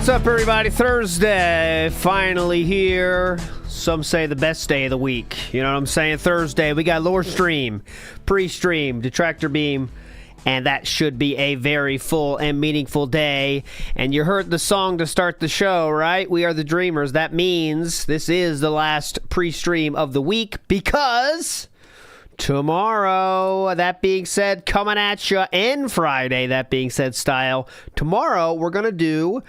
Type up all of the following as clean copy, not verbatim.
What's up, everybody? Thursday, finally here. Some say the best day of the week. You know what I'm saying? Thursday, we got lore stream, pre-stream, detractor beam, and that should be a very full and meaningful day. And you heard the song to start the show, right? We are the Dreamers. That means this is the last pre-stream of the week because tomorrow, that being said, coming at you, and Friday, that being said, style, tomorrow we're going to do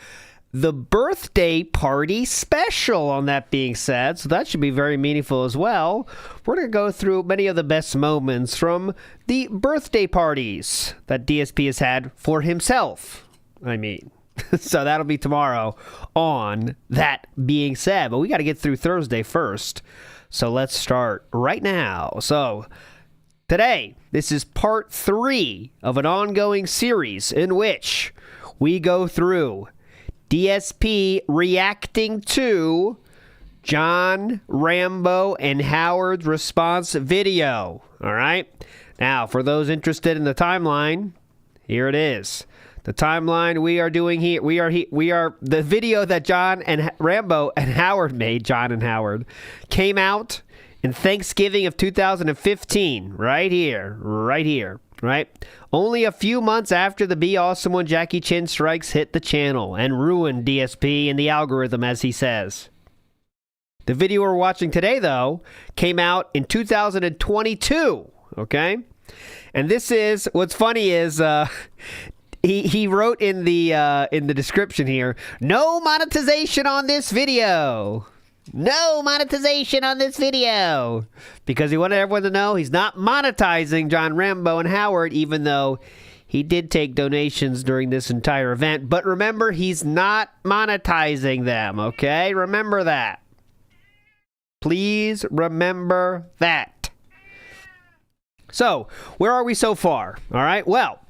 the birthday party special, on that being said, so that should be very meaningful as well. We're going to go through many of the best moments from the birthday parties that DSP has had for himself, I mean. So that'll be tomorrow on that being said. But we got to get through Thursday first. So let's start right now. So today, this is part 3 of an ongoing series in which we go through DSP reacting to John, Rambo, and Howard's response video. All right? Now, for those interested in the timeline, here it is. The timeline we are doing here, we are the video that John and Rambo and Howard made, John and Howard, came out in Thanksgiving of 2015, right here, right? Only a few months after the Be Awesome One Jackie Chan strikes hit the channel and ruined DSP and the algorithm, as he says. The video we're watching today, though, came out in 2022, okay? And this is, what's funny is, he wrote in the description here, no monetization on this video. No monetization on this video. Because he wanted everyone to know he's not monetizing John, Rambo, and Howard, even though he did take donations during this entire event. But remember, he's not monetizing them, okay? Remember that. Please remember that. So, where are we so far? All right, well,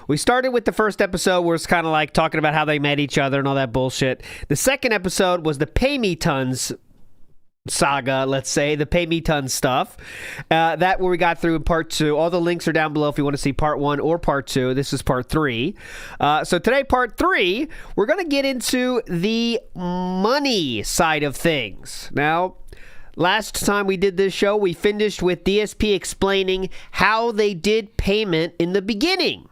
we started with the first episode where it's kind of like talking about how they met each other and all that bullshit. The second episode was the Pay Me Tons saga, let's say, the Pay Me Tons stuff. That where we got through in part 2. All the links are down below if you want to see part 1 or part 2. This is part 3. So today, part 3, we're going to get into the money side of things. Now, last time we did this show, we finished with DSP explaining how they did payment in the beginning.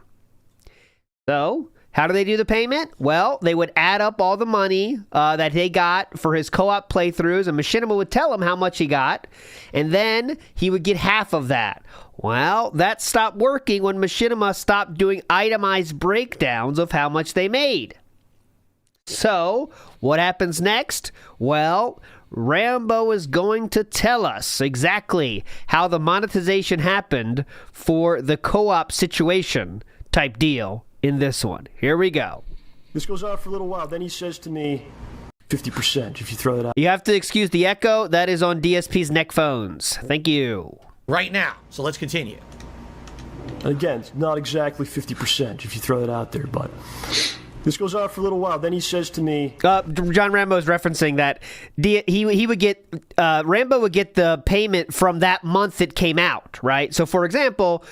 So, how do they do the payment? Well, they would add up all the money that they got for his co-op playthroughs, and Machinima would tell him how much he got, and then he would get half of that. Well, that stopped working when Machinima stopped doing itemized breakdowns of how much they made. So, what happens next? Well, Rambo is going to tell us exactly how the monetization happened for the co-op situation type deal in this one. Here we go. This goes on for a little while. Then he says to me, 50% if you throw that out. You have to excuse the echo. That is on DSP's neck phones. Thank you. Right now. So let's continue. Again, it's not exactly 50% if you throw that out there, but this goes on for a little while. Then he says to me, John Rambo is referencing that he would get Rambo would get the payment from that month it came out, right? So for example,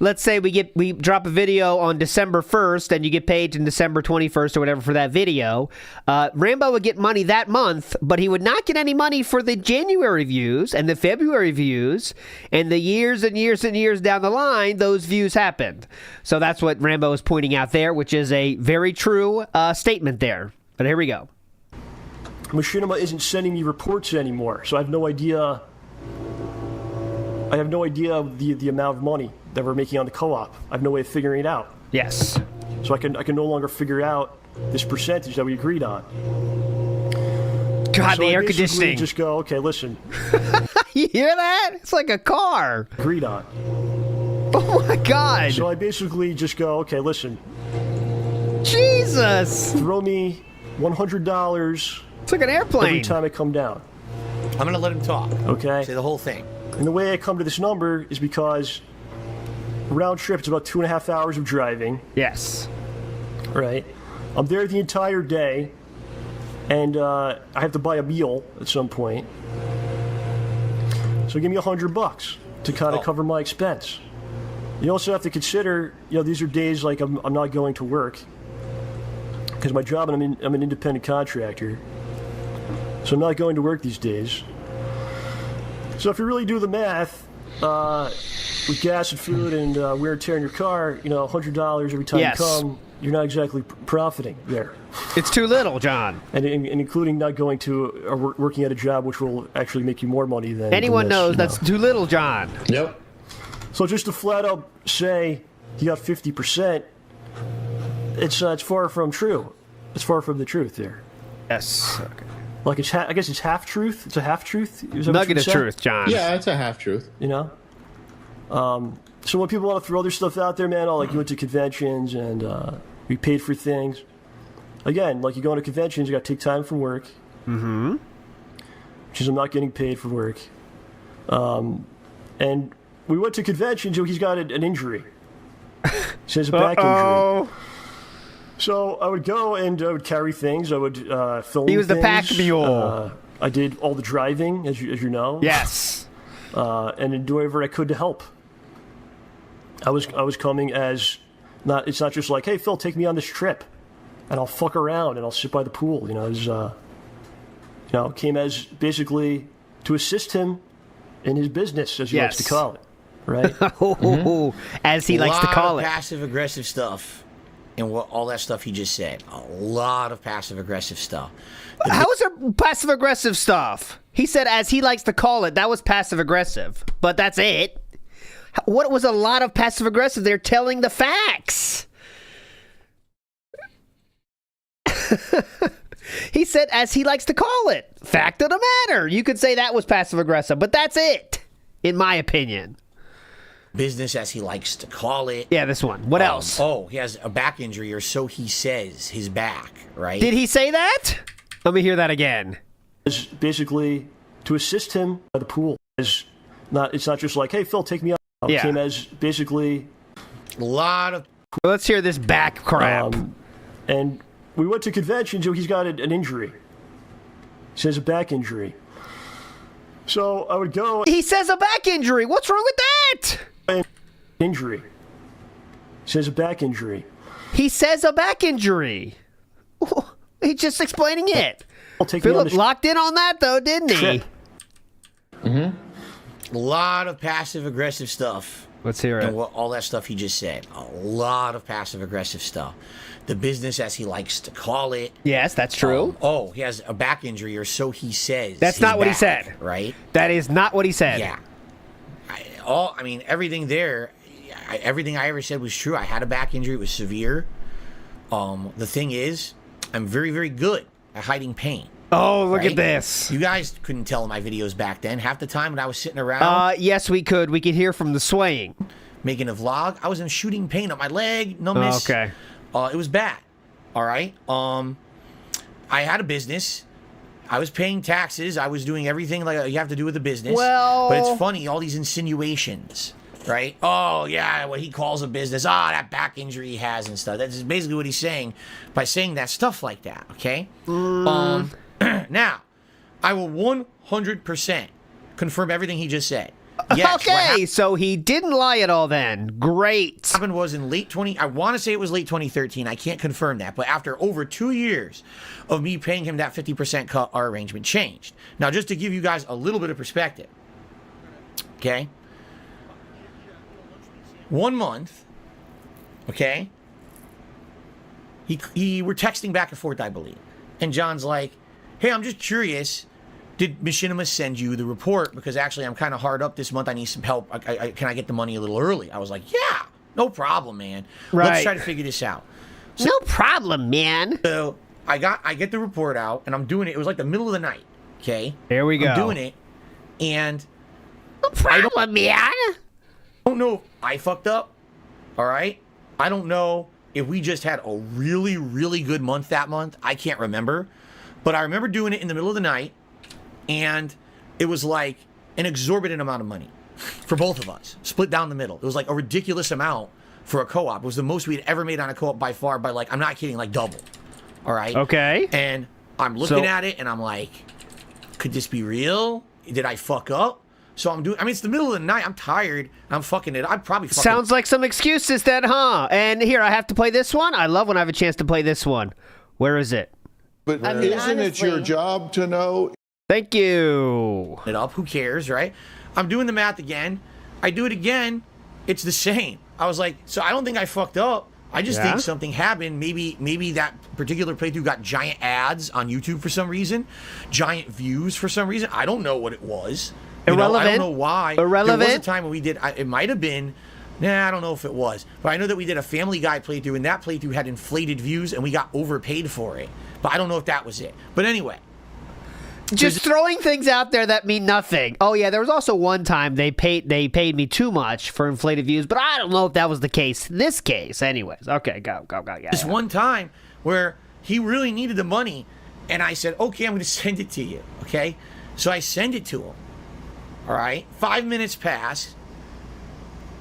let's say we drop a video on December 1st and you get paid in December 21st or whatever for that video. Rambo would get money that month, but he would not get any money for the January views and the February views, and the years and years and years down the line, those views happened. So that's what Rambo is pointing out there, which is a very true statement there. But here we go. Machinima isn't sending me reports anymore, so I have no idea. I have no idea the amount of money that we're making on the co-op. I have no way of figuring it out. Yes. So I can no longer figure out this percentage that we agreed on. God, so the I air conditioning. Just go, okay, listen. You hear that? It's like a car. Agreed on. Oh my God. So I basically just go, okay, listen. Jesus. Throw me $100. It's like an airplane. Every time I come down. I'm going to let him talk. Okay. Say the whole thing. And the way I come to this number is because round trip, it's about 2.5 hours of driving. Yes. Right. I'm there the entire day, and I have to buy a meal at some point. So give me $100 to kind of cover my expense. You also have to consider, these are days like I'm not going to work. because my job, and I'm an independent contractor, so I'm not going to work these days. So if you really do the math, with gas and food and wear and tear in your car, $100 every time Yes. you come, you're not exactly profiting there. It's too little, John. And including not going to or working at a job which will actually make you more money than Anyone this, knows that's too little, John. Yep. So just to flat out say you got 50%, it's far from true. It's far from the truth there. Yes. Okay. Like I guess it's half truth. It's a half truth. Nugget of truth, John. Yeah, it's a half truth. So when people want to throw other stuff out there, man, you went to conventions and we paid for things. Again, like you go to conventions, you got to take time from work. Mm-hmm. Which is I'm not getting paid for work. And we went to conventions. He's got an injury. He says a back injury. So I would go and I would carry things. I would film. He was the things. pack mule. I did all the driving, as you know. Yes. And do whatever I could to help. I was coming as not. It's not just like, hey Phil, take me on this trip, and I'll fuck around and I'll sit by the pool. Came as basically to assist him in his business, as he likes to call it, right? As he likes to call A lot it. of passive-aggressive stuff and all that stuff he just said. A lot of passive-aggressive stuff. How was there passive-aggressive stuff? He said, as he likes to call it, that was passive-aggressive. But that's it. What was a lot of passive-aggressive? They're telling the facts. He said, as he likes to call it. Fact of the matter. You could say that was passive-aggressive, but that's it, in my opinion. Business, as he likes to call it. Yeah, this one. What else? He has a back injury, or so he says, his back, right? Did he say that? Let me hear that again. Is basically to assist him by the pool. It's not just like, hey Phil, take me out. Yeah. Came as basically A lot of... Well, let's hear this back crap. And we went to conventions. He's got an injury. He says a back injury. So I would go. He says a back injury. What's wrong with that? Injury. He says a back injury. He says a back injury. He's just explaining it. I'll take me on Philip this locked in on that, though, didn't he? trip. A lot of passive-aggressive stuff. Let's hear it. And all that stuff he just said. A lot of passive-aggressive stuff. The business, as he likes to call it. Yes, that's true. He has a back injury, or so he says. That's his not what he back, said. Right? That is not what he said. Yeah. Everything there, everything I ever said was true. I had a back injury. It was severe. The thing is, I'm very, very good at hiding pain. Oh, look right? at this. You guys couldn't tell in my videos back then. Half the time when I was sitting around Yes, we could. We could hear from the swaying. making a vlog, I was in shooting pain up my leg, numbness. Okay. It was bad. All right. I had a business. I was paying taxes. I was doing everything like you have to do with a business. Well, but it's funny, all these insinuations, right? Oh, yeah, what he calls a business. That back injury he has and stuff. That's basically what he's saying by saying that stuff like that, okay? Now, I will 100% confirm everything he just said. Yes, okay, so he didn't lie at all then. Great. What happened was in I want to say it was late 2013. I can't confirm that. But after over 2 years of me paying him that 50% cut, our arrangement changed. Now, just to give you guys a little bit of perspective, okay? 1 month, okay? We're texting back and forth, I believe. And John's like, hey, I'm just curious. Did Machinima send you the report? Because actually, I'm kind of hard up this month. I need some help. Can I get the money a little early? I was like, yeah, no problem, man. Right. Let's try to figure this out. No problem, man. So I get the report out, and I'm doing it. It was like the middle of the night, okay? Here we go. I'm doing it, and No problem, man. I don't know if I fucked up, all right? I don't know if we just had a really, really good month that month. I can't remember. But I remember doing it in the middle of the night, and it was like an exorbitant amount of money for both of us, split down the middle. It was like a ridiculous amount for a co-op. It was the most we'd ever made on a co-op by far, by like, I'm not kidding, like double. All right? Okay. And I'm looking at it, and I'm like, could this be real? Did I fuck up? So I'm doing, it's the middle of the night. I'm tired. I'm fucking it. I'm probably fucking. Sounds like some excuses then, huh? And here, I have to play this one. I love when I have a chance to play this one. Where is it? But I mean, isn't it your honestly- job to know? Thank you. it up. Who cares, right? I'm doing the math again. I do it again. It's the same. I was like, so I don't think I fucked up. I just Yeah? think something happened. Maybe that particular playthrough got giant ads on YouTube for some reason, giant views for some reason. I don't know what it was. You know, I Irrelevant. don't know why. Irrelevant. There was a time when we did. It might have been. Nah, I don't know if it was. But I know that we did a Family Guy playthrough, and that playthrough had inflated views, and we got overpaid for it. But I don't know if that was it. But anyway. Just throwing things out there that mean nothing. Oh yeah, there was also one time they paid me too much for inflated views, but I don't know if that was the case. This case, anyways. Okay, go. Yeah. This one time where he really needed the money, and I said, okay, I'm going to send it to you, okay? So I send it to him, all right? 5 minutes pass.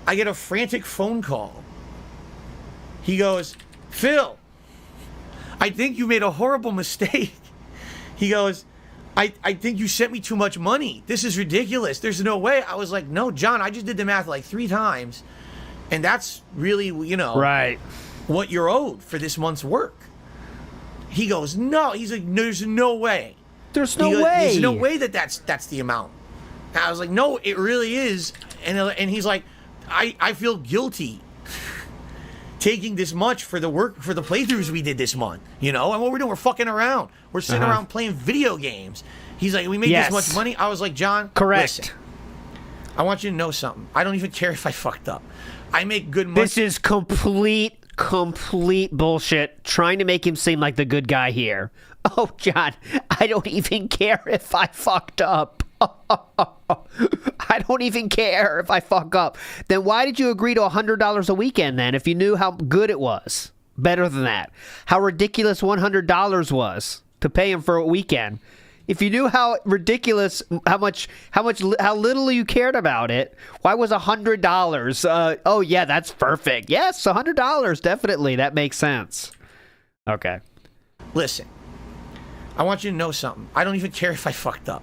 I get a frantic phone call. He goes, Phil, I think you made a horrible mistake. He goes, I think you sent me too much money. This is ridiculous. There's no way. I was like, no, John, I just did the math like 3 times, and that's really, you know, Right. what you're owed for this month's work. He goes, no. He's like, there's no way. There's no He goes, way. There's no way that's the amount. And I was like, no, it really is. And he's like, I feel guilty taking this much for the playthroughs we did this month, you know? And what we're doing, we're fucking around. We're sitting around playing video games. He's like, we made Yes. this much money. I was like, John, Correct. listen, I want you to know something. I don't even care if I fucked up. I make good money. This is complete bullshit, trying to make him seem like the good guy here. Oh, John, I don't even care if I fucked up. I don't even care if I fuck up. Then why did you agree to $100 a weekend then if you knew how good it was? Better than that. How ridiculous $100 was to pay him for a weekend. If you knew how ridiculous, how little you cared about it, why was $100? Oh yeah, that's perfect. Yes, $100, definitely. That makes sense. Okay. Listen, I want you to know something. I don't even care if I fucked up.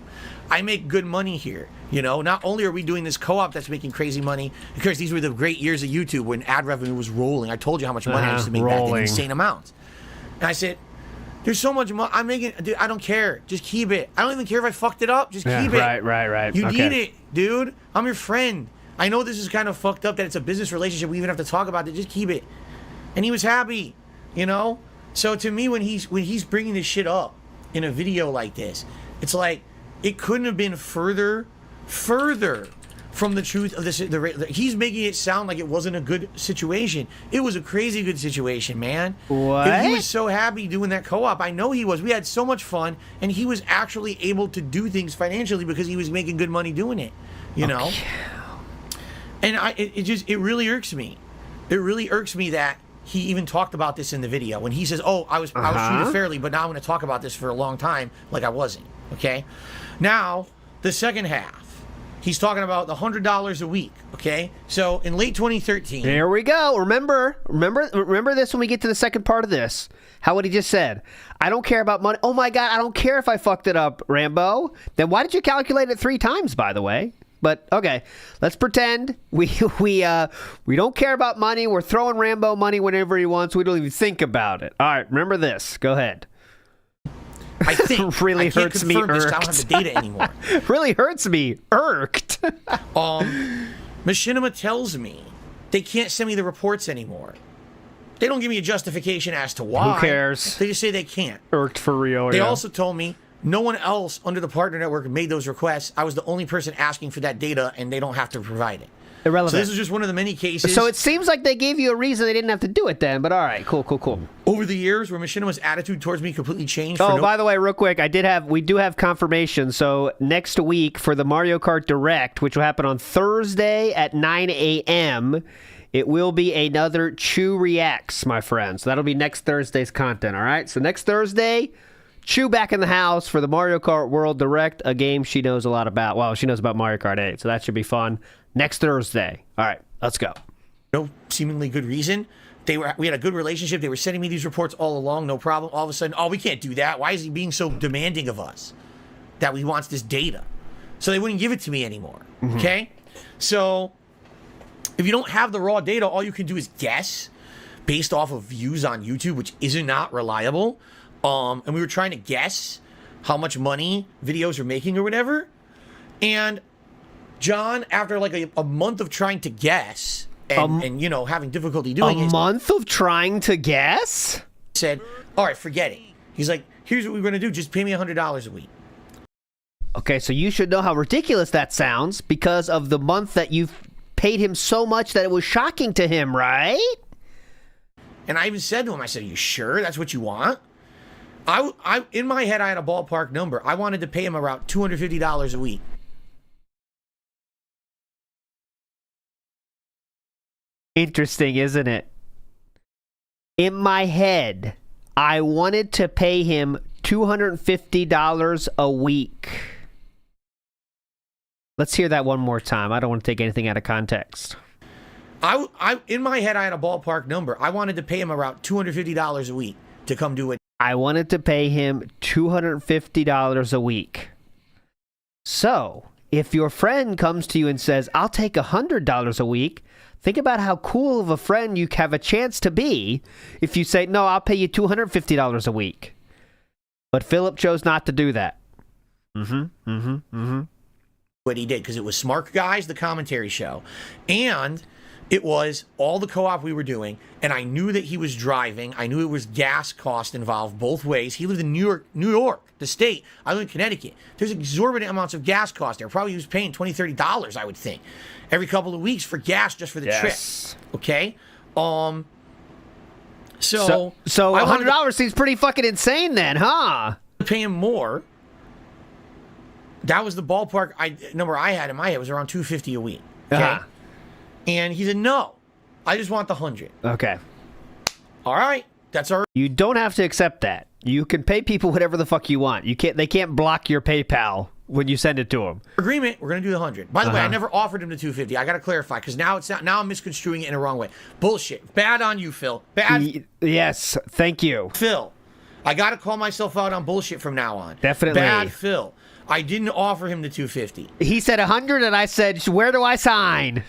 I make good money here. You know, not only are we doing this co-op that's making crazy money, because these were the great years of YouTube when ad revenue was rolling. I told you how much money I used to make back then, insane amounts. And I said, there's so much money I'm making. Dude, I don't care. Just keep it. I don't even care if I fucked it up. Just keep it. Right. You Okay. need it, dude. I'm your friend. I know this is kind of fucked up that it's a business relationship. We even have to talk about it. Just keep it. And he was happy, you know? So to me, when he's bringing this shit up in a video like this, it's like, it couldn't have been further from the truth of this. He's making it sound like it wasn't a good situation. It was a crazy good situation, man. What? And he was so happy doing that co-op. I know he was. We had so much fun, and he was actually able to do things financially because he was making good money doing it. You know. And it really irks me. It really irks me that he even talked about this in the video when he says, "Oh, I was treated fairly, but now I'm going to talk about this for a long time like I wasn't." Okay. Now, the second half, he's talking about the $100 a week, okay? So, in late 2013... There we go. Remember this when we get to the second part of this. How what he just said. I don't care about money. Oh my God, I don't care if I fucked it up, Rambo. Then why did you calculate it 3 times, by the way? But, okay, let's pretend we don't care about money. We're throwing Rambo money whenever he wants. We don't even think about it. All right, remember this. Go ahead. I think really I can't hurts me. confirm this, I don't have the data anymore. Really hurts me. Irked. Machinima tells me they can't send me the reports anymore. They don't give me a justification as to why. Who cares? They just say they can't. Irked for real. They yeah. also told me no one else under the partner network made those requests. I was the only person asking for that data, and they don't have to provide it. Irrelevant. So this is just one of the many cases. So it seems like they gave you a reason they didn't have to do it then, but all right, cool. Over the years, where Machinima's attitude towards me completely changed. Oh, by the way, real quick, we do have confirmation. So next week for the Mario Kart Direct, which will happen on Thursday at 9 a.m., it will be another Chew Reacts, my friends. So that'll be next Thursday's content, all right? So next Thursday, Chew back in the house for the Mario Kart World Direct, a game she knows a lot about. Well, she knows about Mario Kart 8, so that should be fun. Next Thursday. All right, let's go. No seemingly good reason. We had a good relationship. They were sending me these reports all along, no problem. All of a sudden, we can't do that. Why is he being so demanding of us that he wants this data? So they wouldn't give it to me anymore. Mm-hmm. Okay? So if you don't have the raw data, all you can do is guess based off of views on YouTube, which is not reliable. and we were trying to guess how much money videos are making or whatever. And John, after like a month of trying to guess and you know, having difficulty doing it. A month of trying to guess? Said, all right, forget it. He's like, here's what we're going to do. Just pay me $100 a week. Okay, so you should know how ridiculous that sounds because of the month that you've paid him so much that it was shocking to him, right? And I even said to him, I said, are you sure that's what you want? I in my head, I had a ballpark number. I wanted to pay him around $250 a week. Interesting, isn't it? In my head, I wanted to pay him $250 a week. Let's hear that one more time. I don't want to take anything out of context. In my head, I had a ballpark number. I wanted to pay him around $250 a week to come do it. I wanted to pay him $250 a week. So, if your friend comes to you and says, I'll take $100 a week, think about how cool of a friend you have a chance to be if you say, no, I'll pay you $250 a week. But Philip chose not to do that. What he did, because it was Smart Guys, the commentary show, and it was all the co-op we were doing, and I knew that he was driving. I knew it was gas cost involved both ways. He lived in New York, the state. I live in Connecticut. There's exorbitant amounts of gas cost there. Probably he was paying $20, $30, I would think, every couple of weeks for gas just for the trip. Okay? So $100 seems pretty fucking insane then, huh? Pay him more. That was the ballpark number I had in my head. It was around $250 a week. Okay? And he said, no, I just want the 100. Okay. All right. That's our... You don't have to accept that. You can pay people whatever the fuck you want. They can't block your PayPal when you send it to them. Agreement. We're going to do the 100. By the way, I never offered him the 250. I got to clarify because now it's not. Now I'm misconstruing it in the wrong way. Bullshit. Bad on you, Phil. Bad. Yes. Thank you. Phil. I got to call myself out on bullshit from now on. Definitely. Bad Phil. I didn't offer him the 250. He said 100 and I said, where do I sign?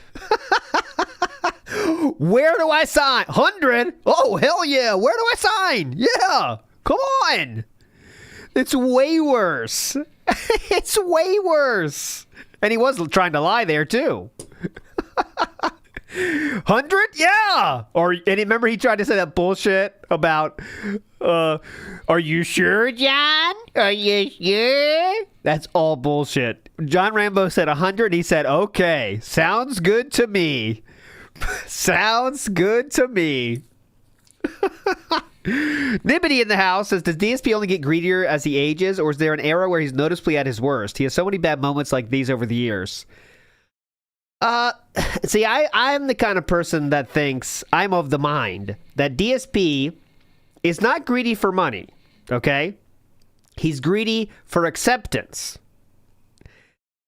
Where do I sign? 100? Oh, hell yeah. Where do I sign? Yeah. Come on. It's way worse. It's way worse. And he was trying to lie there, too. 100? Yeah. And remember he tried to say that bullshit about, are you sure, John? Are you sure? That's all bullshit. John Rambo said 100. He said, okay, sounds good to me. Sounds good to me. Nibbity in the house says, does DSP only get greedier as he ages, or is there an era where he's noticeably at his worst? He has so many bad moments like these over the years. See, I'm the kind of person that thinks, I'm of the mind that DSP is not greedy for money, okay? He's greedy for acceptance.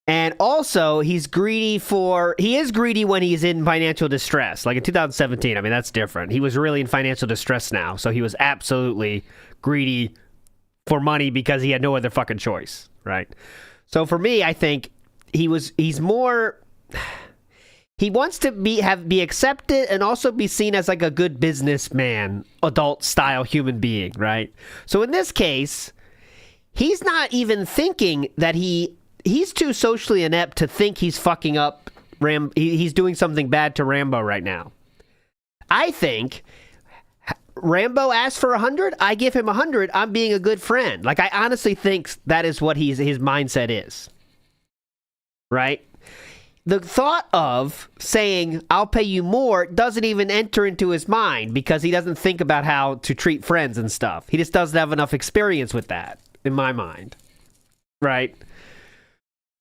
And also, he is greedy when he's in financial distress. Like in 2017, I mean, that's different. He was really in financial distress now, so he was absolutely greedy for money because he had no other fucking choice, right? So for me, I think he's more... He wants to be accepted and also be seen as like a good businessman, adult-style human being, right? So in this case, he's not even thinking that he's too socially inept to think he's fucking up he's doing something bad to Rambo right now. I think Rambo asked for 100, I give him 100, I'm being a good friend. Like, I honestly think that is what his mindset is. Right? The thought of saying, I'll pay you more, doesn't even enter into his mind because he doesn't think about how to treat friends and stuff. He just doesn't have enough experience with that, in my mind. Right?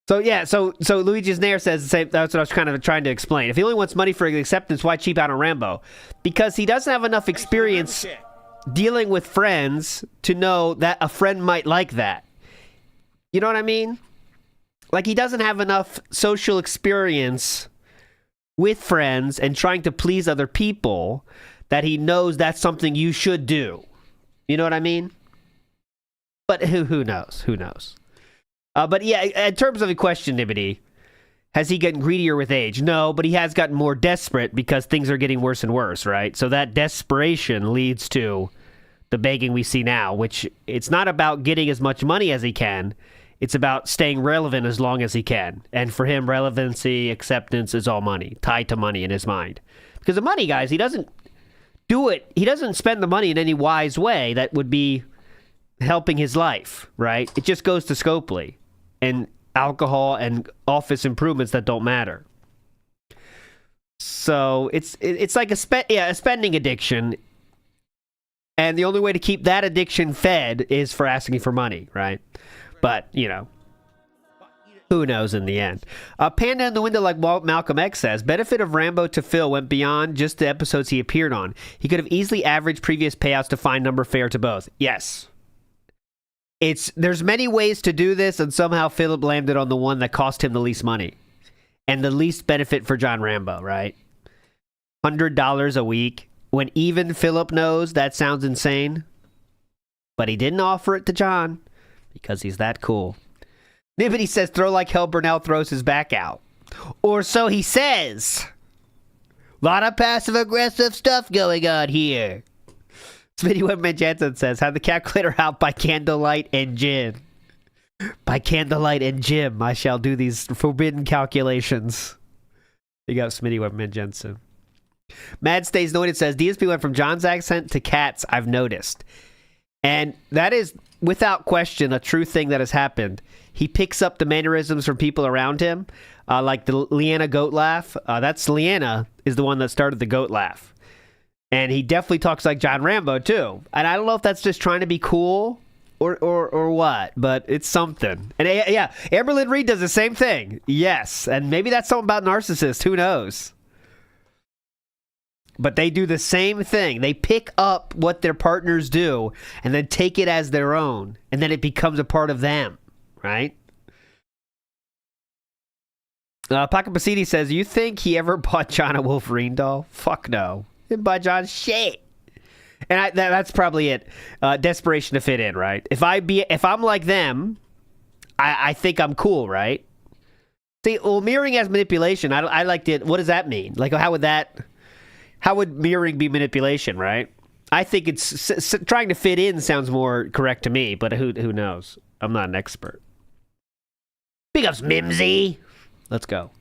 So, yeah, so Luigi's Nair says the same. That's what I was kind of trying to explain. If he only wants money for acceptance, why cheap out on Rambo? Because he doesn't have enough experience dealing with friends to know that a friend might like that. You know what I mean? Like, he doesn't have enough social experience with friends and trying to please other people that he knows that's something you should do. You know what I mean? But who knows? Who knows? But yeah, in terms of the question, Nibbity, has he gotten greedier with age? No, but he has gotten more desperate because things are getting worse and worse, right? So that desperation leads to the begging we see now, which it's not about getting as much money as he can. It's about staying relevant as long as he can. And for him, relevancy, acceptance is all money, tied to money in his mind. Because the money, guys, he doesn't do it. He doesn't spend the money in any wise way that would be helping his life, right? It just goes to Scopely and alcohol and office improvements that don't matter. So it's like a spending addiction. And the only way to keep that addiction fed is for asking for money, right? But, you know, who knows in the end. Panda in the window, like Malcolm X says, benefit of Rambo to Phil went beyond just the episodes he appeared on. He could have easily averaged previous payouts to find number fair to both. Yes. There's many ways to do this, and somehow Philip landed on the one that cost him the least money. And the least benefit for John Rambo, right? $100 a week. When even Philip knows that sounds insane. But he didn't offer it to John. Because he's that cool. Nibbity says, throw like hell, Burnell throws his back out. Or so he says. Lot of passive-aggressive stuff going on here. Smitty Webman Jansen says, have the calculator out by candlelight and gin. By candlelight and Jim, I shall do these forbidden calculations. You got Smitty Webman Jensen. Mad Stays Noted says, DSP went from John's accent to Cat's, I've noticed. And that is, without question, a true thing that has happened. He picks up the mannerisms from people around him, like the Leanna goat laugh. That's Leanna is the one that started the goat laugh. And he definitely talks like John Rambo, too. And I don't know if that's just trying to be cool or what, but it's something. And yeah, Amberlynn Reed does the same thing. Yes. And maybe that's something about narcissists. Who knows? But they do the same thing. They pick up what their partners do and then take it as their own. And then it becomes a part of them, right? Paco Pasidi says, you think he ever bought John a Wolverine doll? Fuck no. He didn't buy John shit. And that's probably it. Desperation to fit in, right? If I'm like them, I think I'm cool, right? See, well, mirroring as manipulation, I liked it. What does that mean? Like, how would mirroring be manipulation, right? I think it's trying to fit in sounds more correct to me, but who knows? I'm not an expert. Big ups, Mimsy. Let's go.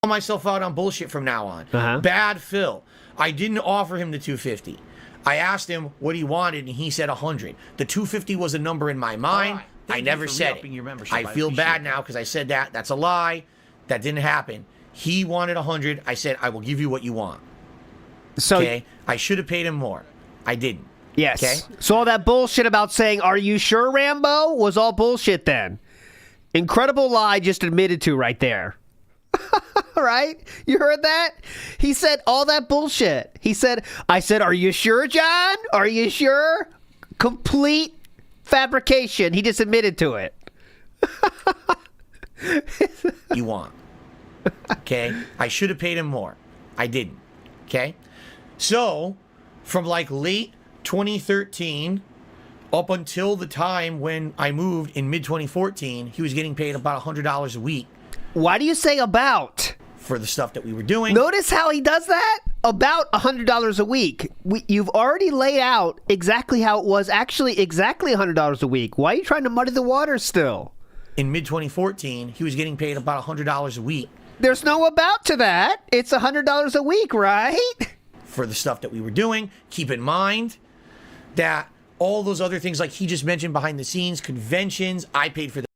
Call myself out on bullshit from now on. Uh-huh. Bad Phil. I didn't offer him the 250. I asked him what he wanted, and he said 100. The 250 was a number in my mind. I never said it. I feel bad now because I said that. That's a lie. That didn't happen. He wanted 100. I said, I will give you what you want. So, okay? I should have paid him more. I didn't. Yes. Okay? So all that bullshit about saying, are you sure, Rambo? Was all bullshit then. Incredible lie just admitted to right there. Right? You heard that? He said all that bullshit. He said, I said, are you sure, John? Are you sure? Complete fabrication. He just admitted to it. You want. Okay? I should have paid him more. I didn't. Okay? So, from like late 2013 up until the time when I moved in mid-2014, he was getting paid about $100 a week. Why do you say about? For the stuff that we were doing. Notice how he does that? About $100 a week. You've already laid out exactly how it was actually exactly $100 a week. Why are you trying to muddy the waters still? In mid-2014, he was getting paid about $100 a week. There's no about to that. It's $100 a week, right? For the stuff that we were doing. Keep in mind that all those other things like he just mentioned behind the scenes, conventions, I paid for them.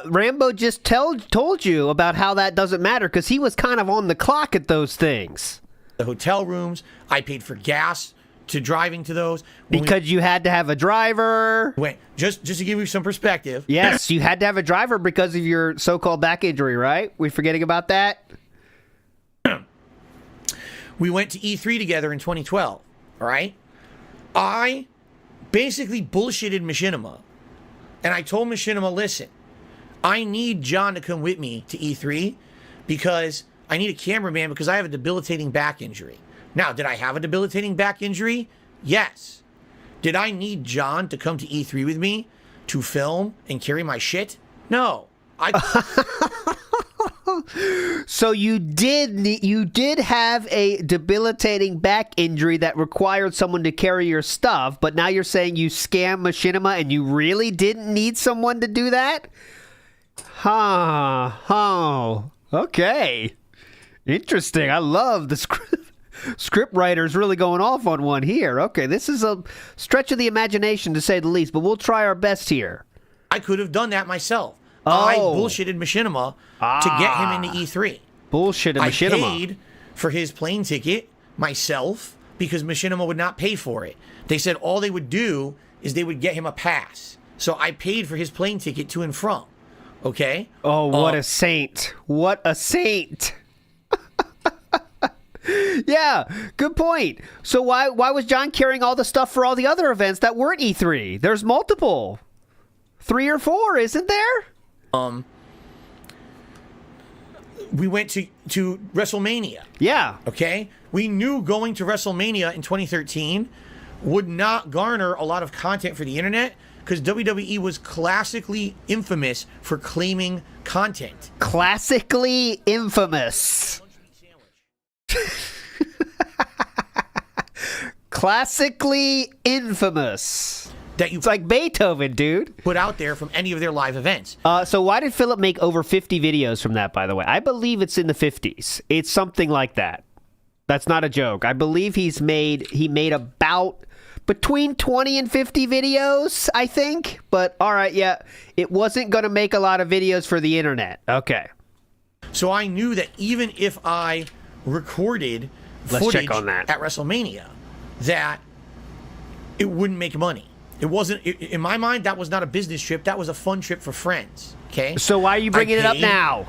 Rambo just told you about how that doesn't matter because he was kind of on the clock at those things. The hotel rooms, I paid for gas to driving to those. Because you had to have a driver. Wait, just to give you some perspective. Yes, you had to have a driver because of your so-called back injury, right? We forgetting about that? We went to E3 together in 2012, all right? I basically bullshitted Machinima. And I told Machinima, listen, I need John to come with me to E3 because I need a cameraman because I have a debilitating back injury. Now, did I have a debilitating back injury? Yes. Did I need John to come to E3 with me to film and carry my shit? No. So you did have a debilitating back injury that required someone to carry your stuff, but now you're saying you scammed Machinima and you really didn't need someone to do that? Huh. Oh. Okay. Interesting. I love the script writers really going off on one here. Okay, this is a stretch of the imagination to say the least, but we'll try our best here. I could have done that myself. Oh. I bullshitted Machinima to get him into E3. Bullshitted Machinima. I paid for his plane ticket myself because Machinima would not pay for it. They said all they would do is they would get him a pass. So I paid for his plane ticket to and from. Okay? Oh, what a saint. What a saint. Yeah, good point. So why was John carrying all the stuff for all the other events that weren't E3? There's multiple. 3 or 4, isn't there? We went to WrestleMania. Yeah. Okay? We knew going to WrestleMania in 2013 would not garner a lot of content for the internet because WWE was classically infamous for claiming content. Classically infamous. Classically infamous. That you It's like Beethoven, dude. put out there from any of their live events. So why did Philip make over 50 videos from that, by the way? I believe it's in the 50s. It's something like that. That's not a joke. I believe he made about between 20 and 50 videos, I think. But all right, yeah, it wasn't going to make a lot of videos for the internet. Okay. So I knew that even if I recorded Let's footage check on that. at WrestleMania, that it wouldn't make money. It wasn't, in my mind, that was not a business trip. That was a fun trip for friends. Okay. So why are you bringing it up now?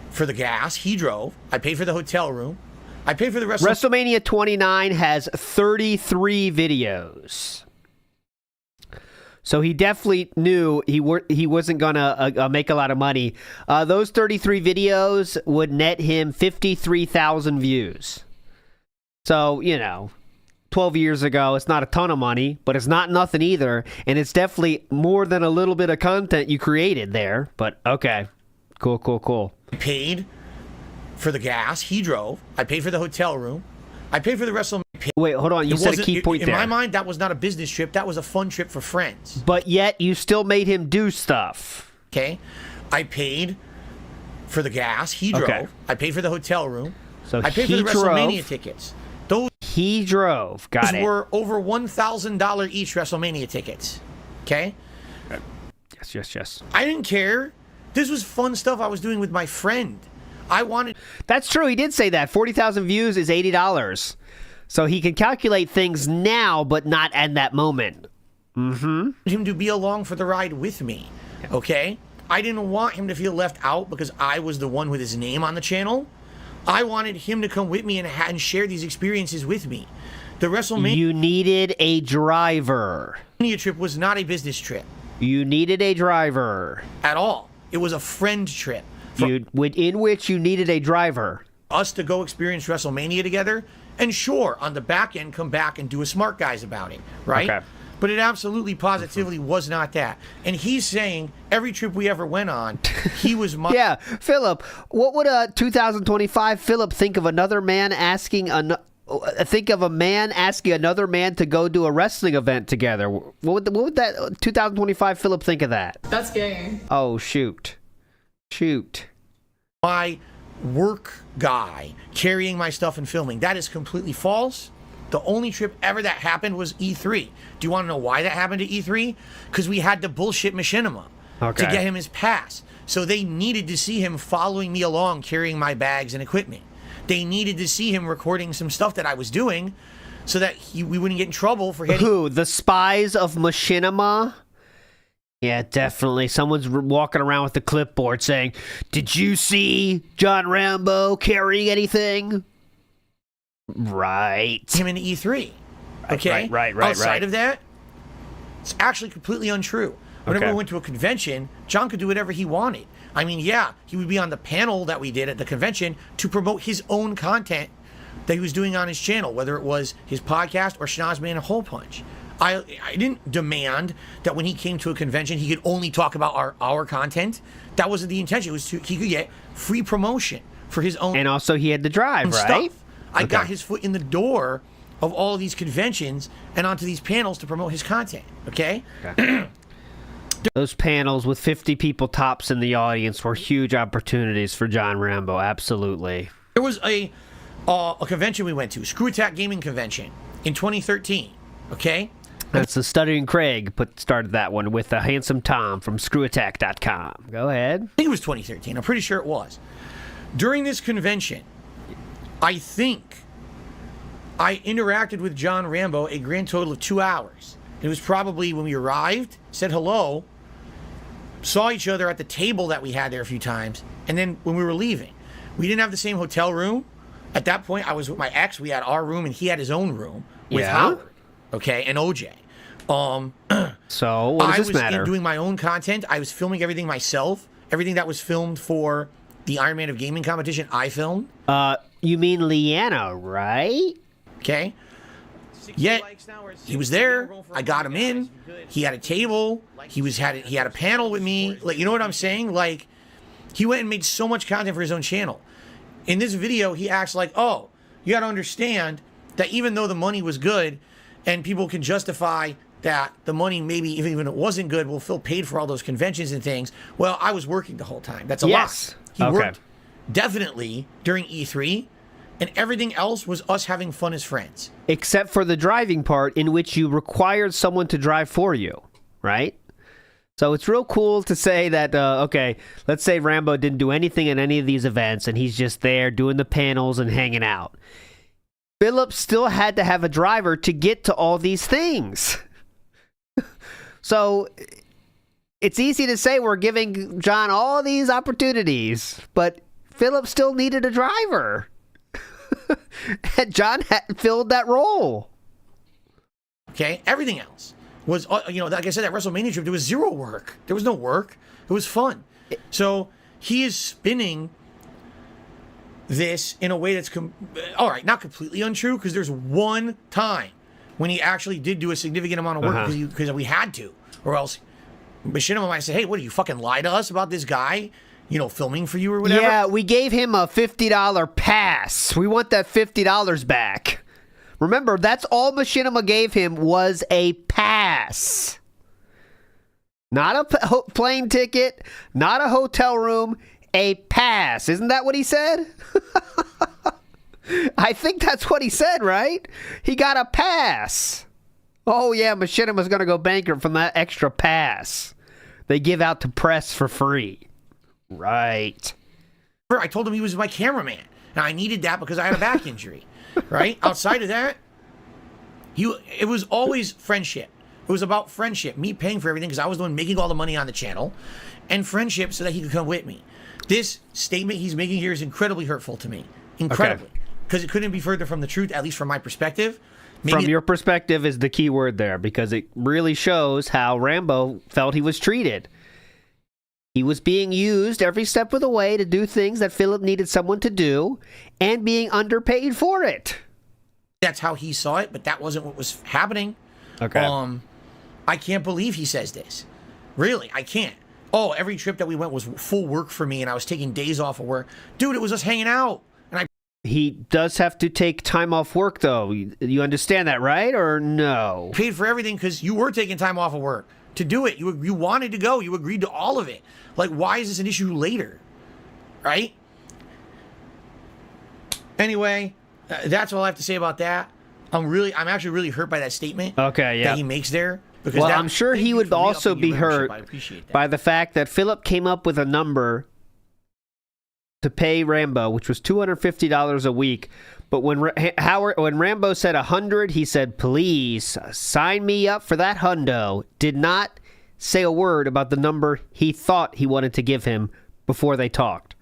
For the gas, he drove. I paid for the hotel room. I paid for the WrestleMania 29 has 33 videos. So he definitely knew he wasn't going to make a lot of money. Those 33 videos would net him 53,000 views. So, 12 years ago, it's not a ton of money, but it's not nothing either. And it's definitely more than a little bit of content you created there. But okay. Cool. I paid for the gas. He drove. I paid for the hotel room. I paid for the WrestleMania. Wait, hold on. You said a key point there. In my mind, that was not a business trip. That was a fun trip for friends. But yet, you still made him do stuff. Okay. I paid for the gas. He drove. Okay. I paid for the hotel room. So I paid for the WrestleMania tickets. He drove. Got it. Were over $1,000 each WrestleMania tickets. Okay? Yes. I didn't care. This was fun stuff I was doing with my friend. I wanted... That's true. He did say that. 40,000 views is $80. So he can calculate things now, but not at that moment. him to be along for the ride with me. Okay? I didn't want him to feel left out because I was the one with his name on the channel. I wanted him to come with me and share these experiences with me. The WrestleMania... You needed a driver. trip was not a business trip. You needed a driver. At all. It was a friend trip. In which you needed a driver. Us to go experience WrestleMania together, and sure, on the back end, come back and do a Smart Guys about it, right? Okay. But it absolutely, positively was not that. And he's saying every trip we ever went on, he was my... Yeah, Philip, what would a 2025 Philip think of another man asking... Think of a man asking another man to go do a wrestling event together. What would that 2025 Philip think of that? That's gay. Oh, shoot. My work guy carrying my stuff and filming. That is completely false. The only trip ever that happened was E3. Do you want to know why that happened at E3? Because we had to bullshit Machinima to get him his pass. So they needed to see him following me along, carrying my bags and equipment. They needed to see him recording some stuff that I was doing so that we wouldn't get in trouble for hitting... Who? The spies of Machinima? Yeah, definitely. Someone's walking around with the clipboard saying, "Did you see John Rambo carrying anything?" Right. Him into E3. Okay? Right. Outside of that, it's actually completely untrue. Whenever Okay. we went to a convention, John could do whatever he wanted. I mean, yeah, he would be on the panel that we did at the convention to promote his own content that he was doing on his channel, whether it was his podcast or Schnozman and Hole Punch. I didn't demand that when he came to a convention, he could only talk about our content. That wasn't the intention. It was he could get free promotion for his own. And also he had to drive, right? Stuff. I got his foot in the door of all of these conventions and onto these panels to promote his content. Okay. Those panels with 50 people tops in the audience were huge opportunities for John Rambo. Absolutely. There was a convention we went to, Screw Attack Gaming Convention in 2013. Okay. That's the Stuttering Craig started that one with a handsome Tom from ScrewAttack.com. Go ahead. I think it was 2013. I'm pretty sure it was. During this convention, I think I interacted with John Rambo a grand total of 2 hours. It was probably when we arrived, said hello, saw each other at the table that we had there a few times, and then when we were leaving, we didn't have the same hotel room. At that point, I was with my ex. We had our room, and he had his own room with Howard. Okay, and OJ. So what does this matter? I was doing my own content. I was filming everything myself. Everything that was filmed for the Iron Man of Gaming competition, I filmed. You mean Leanna, right? Okay. Yet he was there. I got him in. He had a table. He had a panel with me. Like, you know what I'm saying? Like, he went and made so much content for his own channel. In this video, he acts like, oh, you got to understand that even though the money was good, and people can justify that the money, maybe even if it wasn't good, will Phil paid for all those conventions and things. Well, I was working the whole time. That's a lot. He worked definitely during E3, and everything else was us having fun as friends. Except for the driving part, in which you required someone to drive for you, right? So it's real cool to say that, okay, let's say Rambo didn't do anything at any of these events, and he's just there doing the panels and hanging out. Philip still had to have a driver to get to all these things. So it's easy to say we're giving John all these opportunities, but Philip still needed a driver. And John filled that role. Okay, everything else was, like I said, that WrestleMania trip, there was zero work. There was no work. It was fun. So he is spinning this in a way that's all right, not completely untrue, because there's one time when he actually did do a significant amount of work because we had to, or else Machinima might say, hey, what, do you fucking lie to us about this guy, filming for you or whatever? Yeah, we gave him a $50 pass. We want that $50 back. Remember, that's all Machinima gave him was a pass. Not a plane ticket, not a hotel room, a pass. Isn't that what he said? I think that's what he said, right? He got a pass. Oh, yeah, Machinima's going to go bankrupt from that extra pass they give out to press for free. Right. I told him he was my cameraman. Now, I needed that because I had a back injury, right? Outside of that, it was always friendship. It was about friendship, me paying for everything because I was the one making all the money on the channel, and friendship so that he could come with me. This statement he's making here is incredibly hurtful to me. Incredibly. Because it couldn't be further from the truth, at least from my perspective. From your perspective is the key word there, because it really shows how Rambo felt he was treated. He was being used every step of the way to do things that Philip needed someone to do, and being underpaid for it. That's how he saw it, but that wasn't what was happening. Okay. I can't believe he says this. Really, I can't. Oh, every trip that we went was full work for me, and I was taking days off of work. Dude, it was us hanging out. He does have to take time off work, though. You understand that, right? Or no? Paid for everything because you were taking time off of work to do it. You wanted to go. You agreed to all of it. Like, why is this an issue later? Right? Anyway, that's all I have to say about that. I'm actually really hurt by that statement that he makes there. Because I'm sure he would also be hurt by the fact that Philip came up with a number to pay Rambo, which was $250 a week. But when Rambo said 100, he said, please sign me up for that hundo. Did not say a word about the number he thought he wanted to give him before they talked.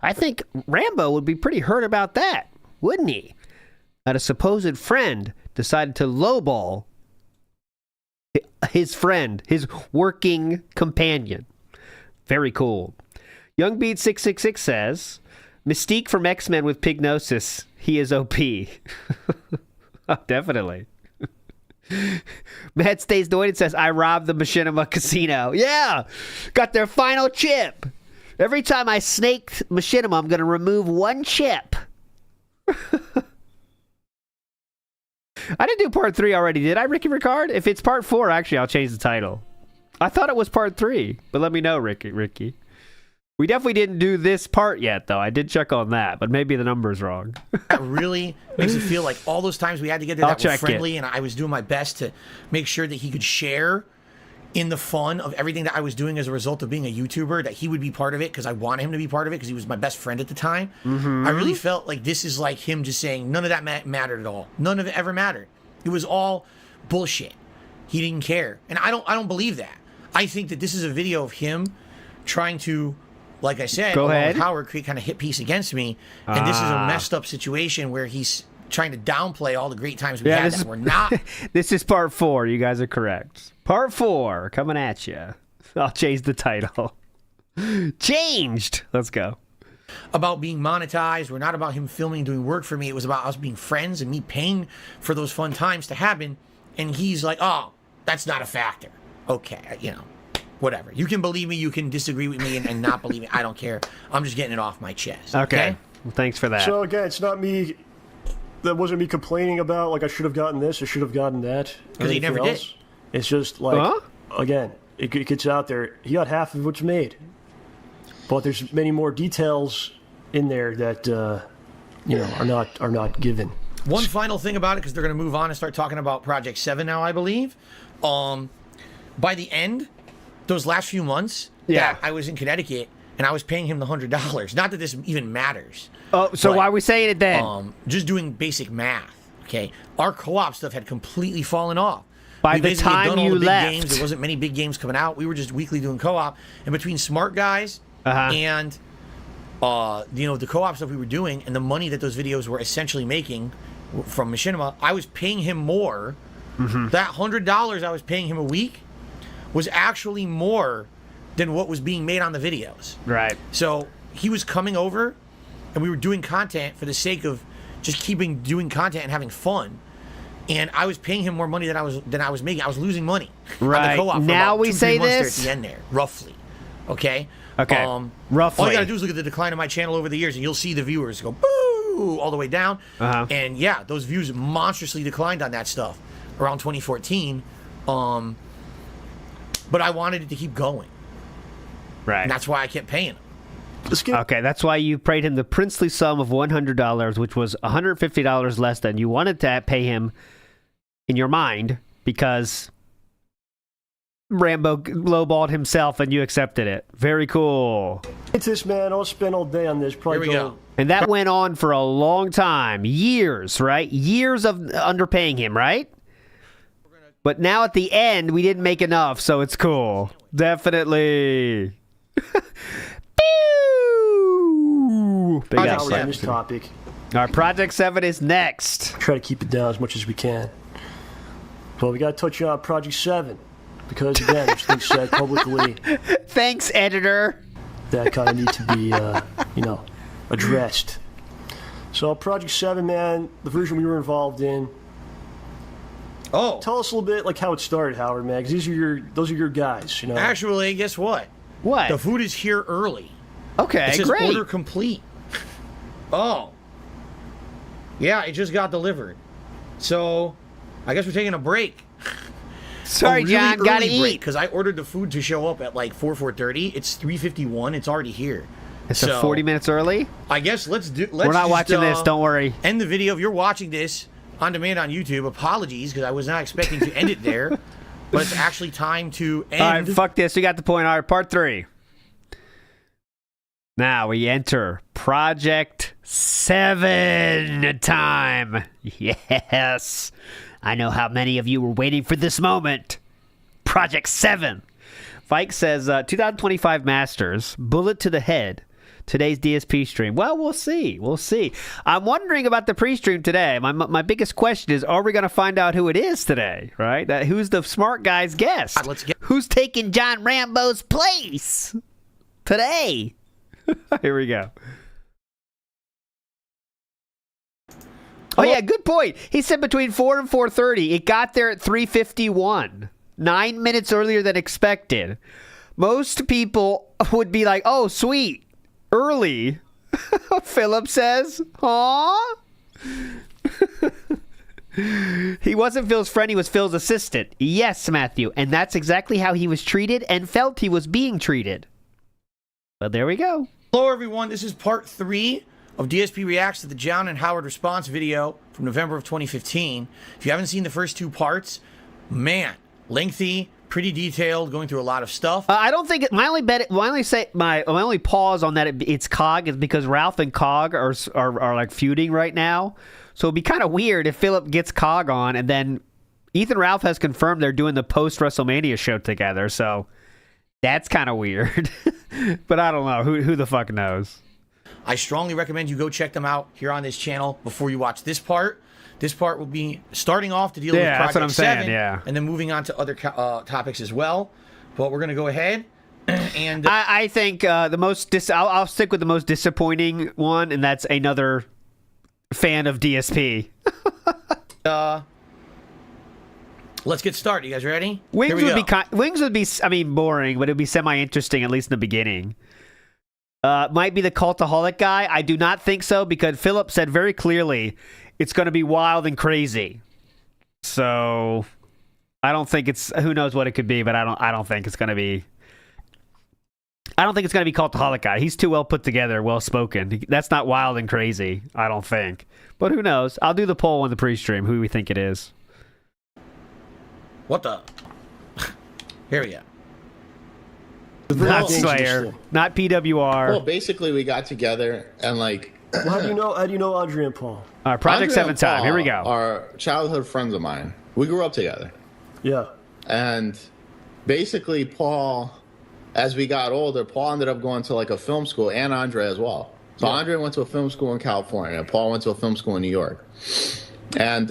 I think Rambo would be pretty hurt about that, wouldn't he? That a supposed friend decided to lowball his friend, his working companion. Very cool. YoungBeat666 says, Mystique from X-Men with Pignosis. He is OP. Oh, definitely. Matt Stays Doden says, I robbed the Machinima casino. Yeah! Got their final chip. Every time I snaked Machinima, I'm going to remove one chip. I didn't do part 3 already, did I, Ricky Ricard? If it's part 4, actually, I'll change the title. I thought it was part 3, but let me know, Ricky. We definitely didn't do this part yet, though. I did check on that, but maybe the number's wrong. That really makes it feel like all those times we had to get there that were friendly, and I was doing my best to make sure that he could share in the fun of everything that I was doing as a result of being a YouTuber, that he would be part of it because I wanted him to be part of it because he was my best friend at the time. I really felt like this is like him just saying none of that mattered at all. None of it ever mattered. It was all bullshit. He didn't care. And I don't believe that. I think that this is a video of him trying to, like I said, Go ahead. with Howard, create kind of hit piece against me. And this is a messed up situation where he's trying to downplay all the great times we had that were not. This is part 4. You guys are correct. Part 4 coming at you. I'll change the title. Changed. Let's go. About being monetized. We're not about him filming, doing work for me. It was about us being friends and me paying for those fun times to happen. And he's like, oh, that's not a factor. Okay, you know, whatever. You can believe me. You can disagree with me and not believe me. I don't care. I'm just getting it off my chest. Okay. Well, thanks for that. So again, it's not me. That wasn't me complaining about like I should have gotten this or should have gotten that. Because he never did. It's just like again, it gets out there. He got half of what's made, but there's many more details in there that you know are not given. One final thing about it, because they're going to move on and start talking about Project 7 now, I believe. By the end, those last few months that I was in Connecticut and I was paying him the $100. Not that this even matters. Oh, so why are we saying it then? Just doing basic math. Okay, our co-op stuff had completely fallen off. By the time you left, games. There wasn't many big games coming out. We were just weekly doing co-op, and between smart guys and the co-op stuff we were doing and the money that those videos were essentially making from Machinima, I was paying him more. That $100 I was paying him a week was actually more than what was being made on the videos. Right. So he was coming over, and we were doing content for the sake of just doing content and having fun. And I was paying him more money than I was making. I was losing money on the co-op. Now we say this at the end there, roughly. Okay. Okay. Roughly. All you gotta do is look at the decline of my channel over the years, and you'll see the viewers go boo all the way down. And yeah, those views monstrously declined on that stuff around 2014. But I wanted it to keep going. Right. And that's why I kept paying him. Okay, that's why you paid him the princely sum of $100, which was $150 less than you wanted to pay him in your mind, because Rambo lowballed himself and you accepted it. Very cool. It's this, man. I'll spend all day on this. Probably Here we go. And that went on for a long time. Years, right? Years of underpaying him, right? But now at the end, we didn't make enough, so it's cool. Definitely. Big on this topic. All right, Project 7 is next. Try to keep it down as much as we can. Well, we got to touch on Project 7 because, again, there's things said publicly. Thanks, editor. That kind of need to be, addressed. So, Project 7, man, the version we were involved in. Oh. Tell us a little bit like how it started, Howard, man, because those are your guys, you know. Actually, guess what? What? The food is here early. Okay, it says great. Order complete. Oh. Yeah, it just got delivered. So, I guess we're taking a break. Sorry, John, gotta eat. Because I ordered the food to show up at like 4:30. It's 3:51. It's already here. It's 40 minutes early? I guess let's we're not watching this, don't worry. End the video. If you're watching this on demand on YouTube, apologies, because I was not expecting to end it there. But it's actually time to end. All right, fuck this. We got the point. All right, part 3. Now we enter Project 7 time. Yes. I know how many of you were waiting for this moment. Project 7. Fike says, 2025 Masters, bullet to the head. Today's DSP stream. Well, we'll see. We'll see. I'm wondering about the pre-stream today. My biggest question is, are we going to find out who it is today, right? Who's the smart guy's guest? Who's taking John Rambo's place today? Here we go. Oh, yeah, good point. He said between 4 and 4:30. It got there at 3:51, 9 minutes earlier than expected. Most people would be like, oh, sweet, early, Philip says. Aw. He wasn't Phil's friend, he was Phil's assistant. Yes, Matthew, and that's exactly how he was treated and felt he was being treated. But there we go. Hello, everyone. This is part 3 of DSP reacts to the John and Howard response video from November of 2015. If you haven't seen the first 2 parts, man, lengthy, pretty detailed, going through a lot of stuff. I don't think my only pause on that it's Cog is because Ralph and Cog are like feuding right now. So it'd be kind of weird if Philip gets Cog on and then Ethan Ralph has confirmed they're doing the post WrestleMania show together. So that's kind of weird. But I don't know. Who the fuck knows? I strongly recommend you go check them out here on this channel before you watch this part. This part will be starting off to deal with Project that's what I'm 7, saying, yeah. And then moving on to other topics as well. But we're going to go ahead and... I think I'll stick with the most disappointing one, and that's another fan of DSP. Let's get started. You guys ready? Wings would be, I mean, boring, but it would be semi-interesting, at least in the beginning. Might be the cultaholic guy. I do not think so, because Philip said very clearly it's going to be wild and crazy. So I don't think it's, who knows what it could be, but I don't think it's going to be. I don't think it's going to be cultaholic guy. He's too well put together, well spoken. That's not wild and crazy, I don't think. But who knows? I'll do the poll on the pre-stream. Who we think it is? What the? Here we go. Not Slayer, not PWR. Well, basically, we got together and like. Well, how do you know Andre and Paul? Project 7 time. Here we go. Are childhood friends of mine. We grew up together. Yeah. And basically, Paul, as we got older, Paul ended up going to like a film school, and Andre as well. So Andre went to a film school in California. Paul went to a film school in New York. And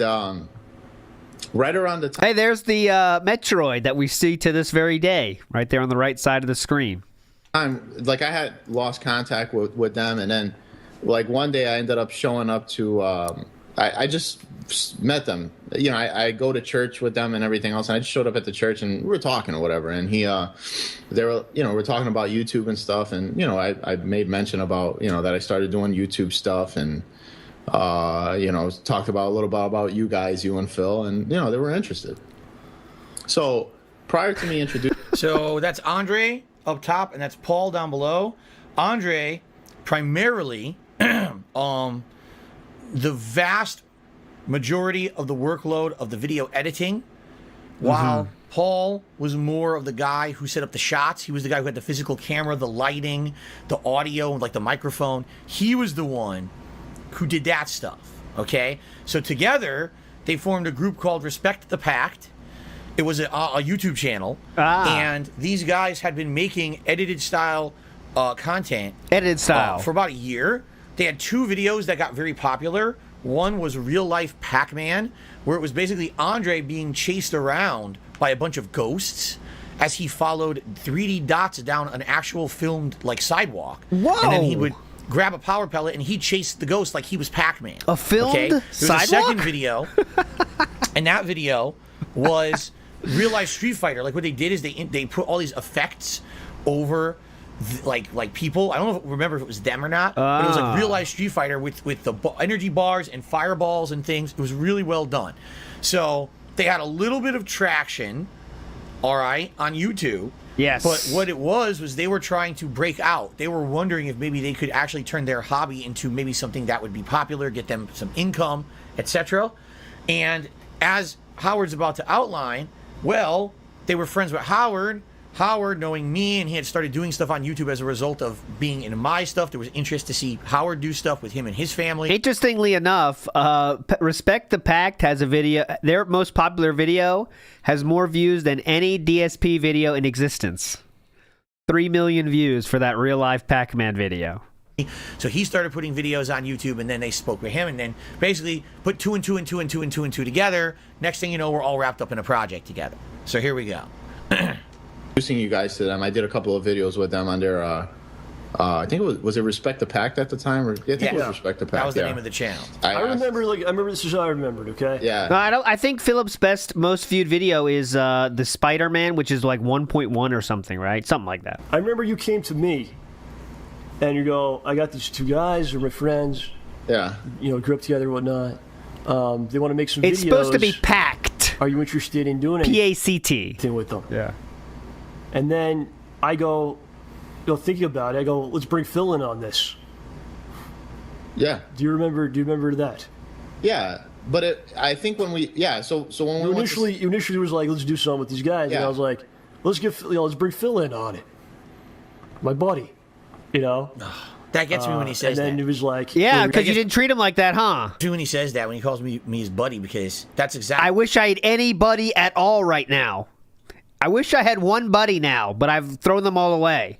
right around the time. Hey, there's the Metroid that we see to this very day, right there on the right side of the screen. Like I had lost contact with them, and then like one day I ended up showing up to. I just met them. You know, I go to church with them and everything else, and I just showed up at the church and we were talking or whatever. And they were, we're talking about YouTube and stuff, and I made mention about that I started doing YouTube stuff and. Talked about a little bit about you guys, you and Phil, and they were interested. So prior to me introducing, so that's Andre up top, and that's Paul down below. Andre, primarily, the vast majority of the workload of the video editing, while Paul was more of the guy who set up the shots. He was the guy who had the physical camera, the lighting, the audio, like the microphone. He was the one who did that stuff, okay? So together, they formed a group called Respect the Pact. It was a YouTube channel, and these guys had been making edited style content. Edited style. For about a year. They had 2 videos that got very popular. One was Real Life Pac-Man, where it was basically Andre being chased around by a bunch of ghosts as he followed 3D dots down an actual filmed like sidewalk. Whoa! And then he would grab a power pellet and he chased the ghost like he was Pac-Man. A filmed sidewalk? A second video, and that video was real life Street Fighter. Like what they did is they put all these effects over like people. I don't remember if it was them or not, but it was like real life Street Fighter with the energy bars and fireballs and things. It was really well done. So they had a little bit of traction, all right, on YouTube. Yes. But what it was they were trying to break out. They were wondering if maybe they could actually turn their hobby into maybe something that would be popular, get them some income, etc. And as Howard's about to outline, well, they were friends with Howard. Howard, knowing me, and he had started doing stuff on YouTube as a result of being in my stuff. There was interest to see Howard do stuff with him and his family. Interestingly enough, Respect the Pact has a video. Their most popular video has more views than any DSP video in existence. 3 million views for that real life Pac-Man video. So he started putting videos on YouTube, and then they spoke with him, and then basically put 2 and 2 and 2 and 2 and 2 and 2 together. Next thing you know, we're all wrapped up in a project together. So here we go. introducing you guys to them. I did a couple of videos with them on their I think it was it Respect the Pact at the time, or I think it was Respect the Pact. That was the name of the channel. I remember this is how I remembered. Okay. Yeah. No, I think Philip's most viewed video is the Spider-Man, which is like 1.1 or something, right? Something like that. I remember you came to me, and you go, "I got these two guys, they're my friends. Yeah. You know, grew up together, and whatnot. They want to make some videos. It's supposed to be packed. Are you interested in doing P-A-C-T. with them?" Yeah. And then I go, thinking about it, I go, "Let's bring Phil in on this." Yeah. Do you remember that? Yeah. But I think when we so when we You initially was like, "Let's do something with these guys," and I was like, let's bring Phil in on it, my buddy, you know. That gets me when he says and then that. it was like, Yeah, because you didn't treat him like that, huh? When he says that, when he calls me his buddy, because that's exactly. I wish I had any buddy at all right now. I wish I had one buddy now, but I've thrown them all away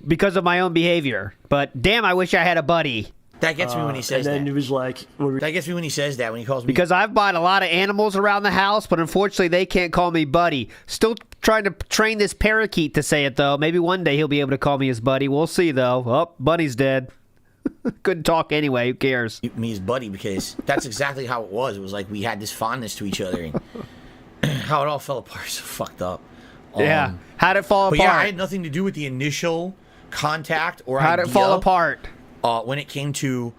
because of my own behavior. But damn, I wish I had a buddy. That gets me when he says and then that. it was like, That gets me when he says that, when he calls me. Because I've bought a lot of animals around the house, but unfortunately they can't call me buddy. Still trying to train this parakeet to say it, though. Maybe one day he'll be able to call me his buddy. We'll see, though. Oh, Bunny's dead. Couldn't talk anyway. Who cares? Me his buddy, because that's exactly how it was. It was like we had this fondness to each other, and how it all fell apart. So fucked up. Yeah. How'd it fall But apart? yeah, I had nothing to do with the initial contact or How'd idea, it fall apart? when it came to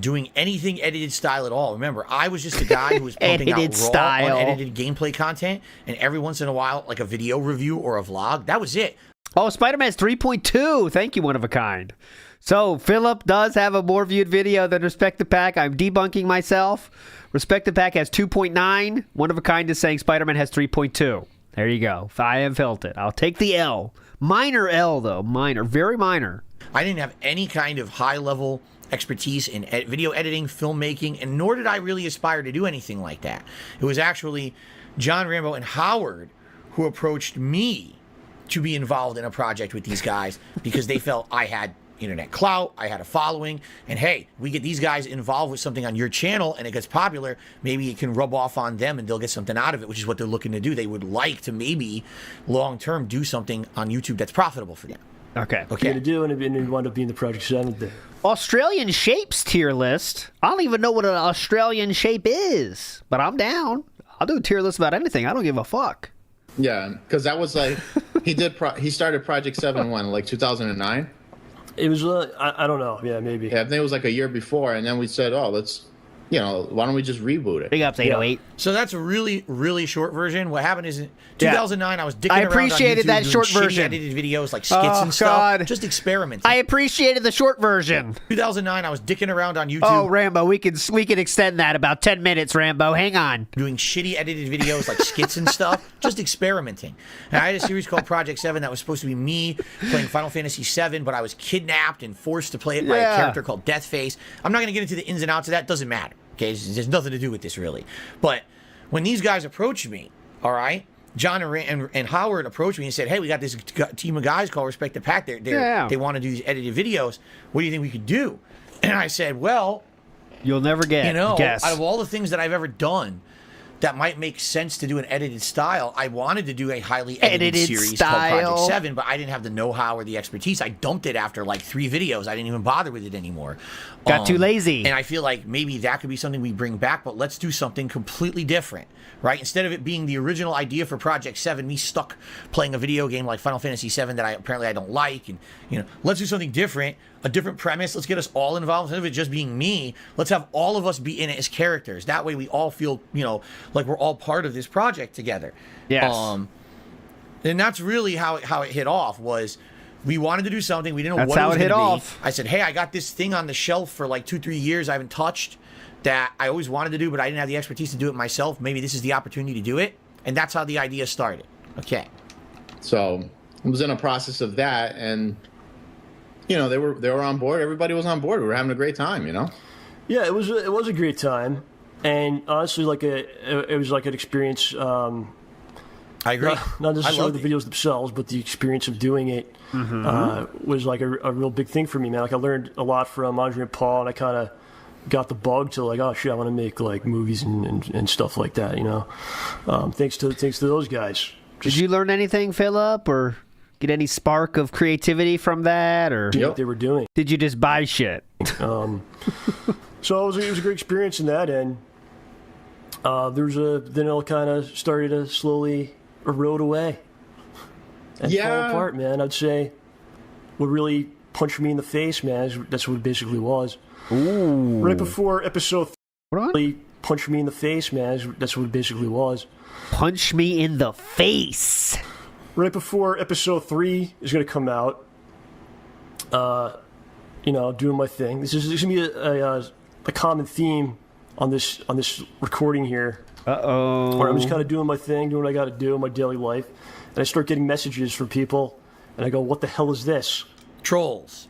doing anything edited style at all. Remember, I was just a guy who was pumping out Edited raw, style. unedited gameplay content, and every once in a while, like a video review or a vlog. That was it. Oh, Spider-Man's 3.2. Thank you, one of a kind. So, Philip does have a more viewed video than Respect the Pack. I'm debunking myself. Respect the Pack has 2.9. One of a kind is saying Spider-Man has 3.2. There you go. I have felt it. I'll take the L. Minor L, though. Minor. Very minor. I didn't have any kind of high-level expertise in video editing, filmmaking, and nor did I really aspire to do anything like that. It was actually John, Rambo, and Howard who approached me to be involved in a project with these guys because they felt I had internet clout, I had a following, and hey, we get these guys involved with something on your channel and it gets popular, maybe it can rub off on them and they'll get something out of it, which is what they're looking to do. They would like to maybe long-term do something on YouTube that's profitable for them. Okay. going to do, and it wound up being the Project 7 thing. Australian shapes tier list. I don't even know what an Australian shape is, but I'm down. I'll do a tier list about anything. I don't give a fuck. Yeah, because that was like he started Project 7 when, like 2009. It was I don't know. Yeah, maybe. Yeah, I think it was like a year before, and then we said, oh, let's, why don't we just reboot it? Big ups 808. So that's a really, really short version. What happened is in 2009, I was dicking I around on appreciated YouTube that doing short shitty version. edited videos like skits Oh, and stuff. God. Just experimenting. I appreciated the short version. 2009, I was dicking around on YouTube Oh, Rambo, we can extend that about 10 minutes, Rambo. Hang on. doing shitty edited videos like skits and stuff. Just experimenting. And I had a series called Project 7 that was supposed to be me playing Final Fantasy 7, but I was kidnapped and forced to play it by a character called Deathface. I'm not going to get into the ins and outs of that. Doesn't matter. Okay, there's nothing to do with this really. But when these guys approached me, all right, John and Howard approached me and said, "Hey, we got this team of guys called Respect the Pack. They want to do these edited videos. What do you think we could do?" And I said, "Well, You'll never get. Guess. out of all the things that I've ever done that might make sense to do an edited style, I wanted to do a highly edited series called Project 7, but I didn't have the know-how or the expertise. I dumped it after like 3 videos. I didn't even bother with it anymore. Got too lazy. And I feel like maybe that could be something we bring back, but let's do something completely different, right? Instead of it being the original idea for Project 7, me stuck playing a video game like Final Fantasy 7 that I don't like, and let's do something different, a different premise. Let's get us all involved. Instead of it just being me, let's have all of us be in it as characters. That way we all feel, like we're all part of this project together. Yes. And that's really how it hit off. Was we wanted to do something, we didn't know That's what it how was it hit going to off. be. I said, hey, I got this thing on the shelf for like 2-3 years I haven't touched that I always wanted to do, but I didn't have the expertise to do it myself. Maybe this is the opportunity to do it. And that's how the idea started. Okay. So I was in a process of that, and they were on board. Everybody was on board. We were having a great time. Yeah, it was a great time, and honestly, it was like an experience. I agree. Not necessarily the videos themselves, but the experience of doing it was like a real big thing for me, man. Like I learned a lot from Andre and Paul, and I kind of got the bug to like, oh shit, I want to make like movies and stuff like that. Thanks to those guys. Did you learn anything, Philip, or Get any spark of creativity from that, or what they were doing. did you just buy shit? So it was a great experience in that end. Then it all kind of started to slowly erode away and fall apart, man. I'd say what really punched me in the face, man, that's what it basically was. Ooh. Right before episode What? really punched me in the face, man, that's what it basically was. Punch me in the face. Right before episode 3 is going to come out, doing my thing. This is going to be a common theme on this recording here. Uh-oh. Where I'm just kind of doing my thing, doing what I got to do in my daily life, and I start getting messages from people, and I go, "What the hell is this?" Trolls.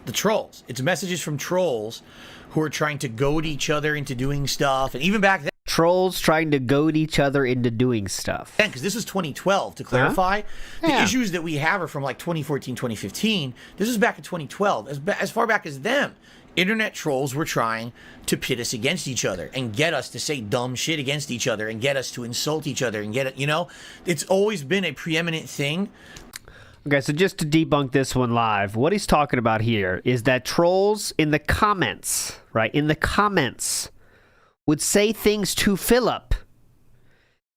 The trolls. It's messages from trolls who are trying to goad each other into doing stuff, and even back then. Trolls trying to goad each other into doing stuff. Because this was 2012, to clarify. The Yeah. issues that we have are from like 2014, 2015. This was back in 2012. As far back as them, internet trolls were trying to pit us against each other and get us to say dumb shit against each other and get us to insult each other and get it, it's always been a preeminent thing. Okay, so just to debunk this one live, what he's talking about here is that trolls in the comments, right, would say things to Philip.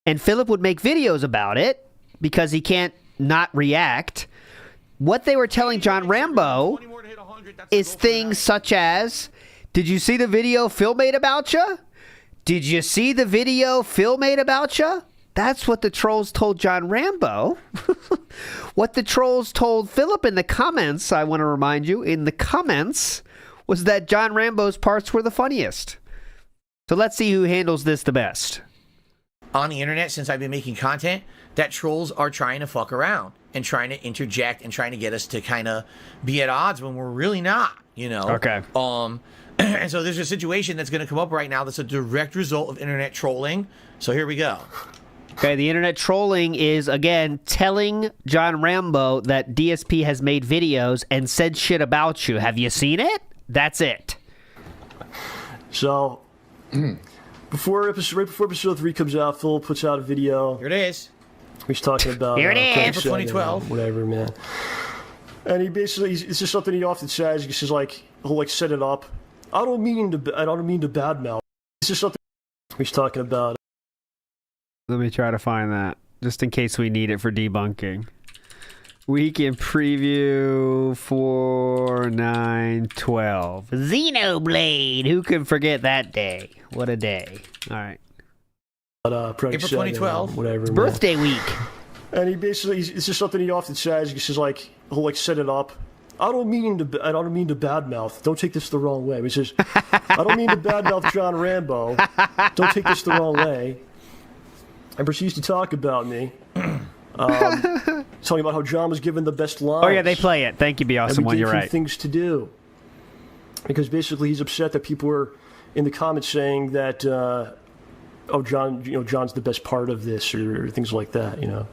And Philip would make videos about it because he can't not react. What they were telling John Rambo is things such as, did you see the video Phil made about you? Did you see the video Phil made about you? That's what the trolls told John Rambo. What the trolls told Philip in the comments, I want to remind you, in the comments, was that John Rambo's parts were the funniest. So let's see who handles this the best. On the internet, since I've been making content, that trolls are trying to fuck around and trying to interject and trying to get us to kind of be at odds when we're really not, Okay. And so there's a situation that's going to come up right now that's a direct result of internet trolling. So here we go. Okay, the internet trolling is, again, telling John Rambo that DSP has made videos and said shit about you. Have you seen it? That's it. So, right before episode 3 comes out, Phil puts out a video. Here it is. He's talking about Here it is. Kahntext, 2012. whatever, man. And he basically, it's just something he often says. He says he'll set it up. I don't mean to badmouth. It's just something he's talking about. Let me try to find that, just in case we need it for debunking. Weekend preview 4/9/12. Xenoblade. Who can forget that day? What a day. All right. April 2012. Whatever. Man. Birthday week. And he basically, it's just something he often says. He says he'll set it up. I don't mean to badmouth. Don't take this the wrong way. He says, I don't mean to badmouth John Rambo. Don't take this the wrong way. And proceeds to talk about me. Talking about how John was given the best lines. Oh, yeah, they play it. Thank you, Be Awesome One. You're right. Things to do. Because basically he's upset that people were in the comments saying that, John, John's the best part of this or things like that, So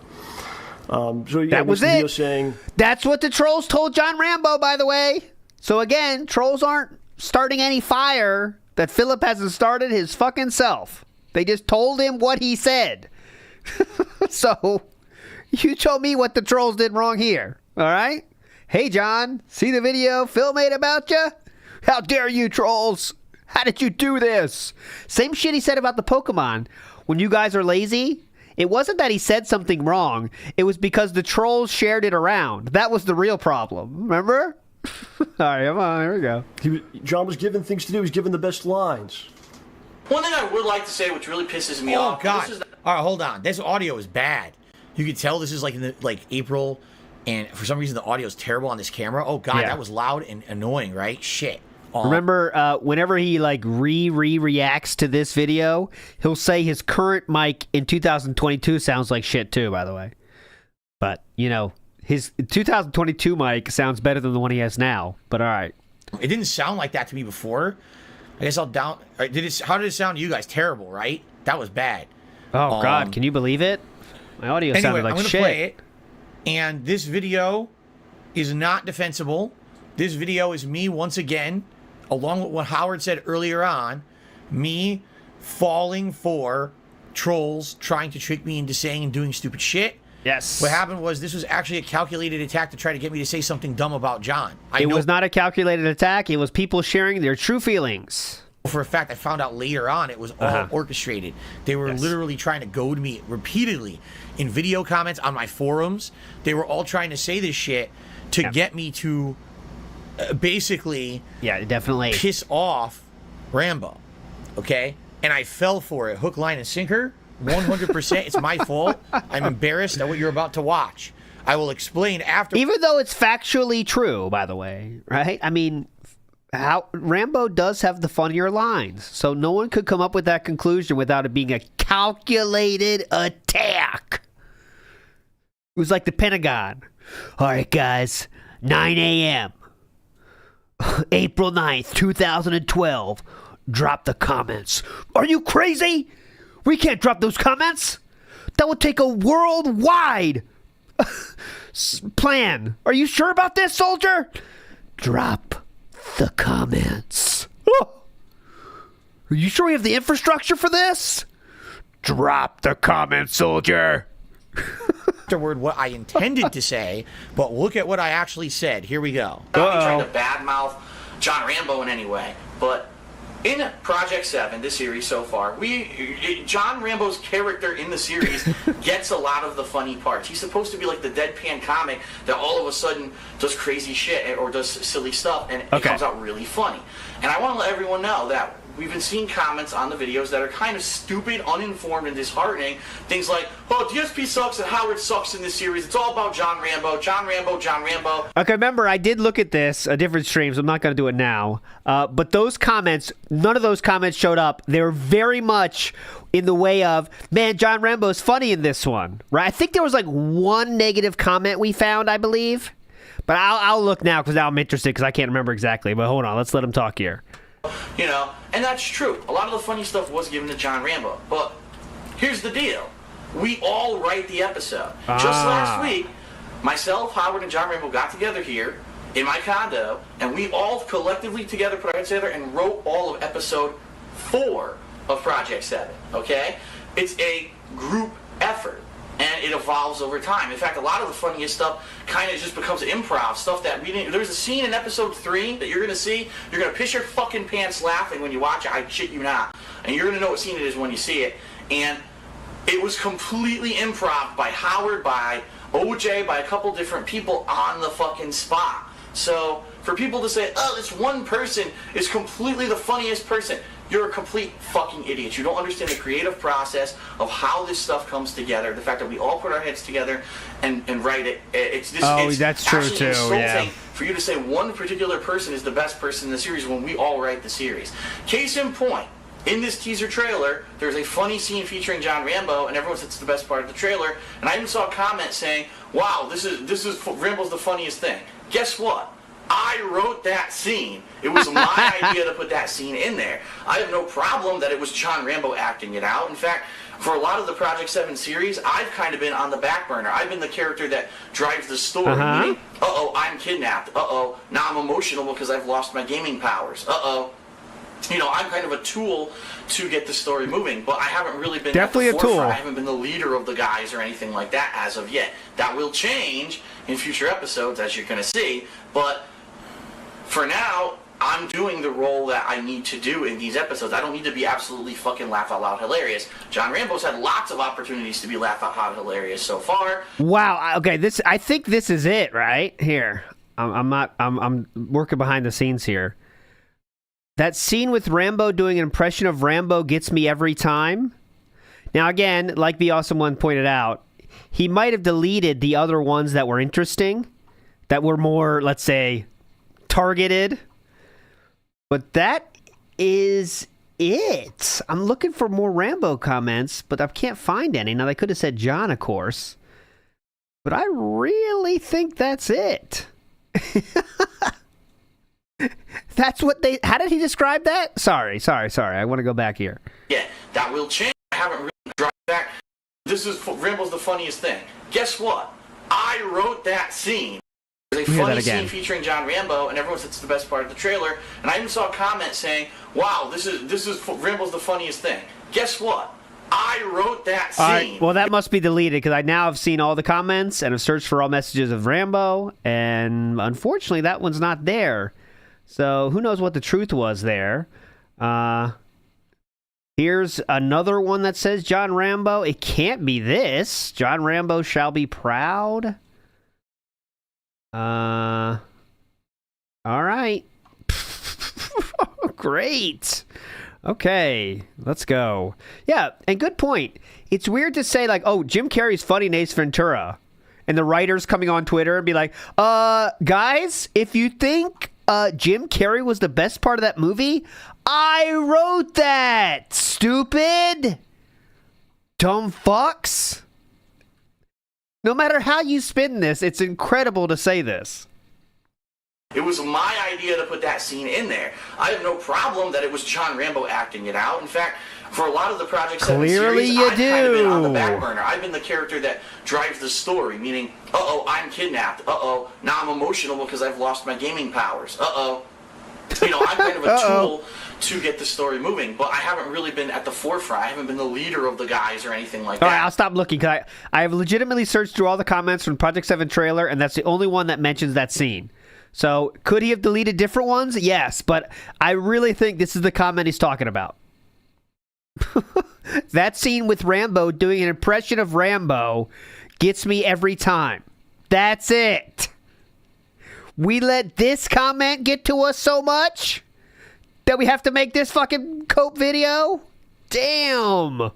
yeah, that was video it. saying, That's what the trolls told John Rambo, by the way. So again, trolls aren't starting any fire that Philip hasn't started his fucking self. They just told him what he said. So, you told me what the trolls did wrong here. All right? Hey, John, see the video Phil made about you? How dare you, trolls? How did you do this? Same shit he said about the Pokemon. When you guys are lazy, it wasn't that he said something wrong. It was because the trolls shared it around. That was the real problem. Remember? All right, come on. Here we go. John was given things to do. He was given the best lines. One thing I would like to say, which really pisses me off. Oh God! All right, hold on. This audio is bad. You can tell this is in April, and for some reason the audio is terrible on this camera. Oh God, that was loud and annoying, right? Shit. Remember, whenever he reacts to this video, he'll say his current mic in 2022 sounds like shit too. By the way, but his 2022 mic sounds better than the one he has now. But all right, it didn't sound like that to me before. I guess I'll down. How did it sound to you guys? Terrible, right? That was bad. Oh God, can you believe it? My audio sounded like I'm gonna shit. Play it, and this video is not defensible. This video is me once again, along with what Howard said earlier on, me falling for trolls trying to trick me into saying and doing stupid shit. Yes. What happened was this was actually a calculated attack to try to get me to say something dumb about John. It was not a calculated attack. It was people sharing their true feelings. For a fact, I found out later on it was all orchestrated. They were literally trying to goad me repeatedly in video comments on my forums. They were all trying to say this shit to get me to basically definitely piss off Rambo. Okay? And I fell for it. Hook, line, and sinker. 100%. It's my fault. I'm embarrassed at what you're about to watch. I will explain after. Even though it's factually true, by the way, right? I mean, Rambo does have the funnier lines, so no one could come up with that conclusion without it being a calculated attack. It was like the Pentagon. All right, guys, 9 a.m. April 9th, 2012. Drop the comments. Are you crazy? We can't drop those comments. That would take a worldwide plan. Are you sure about this, soldier? Drop the comments. Oh. Are you sure we have the infrastructure for this? Drop the comments, soldier. Afterward, what I intended to say, but look at what I actually said. Here we go. I'm not trying to badmouth John Rambo in any way, but in Project 7, the series so far, John Rambo's character in the series gets a lot of the funny parts. He's supposed to be like the deadpan comic that all of a sudden does crazy shit or does silly stuff, and it comes out really funny. And I want to let everyone know that we've been seeing comments on the videos that are kind of stupid, uninformed, and disheartening. Things like, oh, DSP sucks and Howard sucks in this series. It's all about John Rambo, John Rambo, John Rambo. Okay, remember, I did look at this, a different stream, so I'm not going to do it now. But those comments, none of those comments showed up. They were very much in the way of, man, John Rambo's funny in this one, right? I think there was like one negative comment we found, I believe. But I'll look now because now I'm interested because I can't remember exactly. But hold on, let's let him talk here. You know, and that's true. A lot of the funny stuff was given to John Rambo. But here's the deal. We all write the episode. Just last week, myself, Howard, and John Rambo got together here in my condo, and we all collectively together put our heads together and wrote all of episode 4 of Project 7, okay? It's a group effort, and it evolves over time. In fact, a lot of the funniest stuff kind of just becomes improv, stuff that we didn't... There's a scene in episode 3 that you're going to see. You're going to piss your fucking pants laughing when you watch it. I shit you not. And you're going to know what scene it is when you see it. And it was completely improv by Howard, by OJ, by a couple different people on the fucking spot. So for people to say, oh, this one person is completely the funniest person, you're a complete fucking idiot. You don't understand the creative process of how this stuff comes together. The fact that we all put our heads together and write it. It's that's true too. Insulting for you to say one particular person is the best person in the series when we all write the series. Case in point, in this teaser trailer, there's a funny scene featuring John Rambo, and everyone says it's the best part of the trailer. And I even saw a comment saying, "Wow, this is Rambo's the funniest thing." Guess what? I wrote that scene. It was my idea to put that scene in there. I have no problem that it was John Rambo acting it out. In fact, for a lot of the Project 7 series, I've kind of been on the back burner. I've been the character that drives the story. Meaning, uh-oh, I'm kidnapped. Uh-oh, now I'm emotional because I've lost my gaming powers. Uh-oh. You know, I'm kind of a tool to get the story moving, but I haven't really been definitely at the a tool. forefront. I haven't been the leader of the guys or anything like that as of yet. That will change in future episodes, as you're going to see, but for now, I'm doing the role that I need to do in these episodes. I don't need to be absolutely fucking laugh out loud hilarious. John Rambo's had lots of opportunities to be laugh out loud hilarious so far. Wow. Okay. I think this is it right here. I'm working behind the scenes here. That scene with Rambo doing an impression of Rambo gets me every time. Now, again, like the Awesome One pointed out, he might have deleted the other ones that were interesting, that were more, let's say, targeted, but that is it. I'm looking for more Rambo comments, but I can't find any. Now, they could have said John, of course, but I really think that's it. That's what they... How did he describe that? Sorry. I want to go back here. Yeah, that will change. I haven't really dropped back. This is Rambo's the funniest thing. Guess what? I wrote that scene. There's a funny scene featuring John Rambo, and everyone says it's the best part of the trailer. And I even saw a comment saying, "Wow, this is Rambo's the funniest thing." Guess what? I wrote that scene. All right, well, that must be deleted because I now have seen all the comments and have searched for all messages of Rambo, and unfortunately, that one's not there. So who knows what the truth was there. Here's another one that says John Rambo. It can't be this. John Rambo shall be proud. All right. Great. Okay, let's go. Yeah, and good point. It's weird to say, like, oh, Jim Carrey's funny in Ace Ventura. And the writers coming on Twitter and be like, guys, if you think Jim Carrey was the best part of that movie, I wrote that, stupid. Dumb fucks. No matter how you spin this, it's incredible to say this. It was my idea to put that scene in there. I have no problem that it was John Rambo acting it out. In fact, for a lot of the projects that Clearly series, you I've kind of been on the do. back burner. I've been the character that drives the story, meaning, uh-oh, I'm kidnapped. Uh-oh, now I'm emotional because I've lost my gaming powers. Uh-oh. You know, I'm kind of a tool to get the story moving, but I haven't really been at the forefront. I haven't been the leader of the guys or anything like that. All right, I'll stop looking. I have legitimately searched through all the comments from Project 7 trailer, and that's the only one that mentions that scene. So, could he have deleted different ones? Yes, but I really think this is the comment he's talking about. That scene with Rambo doing an impression of Rambo gets me every time. That's it. We let this comment get to us so much that we have to make this fucking cope video? Damn.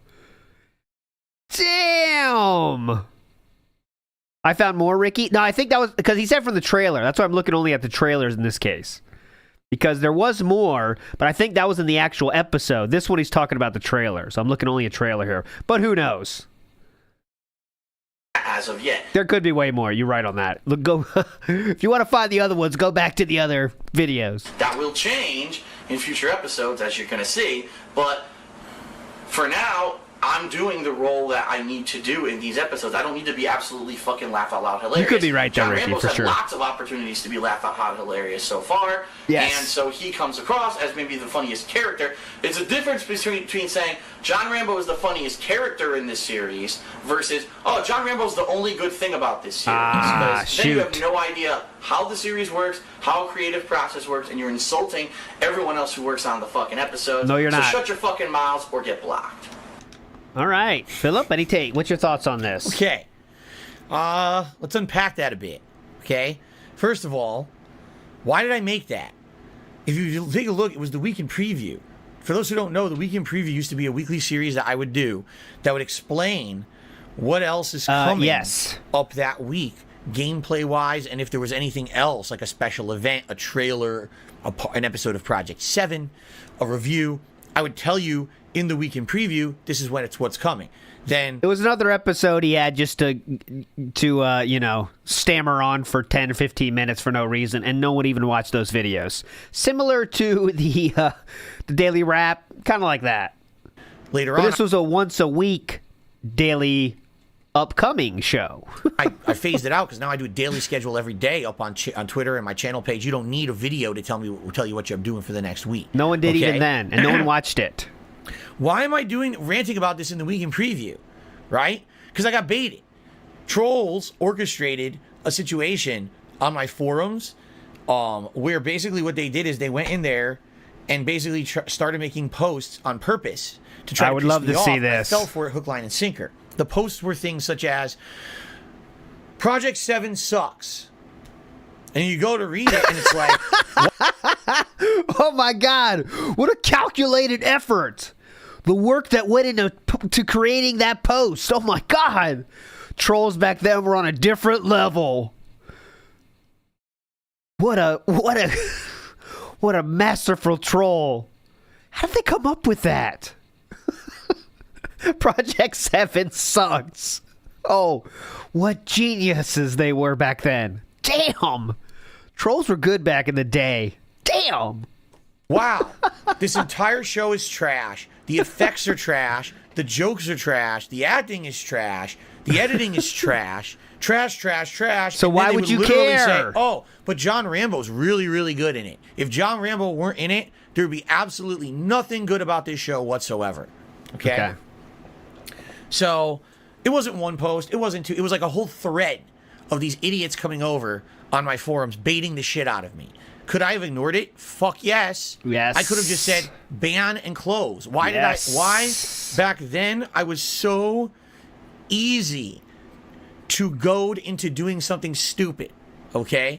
Damn. I found more, Ricky. No, I think that was because he said from the trailer. That's why I'm looking only at the trailers in this case. Because there was more, but I think that was in the actual episode. This one he's talking about the trailer. So I'm looking only at trailer here. But who knows? As of yet. There could be way more. You're right on that. Look, go if you want to find the other ones, go back to the other videos. That will change in future episodes, as you're going to see. But for now, I'm doing the role that I need to do in these episodes. I don't need to be absolutely fucking laugh out loud hilarious. You could be right there, John Ricky, Rambo's for had sure. lots of opportunities to be laugh out loud hilarious so far. Yes. And so he comes across as maybe the funniest character. It's a difference between saying John Rambo is the funniest character in this series versus, oh, John Rambo's the only good thing about this series. Because then you have no idea how the series works, how a creative process works, and you're insulting everyone else who works on the fucking episodes. No, you're not. So shut your fucking mouths or get blocked. All right. Philip, any take? What's your thoughts on this? Okay. Let's unpack that a bit. Okay. First of all, why did I make that? If you take a look, it was the Weekend Preview. For those who don't know, the Weekend Preview used to be a weekly series that I would do that would explain what else is coming up that week, gameplay-wise, and if there was anything else, like a special event, a trailer, an episode of Project 7, a review. I would tell you in the Weekend Preview, this is when what's coming. Then it was another episode he had just to stammer on for 10 or 15 minutes for no reason, and no one even watched those videos. Similar to the Daily Wrap, kind of like that. Later but on, this was a once-a-week daily upcoming show. I phased it out because now I do a daily schedule every day up on Twitter and my channel page. You don't need a video to tell you what I'm doing for the next week. No one did even then, and no one watched it. Why am I ranting about this in the Weekend Preview, right? Because I got baited. Trolls orchestrated a situation on my forums where basically what they did is they went in there and basically started making posts on purpose to try to piss me off. I fell for it hook, line, and sinker. The posts were things such as, Project 7 sucks. And you go to read it, and it's like... Oh, my God. What a calculated effort. The work that went into creating that post. Oh, my God. Trolls back then were on a different level. What a masterful troll. How did they come up with that? Project 7 sucks. Oh, what geniuses they were back then. Damn. Trolls were good back in the day. Damn. Wow. This entire show is trash. The effects are trash. The jokes are trash. The acting is trash. The editing is trash. Trash, trash, trash. So why would you care? Say, oh, but John Rambo's really, really good in it. If John Rambo weren't in it, there would be absolutely nothing good about this show whatsoever. Okay? So it wasn't one post, it wasn't two, it was like a whole thread of these idiots coming over on my forums, baiting the shit out of me. Could I have ignored it? Fuck yes. Yes. I could have just said ban and close. Why back then I was so easy to goad into doing something stupid, okay?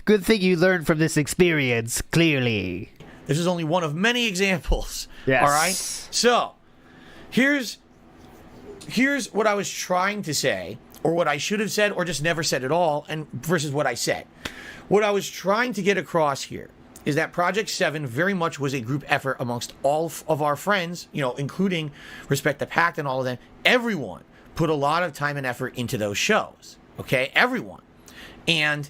Good thing you learned from this experience, clearly. This is only one of many examples. Yes. All right? So, here's what I was trying to say, or what I should have said, or just never said at all, and versus what I said. What I was trying to get across here is that Project 7 very much was a group effort amongst all of our friends, you know, including Respect the Pact and all of them. Everyone put a lot of time and effort into those shows. Okay? Everyone. And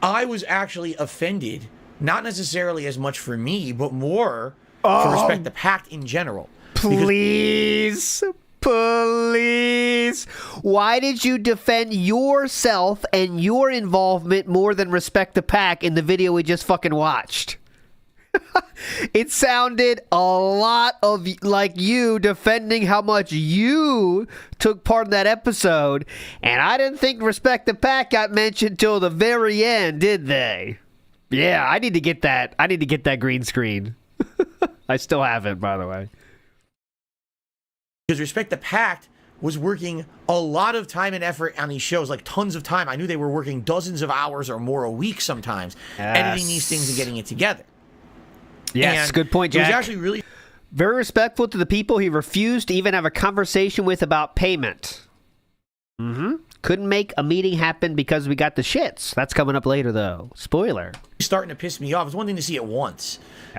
I was actually offended, not necessarily as much for me, but more for Respect the Pact in general. Please. Please. Why did you defend yourself and your involvement more than Respect the Pack in the video we just fucking watched? It sounded a lot of like you defending how much you took part in that episode, and I didn't think Respect the Pack got mentioned till the very end, did they? Yeah, I need to get that. I need to get that green screen. I still have it, by the way. Because Respect the Pact was working a lot of time and effort on these shows, like tons of time. I knew they were working dozens of hours or more a week sometimes, editing these things and getting it together. Yes, and good point, Jack. It was actually really very respectful to the people he refused to even have a conversation with about payment. Couldn't make a meeting happen because we got the shits. That's coming up later, though. Spoiler. starting to piss me off. It's one thing to see it once,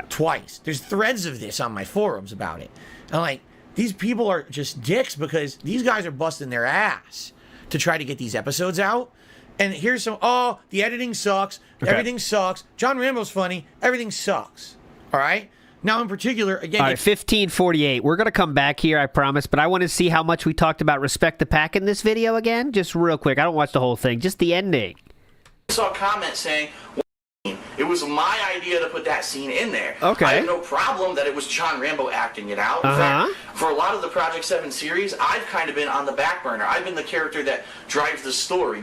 twice. There's threads of this on my forums about it. And like, these people are just dicks because these guys are busting their ass to try to get these episodes out. And here's some, oh, the editing sucks. Okay. Everything sucks. John Rambo's funny. Everything sucks. All right? Now, in particular, again... All right, 1548. We're going to come back here, I promise, but I want to see how much we talked about Respect the Pack in this video again. Just real quick. I don't watch the whole thing. Just the ending. I saw a comment saying... It was my idea to put that scene in there. Okay. I have no problem that it was John Rambo acting it out. In fact, for a lot of the Project 7 series, I've kind of been on the back burner. I've been the character that drives the story.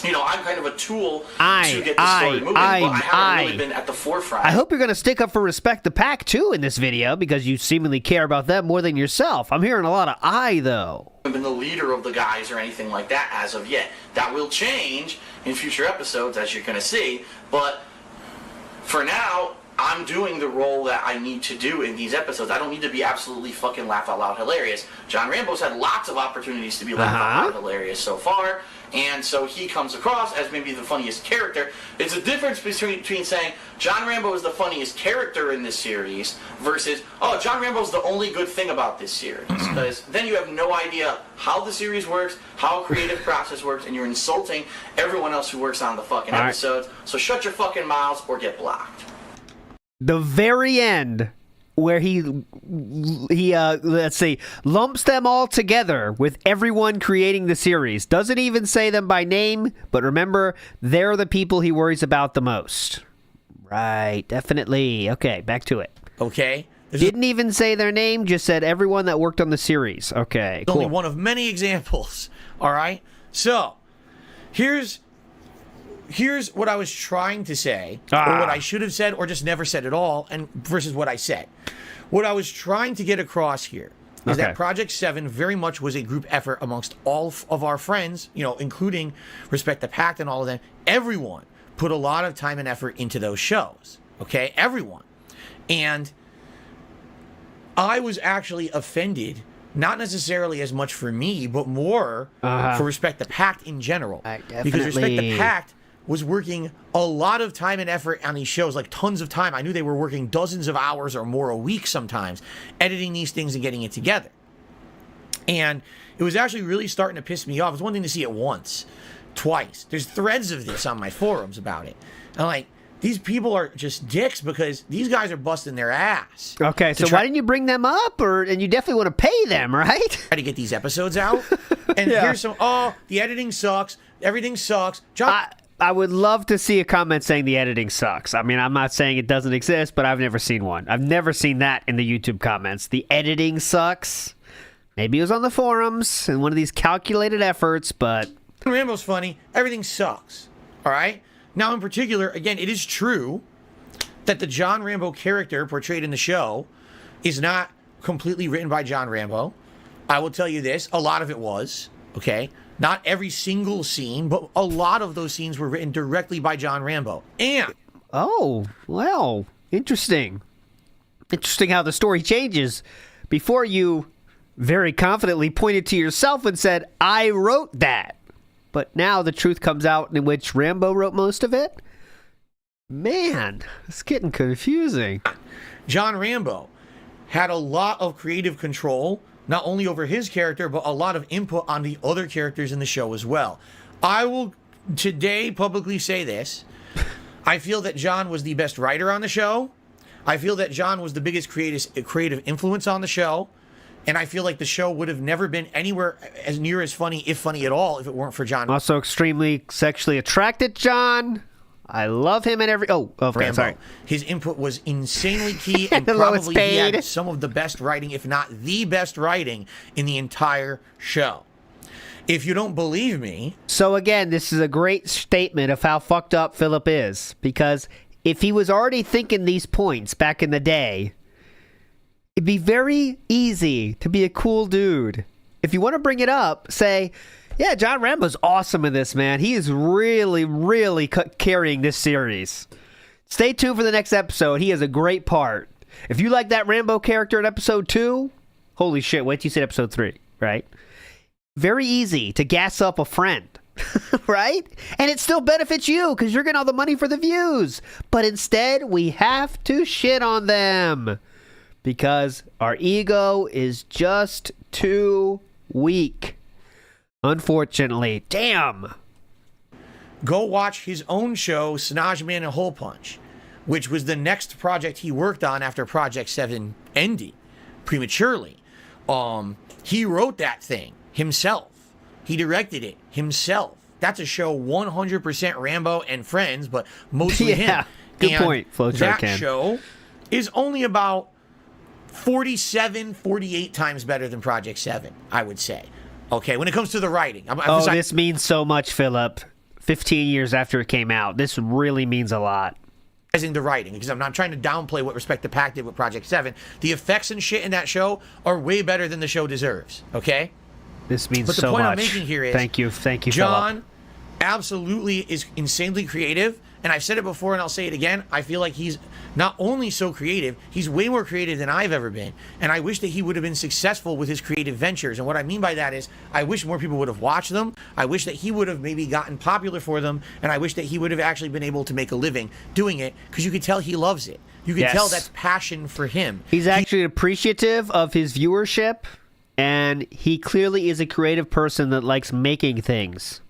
You know, I'm kind of a tool to get the story moving, but I haven't really been at the forefront. I hope you're going to stick up for Respect the Pack, too, in this video, because you seemingly care about them more than yourself. I'm hearing a lot of I, though. I haven't been the leader of the guys or anything like that as of yet. That will change in future episodes, as you're going to see, but for now, I'm doing the role that I need to do in these episodes. I don't need to be absolutely fucking laugh out loud hilarious. John Rambo's had lots of opportunities to be laugh out loud hilarious so far, and so he comes across as maybe the funniest character. It's a difference between saying John Rambo is the funniest character in this series versus, oh, John Rambo's the only good thing about this series. Because then you have no idea how the series works, how a creative process works, and you're insulting everyone else who works on the fucking episodes. So shut your fucking mouths or get blocked. The very end, where he let's see, lumps them all together with everyone creating the series. Doesn't even say them by name, but remember, they're the people he worries about the most. Right, definitely. Okay, back to it. Okay. Didn't even say their name, just said everyone that worked on the series. Okay, cool. Only one of many examples. All right? So, here's what I was trying to say, or what I should have said, or just never said at all, and versus what I said. What I was trying to get across here is that Project 7 very much was a group effort amongst all of our friends, you know, including Respect the Pact and all of them. Everyone put a lot of time and effort into those shows. Okay? Everyone. And I was actually offended, not necessarily as much for me, but more for Respect the Pact in general. Because Respect the Pact was working a lot of time and effort on these shows, like tons of time. I knew they were working dozens of hours or more a week sometimes, editing these things and getting it together. And it was actually really starting to piss me off. It's one thing to see it once, twice. There's threads of this on my forums about it. And like, these people are just dicks because these guys are busting their ass. Okay, so why didn't you bring them up? And you definitely want to pay them, right? Try to get these episodes out. And here's some, oh, the editing sucks. Everything sucks. John... I would love to see a comment saying the editing sucks. I mean, I'm not saying it doesn't exist, but I've never seen one. I've never seen that in the YouTube comments. The editing sucks. Maybe it was on the forums in one of these calculated efforts, but... Rambo's funny. Everything sucks. All right? Now, in particular, again, it is true that the John Rambo character portrayed in the show is not completely written by John Rambo. I will tell you this. A lot of it was, okay? Not every single scene, but a lot of those scenes were written directly by John Rambo. And... Oh, well, interesting. Interesting how the story changes. Before you very confidently pointed to yourself and said, I wrote that. But now the truth comes out in which Rambo wrote most of it? Man, it's getting confusing. John Rambo had a lot of creative control, not only over his character, but a lot of input on the other characters in the show as well. I will today publicly say this. I feel that John was the best writer on the show. I feel that John was the biggest creative influence on the show. And I feel like the show would have never been anywhere as near as funny, if funny at all, if it weren't for John. Also extremely sexually attracted John. I love him in every... Oh, okay, Rambo. sorry. His input was insanely key, and The lowest probably he had paid. some of the best writing, if not the best writing, in the entire show. If you don't believe me... So again, this is a great statement of how fucked up Philip is. Because if he was already thinking these points back in the day, it'd be very easy to be a cool dude. If you want to bring it up, say... Yeah, John Rambo's awesome in this, man. He is really, really carrying this series. Stay tuned for the next episode. He has a great part. If you like that Rambo character in episode 2, holy shit, wait till you see episode 3, right? Very easy to gas up a friend, right? And it still benefits you because you're getting all the money for the views. But instead, we have to shit on them because our ego is just too weak. Unfortunately. Damn. Go watch his own show, Snodge Man and Hole Punch, which was the next project he worked on after Project 7 ended prematurely. He wrote that thing himself. He directed it himself. That's a show 100% Rambo and friends, but mostly him. Good and point, Flowchart that Cam. show is only about 48 times better than Project 7, I would say. Okay, when it comes to the writing. This means so much, Philip. 15 years after it came out. This really means a lot. The writing, because I'm not trying to downplay what Respect the Pack did with Project 7. The effects and shit in that show are way better than the show deserves, okay? This means but the so point much. I'm making here is... Thank you, John Philip. absolutely is insanely creative, and I've said it before and I'll say it again. I feel like he's not only so creative, he's way more creative than I've ever been, and I wish that he would have been successful with his creative ventures. And what I mean by that is I wish more people would have watched them. I wish that he would have maybe gotten popular for them, and I wish that he would have actually been able to make a living doing it, because you could tell he loves it. You can tell that's passion for him. He's actually appreciative of his viewership, and he clearly is a creative person that likes making things.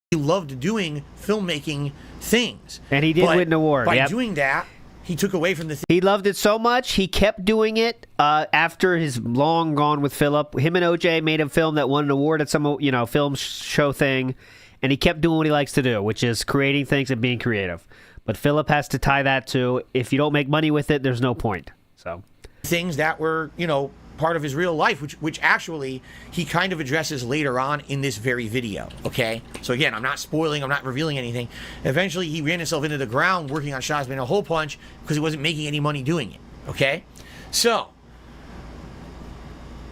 He loved doing filmmaking things. And he did win an award. By doing that, he took away from the... He loved it so much, he kept doing it after his long gone with Philip. Him and OJ made a film that won an award at some, film show thing, and he kept doing what he likes to do, which is creating things and being creative. But Philip has to tie that to, if you don't make money with it, there's no point. So things that were, part of his real life, which actually he kind of addresses later on in this very video, okay? So again, I'm not spoiling, I'm not revealing anything. Eventually, he ran himself into the ground working on Snodge Man and Hole Punch because he wasn't making any money doing it, okay? So,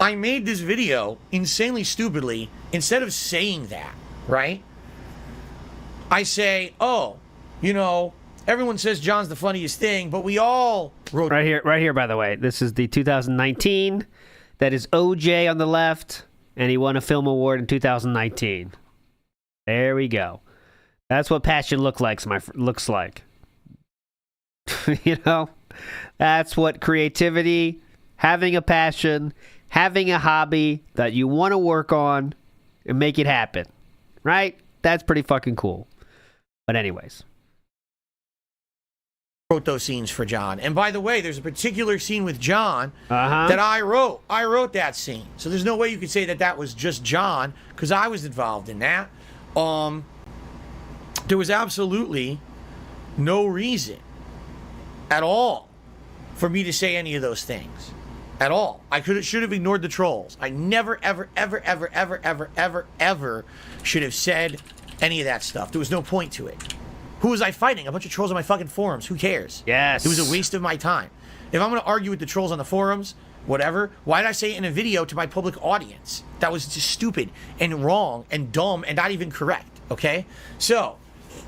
I made this video insanely stupidly. Instead of saying that, right? I say, everyone says John's the funniest thing, but we all wrote... Right here, by the way. This is the 2019. That is OJ on the left, and he won a film award in 2019. There we go. That's what passion looks like. That's what creativity, having a passion, having a hobby that you want to work on and make it happen. Right? That's pretty fucking cool. But anyways... wrote those scenes for John. And by the way, there's a particular scene with John that I wrote. I wrote that scene. So there's no way you could say that was just John, because I was involved in that. There was absolutely no reason at all for me to say any of those things. At all. I should have ignored the trolls. I never, ever, ever, ever, ever, ever, ever, ever should have said any of that stuff. There was no point to it. Who was I fighting? A bunch of trolls on my fucking forums. Who cares? Yes. It was a waste of my time. If I'm going to argue with the trolls on the forums, whatever, why did I say it in a video to my public audience? That was just stupid and wrong and dumb and not even correct, okay? So,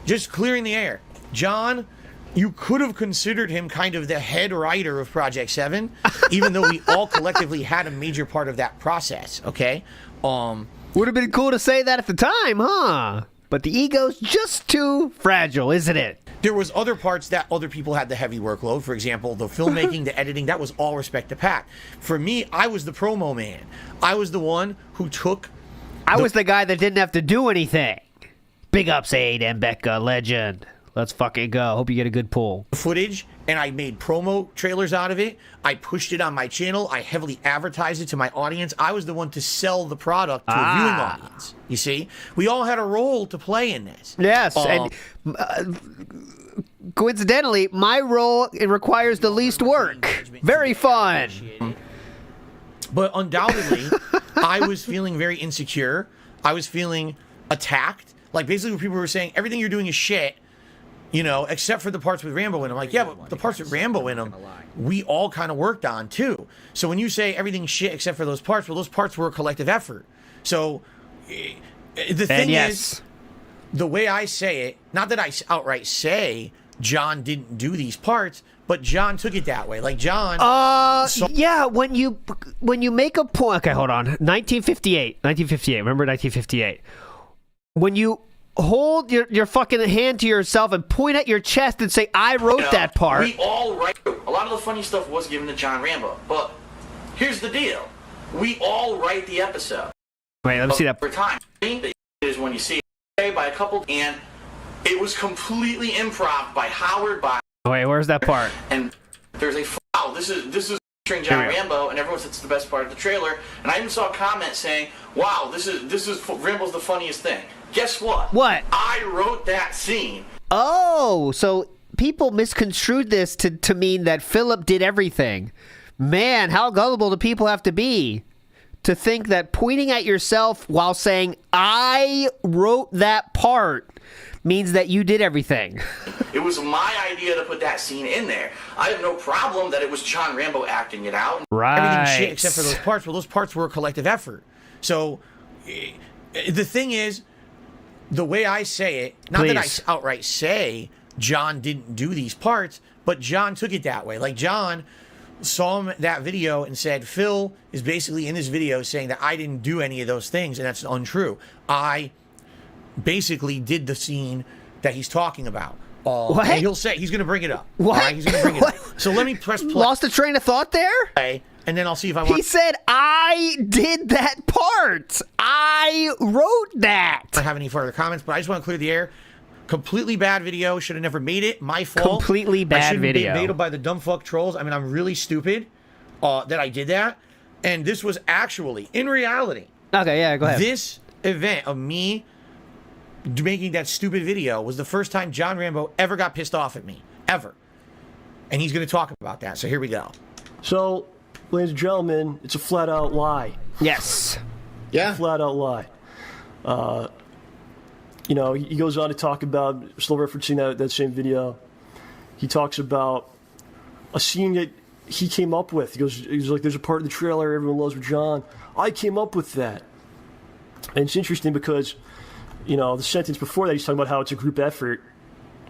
just clearing the air. John, you could have considered him kind of the head writer of Project 7, even though we all collectively had a major part of that process, okay? Would have been cool to say that at the time, huh? But the ego's just too fragile, isn't it? There was other parts that other people had the heavy workload. For example, the filmmaking, the editing, that was all respect to Pat. For me, I was the promo man. I was the one who took... I was the guy that didn't have to do anything. Big ups, Aid and Becca, legend. Let's fucking go. Hope you get a good pull. Footage, and I made promo trailers out of it. I pushed it on my channel. I heavily advertised it to my audience. I was the one to sell the product to a viewing audience. You see? We all had a role to play in this. Yes, and coincidentally, my role, it requires the least work. Very fun. But undoubtedly, I was feeling very insecure. I was feeling attacked. Like, basically, people were saying, everything you're doing is shit. You know, except for the parts with Rambo in them. Like, yeah, but the parts with Rambo in them, we all kind of worked on, too. So when you say everything's shit except for those parts, well, those parts were a collective effort. So the thing is, the way I say it, not that I outright say John didn't do these parts, but John took it that way. Like, John... yeah, when you make a point... Okay, hold on. 1958. Remember 1958? When you... hold your fucking hand to yourself and point at your chest and say, I wrote that part. We all write. A lot of the funny stuff was given to John Rambo. But here's the deal. We all write the episode. Wait, let me see that. For time is when you see it by a couple, and it was completely improv by Howard, by... Wait, where's that part? And there's a... Wow, this is featuring John Rambo, and everyone says it's the best part of the trailer. And I even saw a comment saying, wow, this is Rambo's the funniest thing. Guess what? What? I wrote that scene. Oh, so people misconstrued this to mean that Philip did everything. Man, how gullible do people have to be to think that pointing at yourself while saying, I wrote that part, means that you did everything. It was my idea to put that scene in there. I have no problem that it was John Rambo acting it out. Right. Everything shit except for those parts. Well, those parts were a collective effort. So the thing is, the way I say it, not that I outright say John didn't do these parts, but John took it that way. Like, John saw that video and said, Phil is basically in this video saying that I didn't do any of those things, and that's untrue. I basically did the scene that he's talking about. What? And he'll say, he's going to bring it up. What? Right? He's going to bring it up. So let me press play. Lost a train of thought there? And then I'll see if I want... He said, I did that part. I wrote that. I don't have any further comments, but I just want to clear the air. Completely bad video. Should have never made it. My fault. Completely bad video. I shouldn't be baited by the dumb fuck trolls. I mean, I'm really stupid that I did that. And this was actually, in reality... Okay, yeah, go ahead. This event of me making that stupid video was the first time John Rambo ever got pissed off at me. Ever. And he's going to talk about that. So here we go. So, ladies and gentlemen, it's a flat-out lie. Yes. Yeah. Flat-out lie. You know, he goes on to talk about, still referencing that same video, he talks about a scene that he came up with. He's like, there's a part of the trailer everyone loves with John. I came up with that. And it's interesting because, you know, the sentence before that, he's talking about how it's a group effort.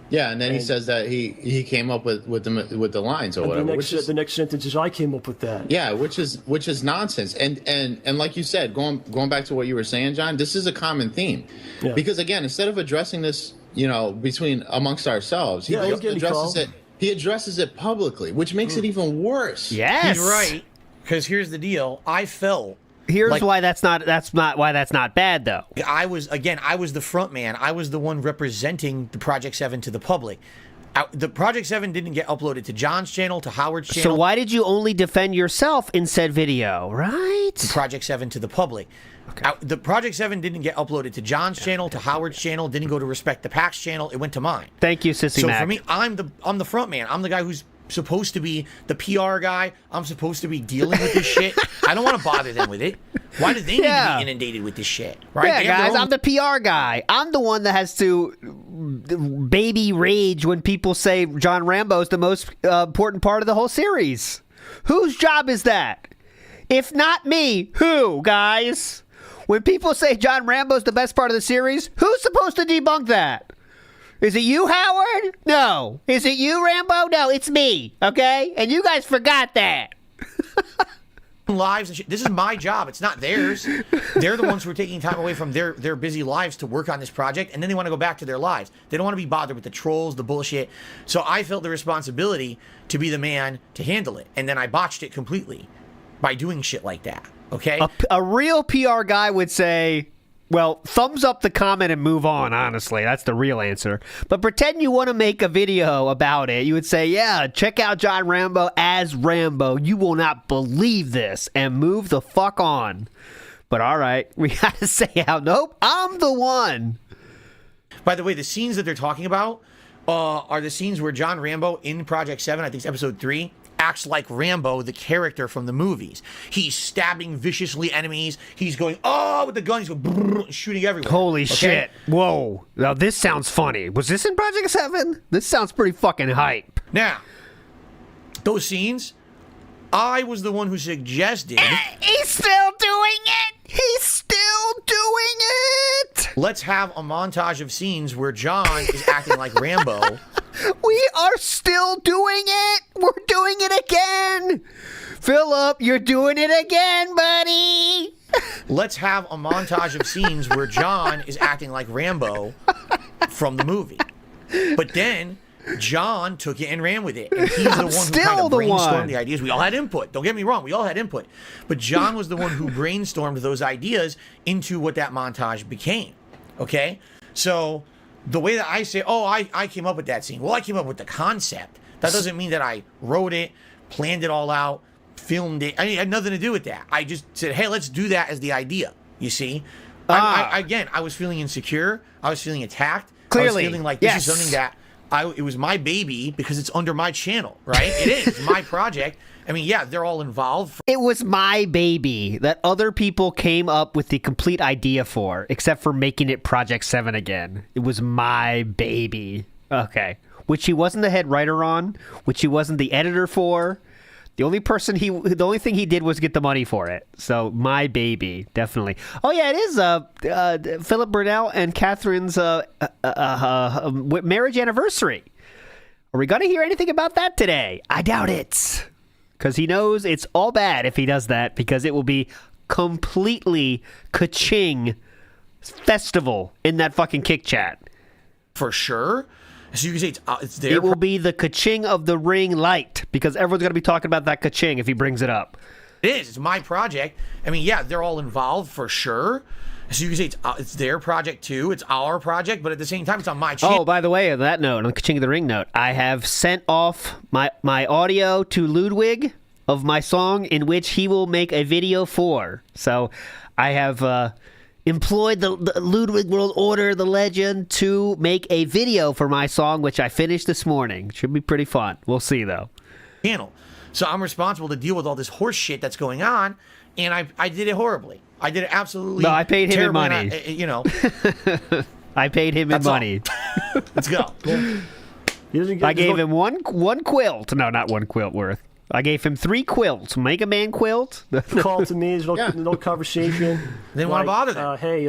Yeah, and then he says that he came up with the lines or whatever. The next sentence is, I came up with that. Yeah, which is nonsense. And like you said, going back to what you were saying, John, this is a common theme. Yeah. Because again, instead of addressing this, you know, amongst ourselves, he addresses it publicly, which makes it even worse. Yes. He's right. Because here's the deal. I felt... Here's why that's not bad, though. I was the front man. I was the one representing the Project 7 to the public. The Project 7 didn't get uploaded to John's channel, to Howard's channel. So why did you only defend yourself in said video, right? Project 7 to the public. Okay. The Project 7 didn't get uploaded to John's channel, to Howard's channel, didn't go to Respect the Pack's channel. It went to mine. Thank you, Sissy So Mac. for me, I'm the front man. I'm the guy who's supposed to be the PR guy. I'm supposed to be dealing with this shit. I don't want to bother them with it. Why do they need to be inundated with this shit? Right? Yeah, guys, I'm the PR guy. I'm the one that has to baby rage when people say John Rambo is the most important part of the whole series. Whose job is that? If not me, who, guys? When people say John Rambo's the best part of the series, who's supposed to debunk that? Is it you, Howard? No. Is it you, Rambo? No, it's me, okay? And you guys forgot that. Lives and shit. This is my job. It's not theirs. They're the ones who are taking time away from their busy lives to work on this project, and then they want to go back to their lives. They don't want to be bothered with the trolls, the bullshit. So I felt the responsibility to be the man to handle it, and then I botched it completely by doing shit like that. Okay? A real PR guy would say, well, thumbs up the comment and move on, honestly. That's the real answer. But pretend you want to make a video about it. You would say, yeah, check out John Rambo as Rambo. You will not believe this. And move the fuck on. But all right, we got to say out. Nope, I'm the one. By the way, the scenes that they're talking about are the scenes where John Rambo in Project 7, I think it's episode 3, acts like Rambo, the character from the movies. He's stabbing viciously enemies. He's going, oh, with the gun. He's going, brrr, shooting everywhere. Holy shit. Whoa. Now, this sounds funny. Was this in Project 7? This sounds pretty fucking hype. Now, those scenes, I was the one who suggested. He's still doing it. He's still doing it. Let's have a montage of scenes where John is acting like Rambo. We are still doing it. We're doing it again. Philip, you're doing it again, buddy. Let's have a montage of scenes where John is acting like Rambo from the movie. But then John took it and ran with it. And he's the one who kind of brainstormed the ideas. We all had input. Don't get me wrong. We all had input. But John was the one who brainstormed those ideas into what that montage became. Okay? So the way that I say, oh, I came up with that scene. Well, I came up with the concept. That doesn't mean that I wrote it, planned it all out, filmed it. I had nothing to do with that. I just said, hey, let's do that as the idea. You see? Again, I was feeling insecure. I was feeling attacked. Clearly. I was feeling like this is something that it was my baby because it's under my channel, right? It is. It's my project. I mean, yeah, they're all involved. It was my baby that other people came up with the complete idea for, except for making it Project 7 again. It was my baby. Okay. Which he wasn't the head writer on, which he wasn't the editor for. The only thing he did was get the money for it. So my baby, definitely. Oh yeah, it is Philip Burnell and Catherine's marriage anniversary. Are we gonna hear anything about that today? I doubt it, because he knows it's all bad if he does that, because it will be completely ka-ching festival in that fucking kick chat. For sure. So you can say it's there. It will be the ka-ching of the ring light, because everyone's going to be talking about that ka-ching if he brings it up. It is. It's my project. I mean, yeah, they're all involved for sure. So you can say it's their project too. It's our project, but at the same time, it's on my channel. Oh, by the way, on that note, on the ka-ching of the ring note, I have sent off my audio to Ludwig of my song in which he will make a video for. So I have employed the Ludwig World Order, the legend, to make a video for my song, which I finished this morning. Should be pretty fun. We'll see, though. Channel. So I'm responsible to deal with all this horse shit that's going on, and I did it horribly. I did it absolutely. No, I paid him in money. I paid him in money. Let's go. I gave him one quilt. No, not one quilt worth. I gave him 3 quilts. Make a man quilt. Call to me. There's no conversation. They didn't want to bother them. Hey,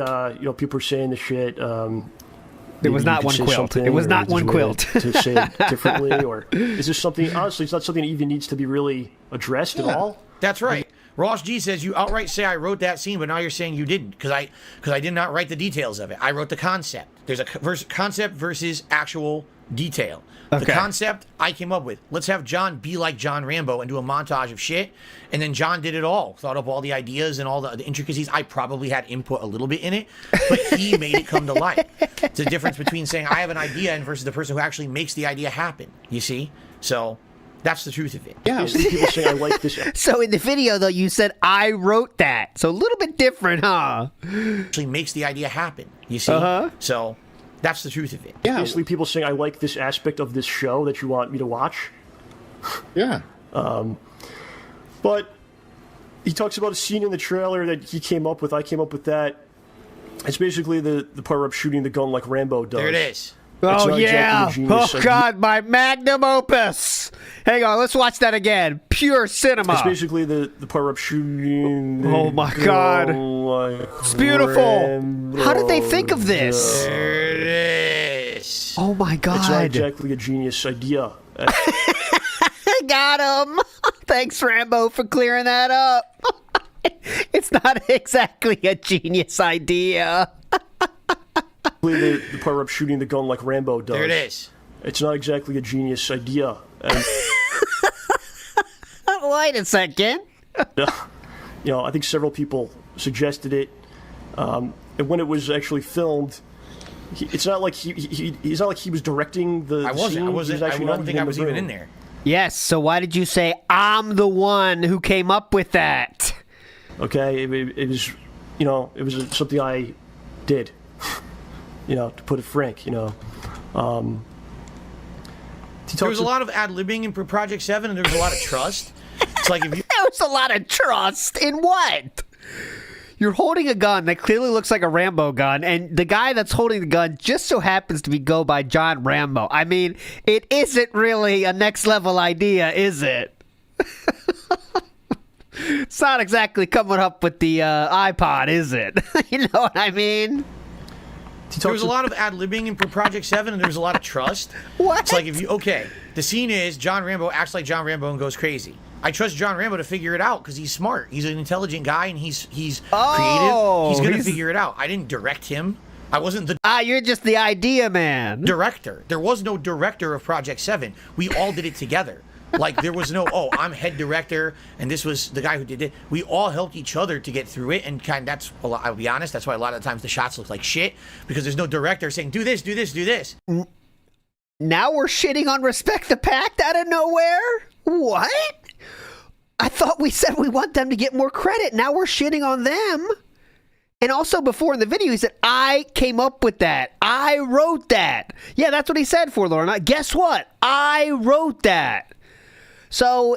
people are saying this shit. It was not one quilt. It was not one quilt. To say it differently, or is this something? Honestly, it's not something that even needs to be really addressed at all. That's right. Ross G says you outright say I wrote that scene, but now you're saying you didn't because I did not write the details of it. I wrote the concept. There's a concept versus actual detail. Okay. The concept I came up with. Let's have John be like John Rambo and do a montage of shit. And then John did it all. Thought up all the ideas and all the intricacies. I probably had input a little bit in it, but he made it come to life. It's the difference between saying I have an idea and versus the person who actually makes the idea happen. You see? So that's the truth of it. Yeah. People say I like this. So in the video, though, you said, I wrote that. So a little bit different, huh? Actually makes the idea happen. You see? So that's the truth of it. Yeah. Basically, people saying I like this aspect of this show that you want me to watch. Yeah. But he talks about a scene in the trailer that he came up with. I came up with that. It's basically the part where I'm shooting the gun like Rambo does. There it is. It's Oh, not yeah. exactly a genius Oh, idea. God, my magnum opus. Hang on, let's watch that again. Pure cinema. It's basically the part where I'm shooting. The Oh, my God. gun like It's beautiful. Rambo How did they think of this? There it is. Oh, my It's not God. exactly a genius idea. I got him. Thanks, Rambo, for clearing that up. It's not exactly a genius idea. The part where I'm shooting the gun like Rambo does. There it is. It's not exactly a genius idea. And, Wait a second. I think several people suggested it. And when it was actually filmed, it's not like he's not like he was directing the I wasn't. scene. I He was wasn't. I actually don't not think I was the even room. in there. Yes, so why did you say I'm the one who came up with that? Okay, it was, it was something I did. To put it frank, There was a lot of ad-libbing in Project 7, and there was a lot of trust. It's like if you... There was a lot of trust in what? You're holding a gun that clearly looks like a Rambo gun, and the guy that's holding the gun just so happens to go by John Rambo. I mean, it isn't really a next-level idea, is it? It's not exactly coming up with the iPod, is it? You know what I mean? There was a lot of ad-libbing in Project 7, and there was a lot of trust. What? It's like if you... Okay, the scene is John Rambo acts like John Rambo and goes crazy. I trust John Rambo to figure it out because he's smart. He's an intelligent guy, and he's creative. He's going to figure it out. I didn't direct him. I wasn't the You're just the idea man. director. There was no director of Project 7. We all did it together. Like, there was no, I'm head director, and this was the guy who did it. We all helped each other to get through it, and that's, I'll be honest, that's why a lot of times the shots look like shit, because there's no director saying, do this, do this, do this. Now we're shitting on Respect the Pact out of nowhere? What? I thought we said we want them to get more credit. Now we're shitting on them. And also before in the video, he said, I came up with that. I wrote that. Yeah, that's what he said for Lorna. Guess what? I wrote that. So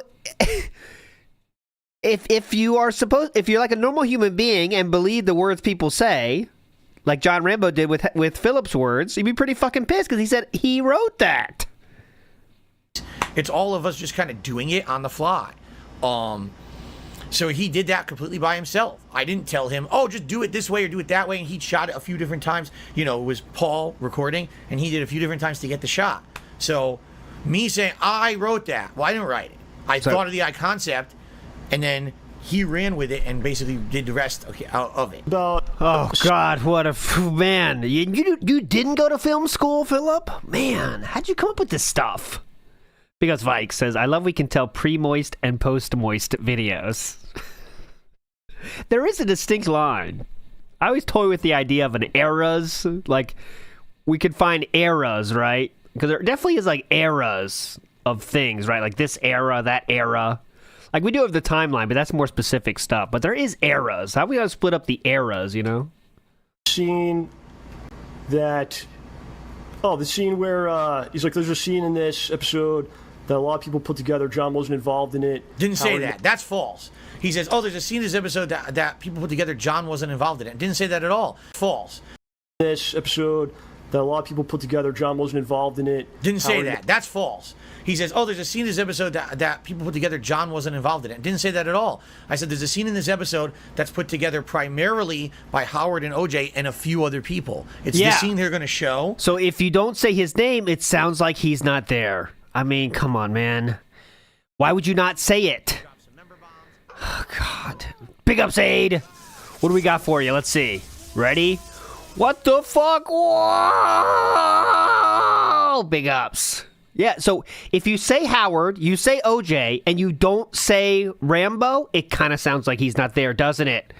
if you're like a normal human being and believe the words people say, like John Rambo did with Philip's words, you'd be pretty fucking pissed because he said he wrote that. It's all of us just kind of doing it on the fly. So he did that completely by himself. I didn't tell him, just do it this way or do it that way. And he shot it a few different times. It was Paul recording, and he did a few different times to get the shot. So me saying, I wrote that. Well, I didn't write it. I thought of the concept, and then he ran with it and basically did the rest of it. Oh, God, what a... Man, you didn't go to film school, Philip? Man, how'd you come up with this stuff? Because Vike says, I love we can tell pre-moist and post-moist videos. There is a distinct line. I always toy with the idea of an eras. Like, we could find eras, right? Because there definitely is, like, eras of things, right? Like this era, that era. Like, we do have the timeline, but that's more specific stuff. But there is eras. How we gotta split up the eras, Scene that... the scene where he's like, there's a scene in this episode that a lot of people put together. John wasn't involved in it. Didn't say that. That's false. He says, there's a scene in this episode that people put together. John wasn't involved in it. Didn't say that at all. False. This episode that a lot of people put together. John wasn't involved in it. Didn't say that. That's false. He says, there's a scene in this episode that people put together. John wasn't involved in it. Didn't say that at all. I said there's a scene in this episode that's put together primarily by Howard and OJ and a few other people. It's the scene they're going to show. So if you don't say his name, it sounds like he's not there. I mean, come on, man. Why would you not say it? Oh, God. Big ups, Aid. What do we got for you? Let's see. Ready? What the fuck? Whoa! Big ups. Yeah, so if you say Howard, you say OJ, and you don't say Rambo, it kind of sounds like he's not there, doesn't it?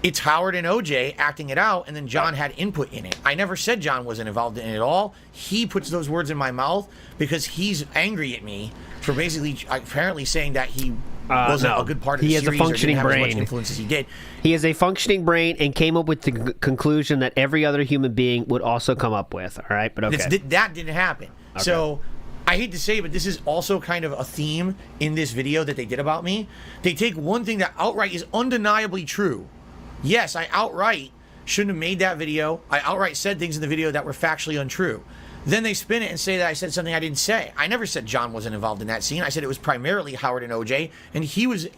It's Howard and OJ acting it out, and then John had input in it. I never said John wasn't involved in it at all. He puts those words in my mouth because he's angry at me for basically apparently saying that he wasn't a good part of the series. He has a functioning or didn't have brain. As much influence as he did. He has a functioning brain and came up with the conclusion that every other human being would also come up with. All right, but okay. That didn't happen. Okay. So I hate to say it, but this is also kind of a theme in this video that they did about me. They take one thing that outright is undeniably true. Yes, I outright shouldn't have made that video. I outright said things in the video that were factually untrue. Then they spin it and say that I said something I didn't say. I never said John wasn't involved in that scene. I said it was primarily Howard and OJ, and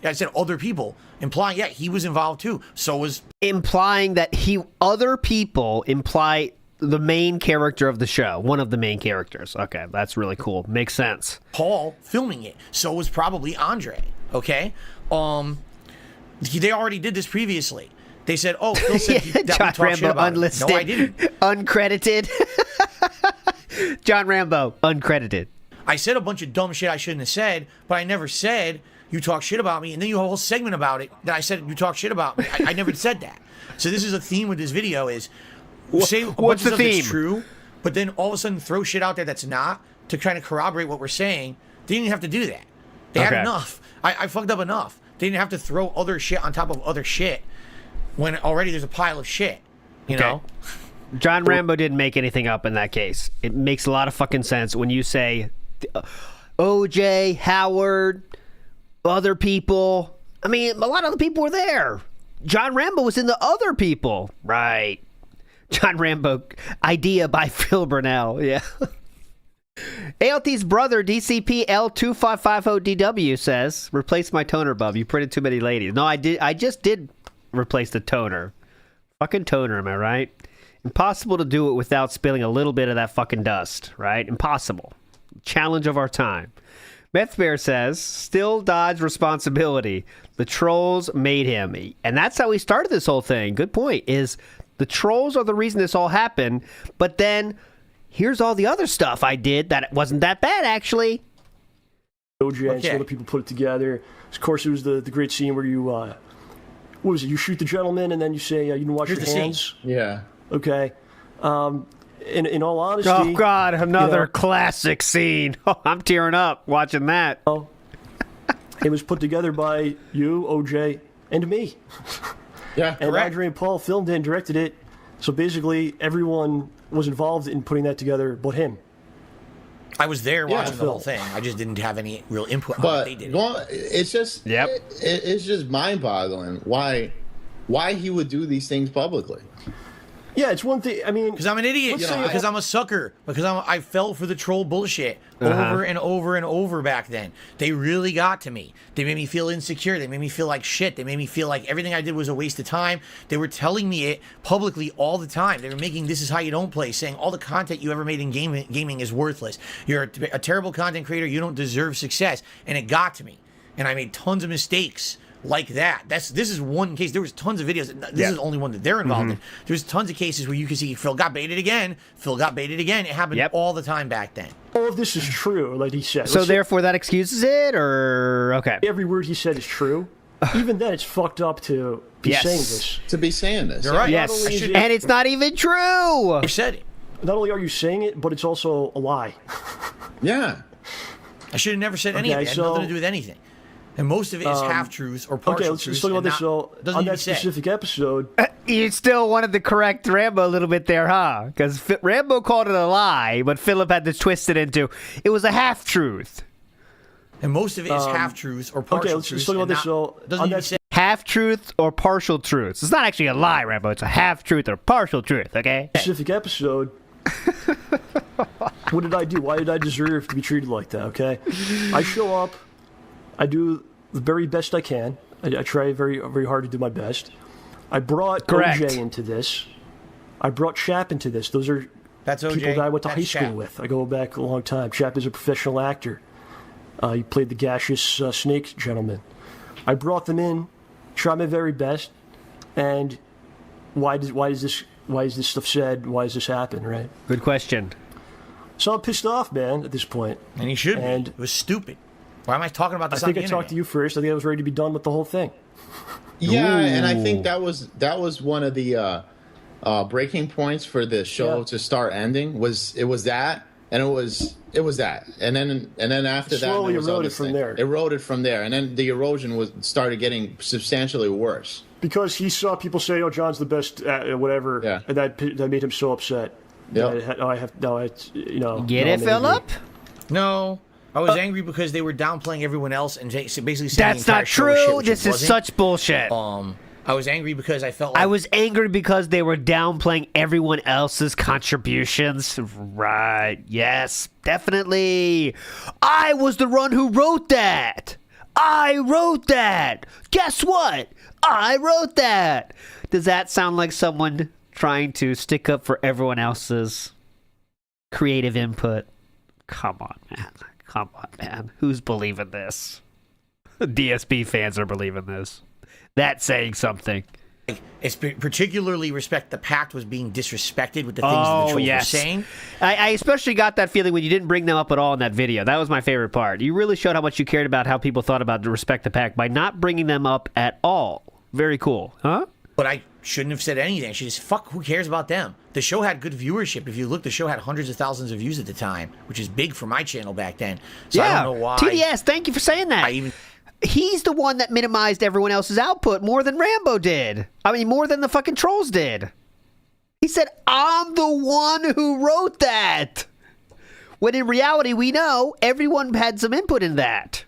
I said other people, implying, yeah, he was involved too. So was... Implying that other people imply the main character of the show, one of the main characters. Okay, that's really cool. Makes sense. Paul filming it. So was probably Andre, okay? They already did this previously. They said, "Oh, Phil said that we talked shit about it." No, I didn't. Uncredited. John Rambo, uncredited. I said a bunch of dumb shit I shouldn't have said, but I never said you talk shit about me. And then you have a whole segment about it that I said you talk shit about me. I never said that. So this is a theme with this video: is say a bunch of stuff that's true, but then all of a sudden throw shit out there that's not to kind of corroborate what we're saying. They didn't have to do that. They had enough. I fucked up enough. They didn't have to throw other shit on top of other shit when already there's a pile of shit, you know? John Rambo didn't make anything up in that case. It makes a lot of fucking sense when you say OJ, Howard, other people. I mean, a lot of the people were there. John Rambo was in the other people. Right. John Rambo, idea by Phil Burnell. Yeah. ALT's brother, DCP L2550DW says, replace my toner, bub. You printed too many ladies. No, I just did replace the toner. Fucking toner, am I right? Impossible to do it without spilling a little bit of that fucking dust, right? Impossible. Challenge of our time. Meth Bear says, still dodge responsibility. The trolls made him. And that's how we started this whole thing. Good point. Is the trolls are the reason this all happened, but then here's all the other stuff I did that wasn't that bad, actually. OJ and some other people put it together. Of course, it was the great scene where you, what was it? You shoot the gentleman and then you say, you didn't wash your hands. Yeah. Okay. In all honesty... Oh, God, another classic scene. Oh, I'm tearing up watching that. It was put together by you, OJ, and me. Yeah, and Andre and Paul filmed it and directed it. So basically, everyone was involved in putting that together but him. I was there watching the whole thing. I just didn't have any real input on what they did. It's just it's just mind-boggling why he would do these things publicly. Yeah, it's one thing. I mean, because I'm an idiot. Because I'm a sucker. Because I fell for the troll bullshit over and over and over back then. They really got to me. They made me feel insecure. They made me feel like shit. They made me feel like everything I did was a waste of time. They were telling me it publicly all the time. They were making "This is how you don't play," saying all the content you ever made in gaming is worthless. You're a terrible content creator. You don't deserve success. And it got to me. And I made tons of mistakes like that. This is one case. There was tons of videos. This is the only one that they're involved in. There's tons of cases where you can see Phil got baited again. It happened all the time back then. All of this is true, like he said. So therefore that excuses it, or okay? Every word he said is true. Even then, it's fucked up to be saying this. To be saying this. You're right. Yes. And it's not even true. You said it. Not only are you saying it, but it's also a lie. Yeah. I should have never said any of it. It had nothing to do with anything. And most of it is half-truths or partial truths. Okay, let's talk about this. So, on that specific episode... You still wanted to correct Rambo a little bit there, huh? Because Rambo called it a lie, but Philip had to twist it into, it was a half-truth. And most of it is half-truths or partial truths. Okay, let's talk about this. So, on that half-truth or partial truths. It's not actually a lie, Rambo. It's a half-truth or partial truth, okay? Specific episode... What did I do? Why did I deserve to be treated like that, okay? I show up... I do the very best I can. I try very, very hard to do my best. I brought OJ into this. I brought Chap into this. Those are people that I went to high school with. I go back a long time. Chap is a professional actor. He played the gaseous snake gentleman. I brought them in, tried my very best, and why is this stuff said? Why does this happen? Right. Good question. So I'm pissed off, man, at this point. And he should And be. It was stupid. Why am I talking about this I on think the I talked to you first. I think I was ready to be done with the whole thing. Yeah, and I think that was one of the breaking points for the show to start ending. It was that, and it was that, and then after that, Slowly there was eroded other from things. there. Eroded from there, and then the erosion started getting substantially worse. Because he saw people say, "Oh, John's the best," whatever, Yeah. and that made him so upset. Yep. Get it, Philip? No. I was angry because they were downplaying everyone else and basically saying That's the entire not show was shit, true. which This it is wasn't. such bullshit. I was angry because I felt like I was angry because they were downplaying everyone else's contributions. Right. Yes, definitely. I was the one who wrote that. I wrote that. Guess what? I wrote that. Does that sound like someone trying to stick up for everyone else's creative input? Come on, man. Come on, man. Who's believing this? DSP fans are believing this. That's saying something. it's particularly respect the pact was being disrespected with the things that the trolls were saying. I especially got that feeling when you didn't bring them up at all in that video. That was my favorite part. You really showed how much you cared about how people thought about the respect the pact by not bringing them up at all. Very cool. Huh? But I shouldn't have said anything. I should just, fuck, who cares about them? The show had good viewership. If you look, the show had hundreds of thousands of views at the time, which is big for my channel back then. So I don't know why. TDS, thank you for saying that. He's the one that minimized everyone else's output more than Rambo did. I mean, more than the fucking trolls did. He said, I'm the one who wrote that. When in reality, we know everyone had some input in that.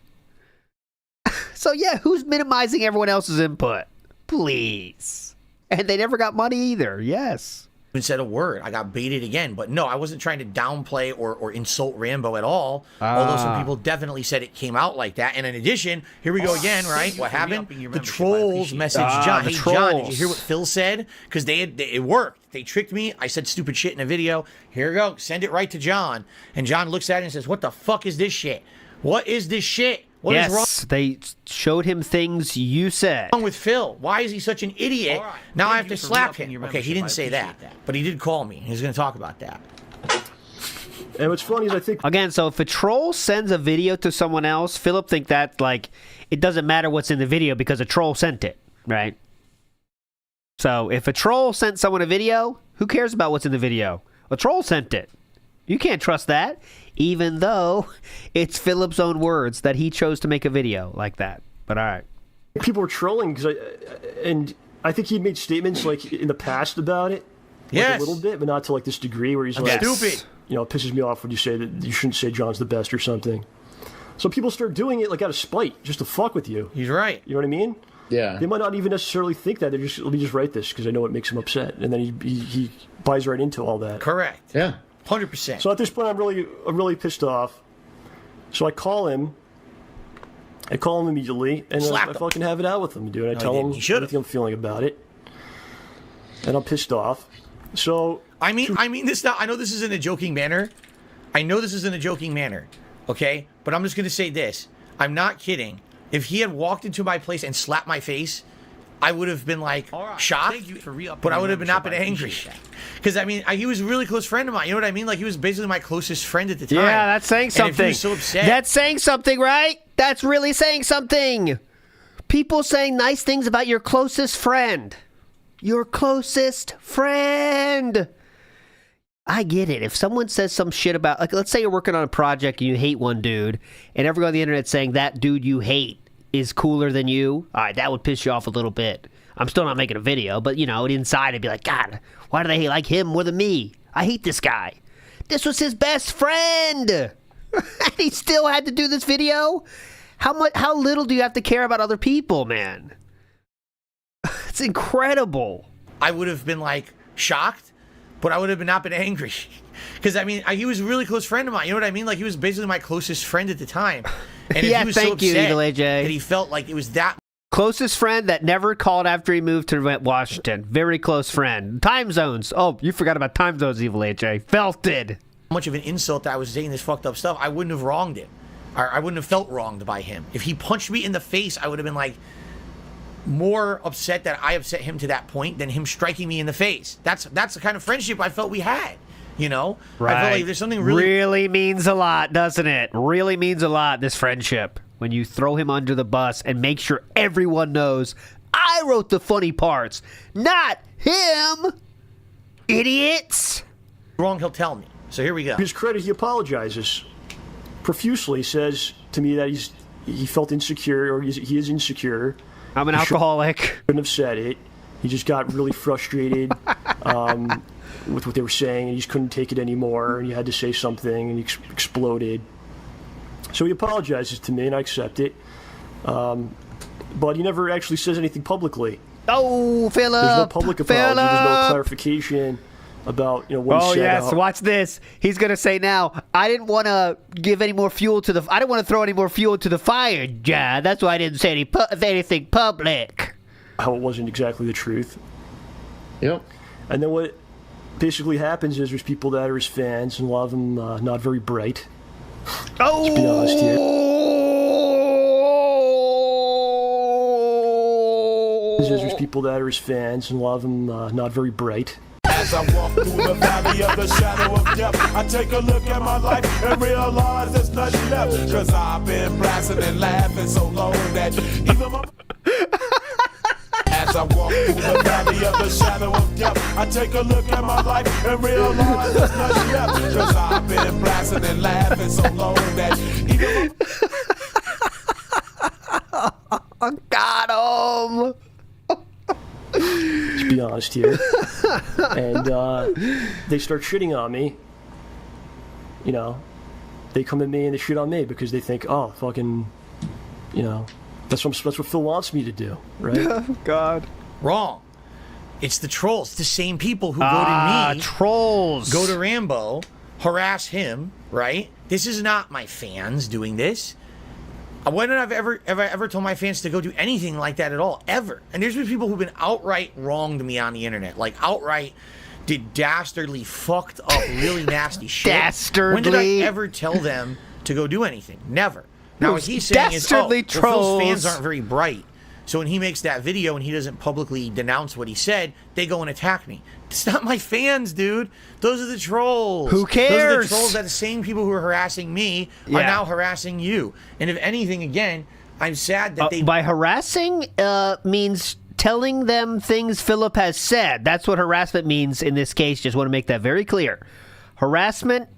So yeah, who's minimizing everyone else's input? Please. And they never got money either. Yes. Even said a word. I got baited again. But no, I wasn't trying to downplay or insult Rambo at all. Although some people definitely said it came out like that. And in addition, here we go again, right? What happened? The trolls messaged John. Hey, John, did you hear what Phil said? Because it worked. They tricked me. I said stupid shit in a video. Here we go. Send it right to John. And John looks at it and says, what the fuck is this shit? What is this shit? What is wrong? They showed him things you said. With Phil? Why is he such an idiot? Right. Now I have to slap him. Okay, he didn't say that, but he did call me. He's going to talk about that. And what's funny is I think... Again, so if a troll sends a video to someone else, Philip think that, like, it doesn't matter what's in the video because a troll sent it, right? So if a troll sent someone a video, who cares about what's in the video? A troll sent it. You can't trust that, even though it's Philip's own words that he chose to make a video like that. But all right. People were trolling, and I think he made statements, like, in the past about it. Like, a little bit, but not to, like, this degree where he's like... Stupid. You know, it pisses me off when you say that you shouldn't say John's the best or something. So people start doing it, like, out of spite, just to fuck with you. He's right. You know what I mean? Yeah. They might not even necessarily think that. They're just, let me just write this because I know it makes him upset. And then he buys right into all that. Correct. Yeah. 100%. So at this point, I'm really pissed off. So I call him. I call him immediately, and I fucking have it out with him, dude. I tell him everything I'm feeling about it, and I'm pissed off. So I mean this now. I know this is in a joking manner. Okay, but I'm just gonna say this. I'm not kidding. If he had walked into my place and slapped my face, I would have been like shocked, but I would have not been angry. Because I mean, he was a really close friend of mine. You know what I mean? Like he was basically my closest friend at the time. Yeah, that's saying something. And if he was so upset, that's saying something, right? That's really saying something. People saying nice things about your closest friend. Your closest friend. I get it. If someone says some shit about, like, let's say you're working on a project and you hate one dude, and everyone on the internet saying that dude you hate is cooler than you, all right, that would piss you off a little bit. I'm still not making a video, but, you know, inside I'd be like, God, why do they like him more than me? I hate this guy. This was his best friend. And he still had to do this video? How little do you have to care about other people, man? It's incredible. I would have been like shocked, but I would have not been angry. Because I mean, he was a really close friend of mine. You know what I mean? Like he was basically my closest friend at the time. And if he was so upset that he felt like it was that closest friend that never called after he moved to Washington. Very close friend. Time zones. Oh, you forgot about time zones, Evil AJ. Felt it. Much of an insult that I was saying this fucked up stuff. I wouldn't have wronged him. I wouldn't have felt wronged by him. If he punched me in the face, I would have been like, more upset that I upset him to that point than him striking me in the face. That's the kind of friendship I felt we had. You know, Right. I felt like there's something really means a lot, doesn't it? Really means a lot, this friendship. When you throw him under the bus and make sure everyone knows I wrote the funny parts, not him. Idiots. wrong. He'll tell me. So here we go. To his credit, he apologizes profusely. Says to me that he felt insecure, or he is insecure. I'm an alcoholic. Shouldn't have said it. He just got really frustrated with what they were saying, and he just couldn't take it anymore, and he had to say something, and he exploded. So he apologizes to me, and I accept it. But he never actually says anything publicly. Oh, Philip. There's no public apology. There's no clarification about what he said. Oh yes, watch this. He's gonna say now, I didn't want to give any more fuel to the. I didn't want to throw any more fuel to the fire, John. That's why I didn't say anything public. How it wasn't exactly the truth. Yep. And then what basically happens is there's people that are his fans, and a lot of them not very bright. Oh. Let's be honest here. There's people that are his fans, and a lot of them not very bright. As I walk through the valley of the shadow of death, I take a look at my life and realize there's nothing left. Cause I've been blasting and laughing so long that even my... As I walk through the valley of the shadow of death, I take a look at my life and realize there's nothing left. Cause I've been blasting and laughing so long that even my... Got him. Let's be honest here. And they start shitting on me. They come at me and they shit on me because they think, oh, fucking, that's what Phil wants me to do, right? God. Wrong. It's the trolls. It's the same people who go to me. Trolls. Go to Rambo, harass him, right? This is not my fans doing this. When have I ever told my fans to go do anything like that at all? Ever. And there's been people who've been outright wronged me on the internet. Like, outright did dastardly, fucked up, really nasty shit. Dastardly. When did I ever tell them to go do anything? Never. Now, what he's saying is, Dastardly Phil's trolls. fans aren't very bright. So when he makes that video and he doesn't publicly denounce what he said, they go and attack me. It's not my fans, dude. Those are the trolls. Who cares? Those are the trolls that the same people who are harassing me are now harassing you. And if anything, again, I'm sad that they... By harassing means telling them things Philip has said. That's what harassment means in this case. Just want to make that very clear. Harassment,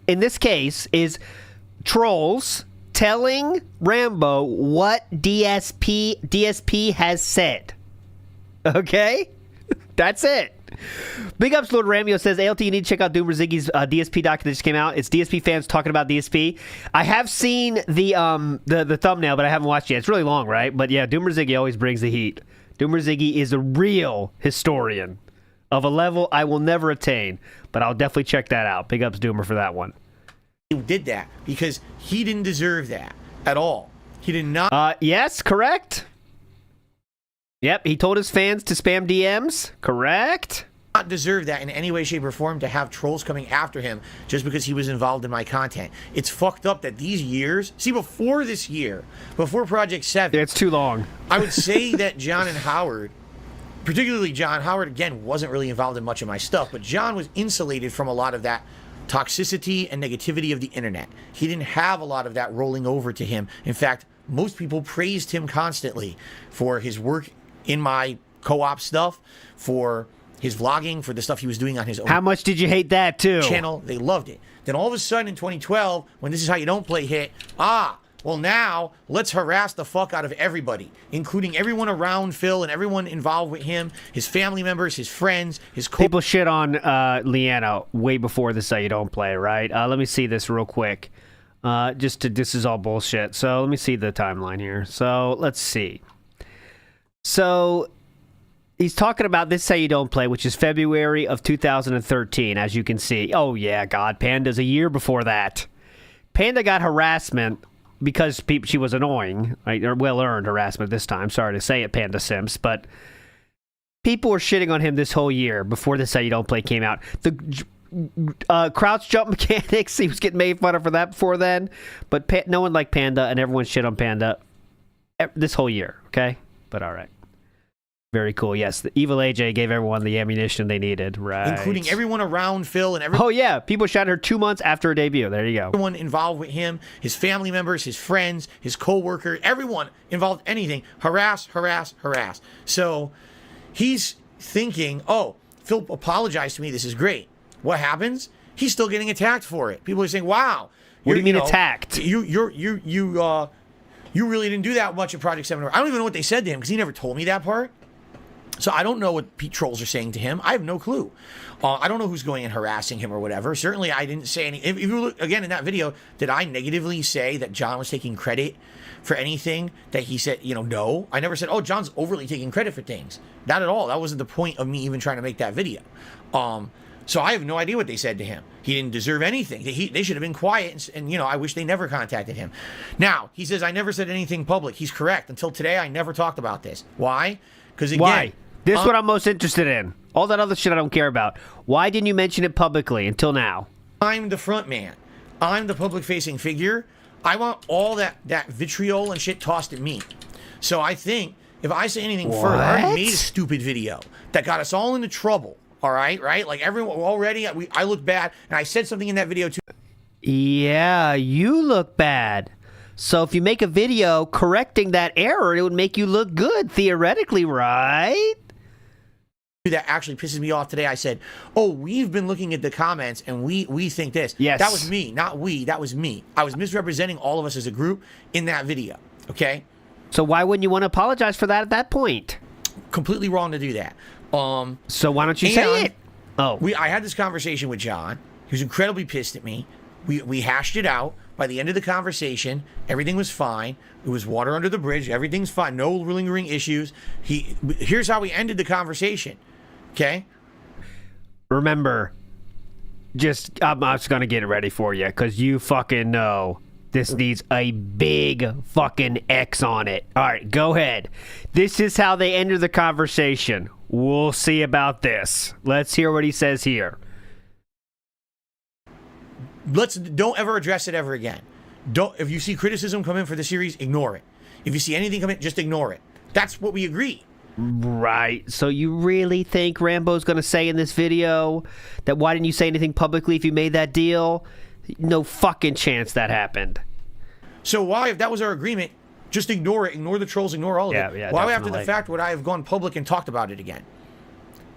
in this case, trolls telling Rambo what DSP has said. Okay? That's it. Big ups, Lord Ramio says, ALT, you need to check out Doomer Ziggy's DSP doc that just came out. It's DSP fans talking about DSP. I have seen the thumbnail, but I haven't watched it yet. It's really long, right? But yeah, Doomer Ziggy always brings the heat. Doomer Ziggy is a real historian of a level I will never attain, but I'll definitely check that out. Big ups, Doomer, for that one. He did that because he didn't deserve that at all. He did not. Yes, correct. Yep, he told his fans to spam DMs. Correct. Not deserve that in any way, shape, or form to have trolls coming after him just because he was involved in my content. It's fucked up that these years, before this year, before Project 7, It's too long. I would say that John and Howard, particularly John, Howard again wasn't really involved in much of my stuff, but John was insulated from a lot of that toxicity and negativity of the internet. He didn't have a lot of that rolling over to him. In fact, most people praised him constantly for his work in my co-op stuff, for his vlogging, for the stuff he was doing on his own How much did you hate that, too? channel. They loved it. Then all of a sudden in 2012, when This Is How You Don't Play hit, well now, let's harass the fuck out of everybody, including everyone around Phil and everyone involved with him, his family members, his friends, his People shit on Leanna way before This Is How You Don't Play, right? Let me see this real quick. This is all bullshit. So let me see the timeline here. So let's see. So he's talking about This Is How You Don't Play, which is February of 2013, as you can see. Oh, yeah, God, Panda's a year before that. Panda got harassment because she was annoying, right? Or well-earned harassment this time. Sorry to say it, Panda Simps, but people were shitting on him this whole year before This Is How You Don't Play came out. The crouch jump mechanics, he was getting made fun of for that before then, but no one liked Panda, and everyone shit on Panda this whole year, okay? But all right. Very cool. Yes, the evil AJ gave everyone the ammunition they needed, right? Including everyone around Phil and everyone. Oh, yeah. People shot her 2 months after her debut. There you go. Everyone involved with him, his family members, his friends, his co-worker, everyone involved in anything. Harass. So he's thinking, oh, Phil apologized to me. This is great. What happens? He's still getting attacked for it. People are saying, wow. What do you mean attacked? You really didn't do that much at Project 7. I don't even know what they said to him because he never told me that part. So I don't know what Pete trolls are saying to him. I have no clue. I don't know who's going and harassing him or whatever. Certainly, I didn't say any. If you look again in that video, did I negatively say that John was taking credit for anything that he said? No. I never said, "Oh, John's overly taking credit for things." Not at all. That wasn't the point of me even trying to make that video. So I have no idea what they said to him. He didn't deserve anything. They should have been quiet, and I wish they never contacted him. Now he says I never said anything public. He's correct. Until today, I never talked about this. Why? Because again. Why? This is what I'm most interested in. All that other shit I don't care about. Why didn't you mention it publicly until now? I'm the front man. I'm the public-facing figure. I want all that vitriol and shit tossed at me. So I think if I say anything further, I already made a stupid video that got us all into trouble. All right? Like everyone already, I look bad, and I said something in that video too. Yeah, you look bad. So if you make a video correcting that error, it would make you look good, theoretically, right? That actually pisses me off today. I said, oh, we've been looking at the comments and we think this. Yes. That was me, not we. That was me. I was misrepresenting all of us as a group in that video. Okay? So why wouldn't you want to apologize for that at that point? Completely wrong to do that. So why don't you say it? Oh. I had this conversation with John. He was incredibly pissed at me. We hashed it out. By the end of the conversation, everything was fine. It was water under the bridge. Everything's fine. No lingering issues. Here's how we ended the conversation. Okay? Remember, I'm just going to get it ready for you because you fucking know this needs a big fucking X on it. All right, go ahead. This is how they ended the conversation. We'll see about this. Let's hear what he says here. Don't ever address it ever again. If you see criticism come in for the series, ignore it. If you see anything come in, just ignore it. That's what we agree. Right. So you really think Rambo's going to say in this video that why didn't you say anything publicly if you made that deal? No fucking chance that happened. So why, if that was our agreement, just ignore it. Ignore the trolls. Ignore all of it. Yeah, why definitely. after the fact would I have gone public and talked about it again?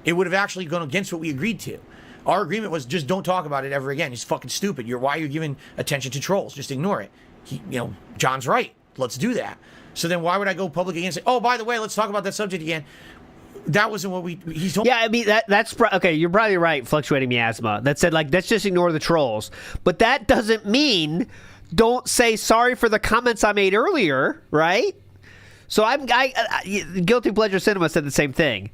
It would have actually gone against what we agreed to. Our agreement was just don't talk about it ever again. It's fucking stupid. Why are you giving attention to trolls? Just ignore it. John's right. Let's do that. So then why would I go public again and say, oh, by the way, let's talk about that subject again? That wasn't what he told me. Yeah, I mean, that's okay, you're probably right, Fluctuating Miasma. That said, like, let's just ignore the trolls. But that doesn't mean don't say sorry for the comments I made earlier, right? So Guilty Pleasure Cinema said the same thing.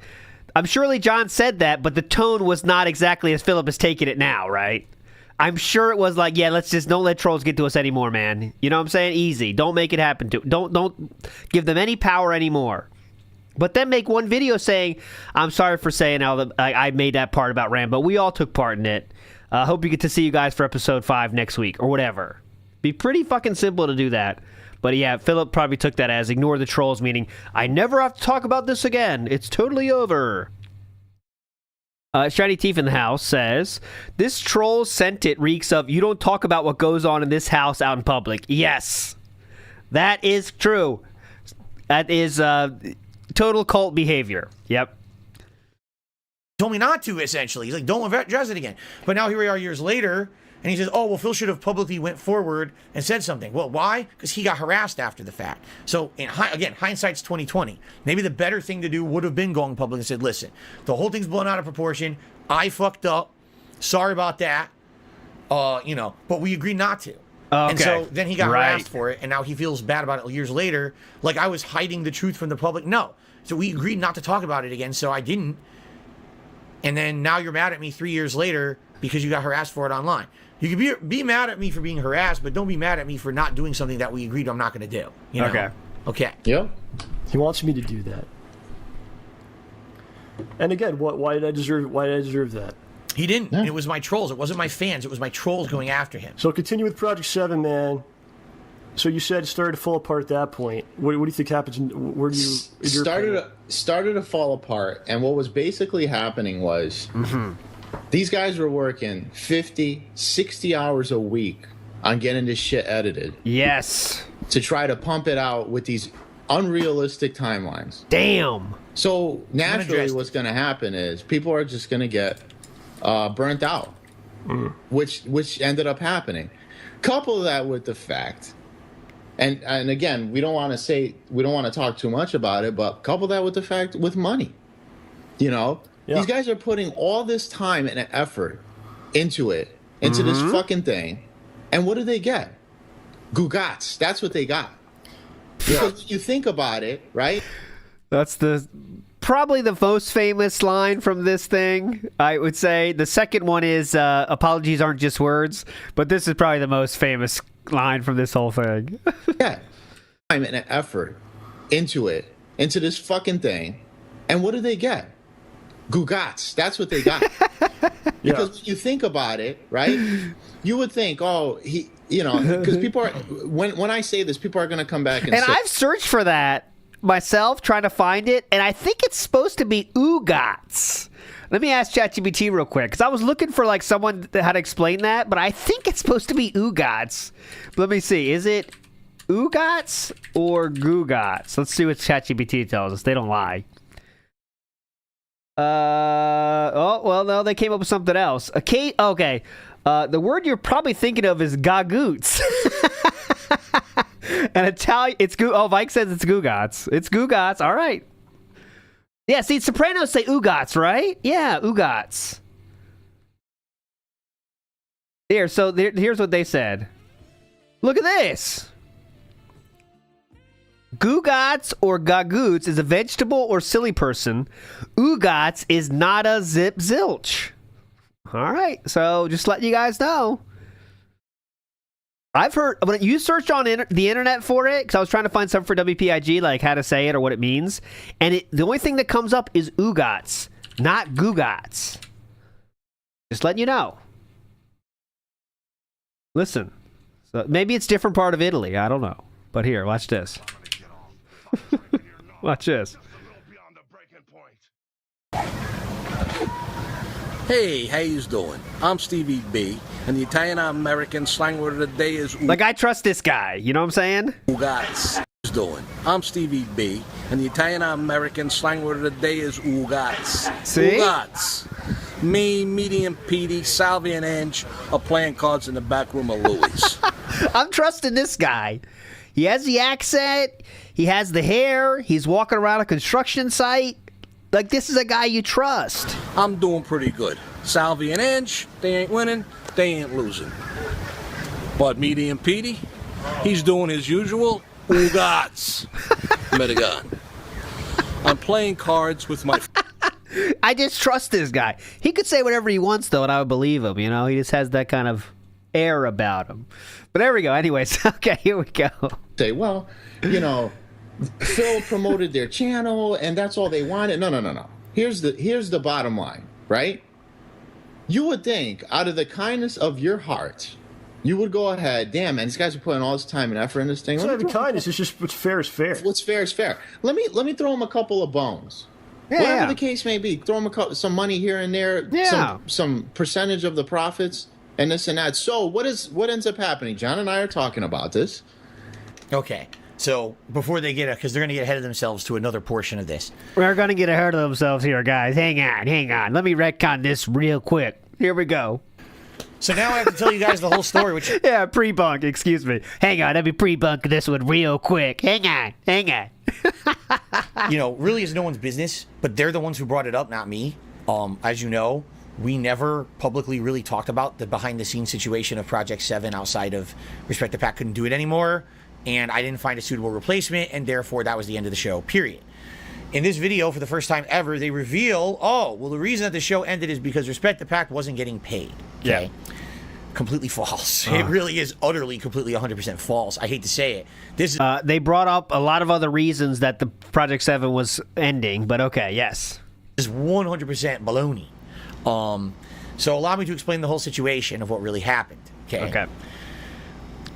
I'm surely John said that, but the tone was not exactly as Philip is taking it now, right? I'm sure it was like, yeah, let's just don't let trolls get to us anymore, man. You know what I'm saying? Easy. Don't make it happen to. Don't give them any power anymore. But then make one video saying, I'm sorry for saying I made that part about Rambo. We all took part in it. Hope you get to see you guys for episode 5 next week or whatever. Be pretty fucking simple to do that. But yeah, Philip probably took that as ignore the trolls, meaning I never have to talk about this again. It's totally over. Shiny Teeth in the House says, this troll sent it reeks of, you don't talk about what goes on in this house out in public. Yes, that is true. That is total cult behavior. Yep. He told me not to, essentially. He's like, don't address it again. But now here we are years later, and he says, oh, well, Phil should have publicly went forward and said something. Well, why? Because he got harassed after the fact. So, again, hindsight's 20/20. Maybe the better thing to do would have been going public and said, listen, the whole thing's blown out of proportion. I fucked up. Sorry about that. But we agreed not to. Okay. And so then he got harassed for it, and now he feels bad about it years later, like I was hiding the truth from the public. No. So we agreed not to talk about it again, so I didn't. And then now you're mad at me 3 years later because you got harassed for it online. You can be mad at me for being harassed, but don't be mad at me for not doing something that we agreed I'm not going to do. You know? Okay. Yep. He wants me to do that. And again, why did I deserve that? He didn't. Yeah. It was my trolls. It wasn't my fans. It was my trolls going after him. So continue with Project 7, man. So you said it started to fall apart at that point. What do you think happens? Where do you started to fall apart, and what was basically happening was these guys were working 50, 60 hours a week on getting this shit edited. Yes. To try to pump it out with these unrealistic timelines. Damn. So naturally, what's going to happen is people are just going to get burnt out, which ended up happening. Couple that with the fact. And again, we don't want to talk too much about it, but couple that with the fact with money. You know, these guys are putting all this time and effort into this fucking thing, and what do they get? Gugats. That's what they got. Because when you think about it, right? That's probably the most famous line from this thing, I would say. The second one is apologies aren't just words, but this is probably the most famous line from this whole thing. Yeah. Time and effort into this fucking thing. And what do they get? Gugats. That's what they got. Because when you think about it, right? You would think, because people are, when I say this, people are going to come back and say. And I've searched for that myself, trying to find it, and I think it's supposed to be Ugats. Let me ask ChatGPT real quick, because I was looking for like someone that had to explain that, but I think it's supposed to be Ugats. Let me see. Is it Ugats or Gugats? Let's see what ChatGPT tells us. They don't lie. No, they came up with something else. Okay. The word you're probably thinking of is gagoots. And Italian, Mike says it's Gugats. It's Gugats. All right. Yeah, see, Sopranos say Ugats, right? Yeah, Ugats. Here's what they said. Look at this. Gugats or gagoots is a vegetable or silly person. Ugats is not a zip zilch. All right, so just letting you guys know. I've heard, when you searched on the internet for it, because I was trying to find something for WPIG, like how to say it or what it means, and the only thing that comes up is Ugats, not Gugats. Just letting you know. Listen, so maybe it's a different part of Italy. I don't know. But here, watch this. Watch this. Hey, how you doing? I'm Stevie B, and the Italian-American slang word of the day is like, I trust this guy. You know what I'm saying? Ugats. Doing. I'm Stevie B, and the Italian-American slang word of the day is Ugats. See? Ugats. Me, Medium Petey, Salvi, and Ange are playing cards in the back room of Louis. I'm trusting this guy. He has the accent. He has the hair. He's walking around a construction site. Like, this is a guy you trust. I'm doing pretty good. Salvi and Ange, they ain't winning, they ain't losing. But Medium Petey, he's doing his usual Ugats. Metagon. I'm playing cards with my... I just trust this guy. He could say whatever he wants, though, and I would believe him, you know? He just has that kind of air about him. But there we go. Anyways, okay, here we go. Say, well, you know, Phil promoted their channel, and that's all they wanted. No. Here's the bottom line, right? You would think, out of the kindness of your heart, you would go ahead. Damn, man, these guys are putting all this time and effort in this thing. It's not even kindness. It's just what's fair is fair. What's fair is fair. Let me throw them a couple of bones. Whatever the case may be, throw them some money here and there. Some percentage of the profits, and this and that. So what ends up happening? John and I are talking about this. Okay. So before they because they're going to get ahead of themselves to another portion of this. We're going to get ahead of themselves here, guys. Hang on. Let me retcon this real quick. Here we go. So now I have to tell you guys the whole story, which... Yeah, pre-bunk, excuse me. Hang on, let me pre-bunk this one real quick. Hang on. You know, really is no one's business, but they're the ones who brought it up, not me. As you know, we never publicly really talked about the behind-the-scenes situation of Project 7 outside of Respect the Pack couldn't do it anymore, and I didn't find a suitable replacement, and therefore that was the end of the show, period. In this video, for the first time ever, they reveal, the reason that the show ended is because Respect the Pack wasn't getting paid. Okay? Yeah. Completely false. It really is utterly, completely 100% false. I hate to say it. This they brought up a lot of other reasons that the Project 7 was ending, but okay, yes. Is 100% baloney. So allow me to explain the whole situation of what really happened. Okay.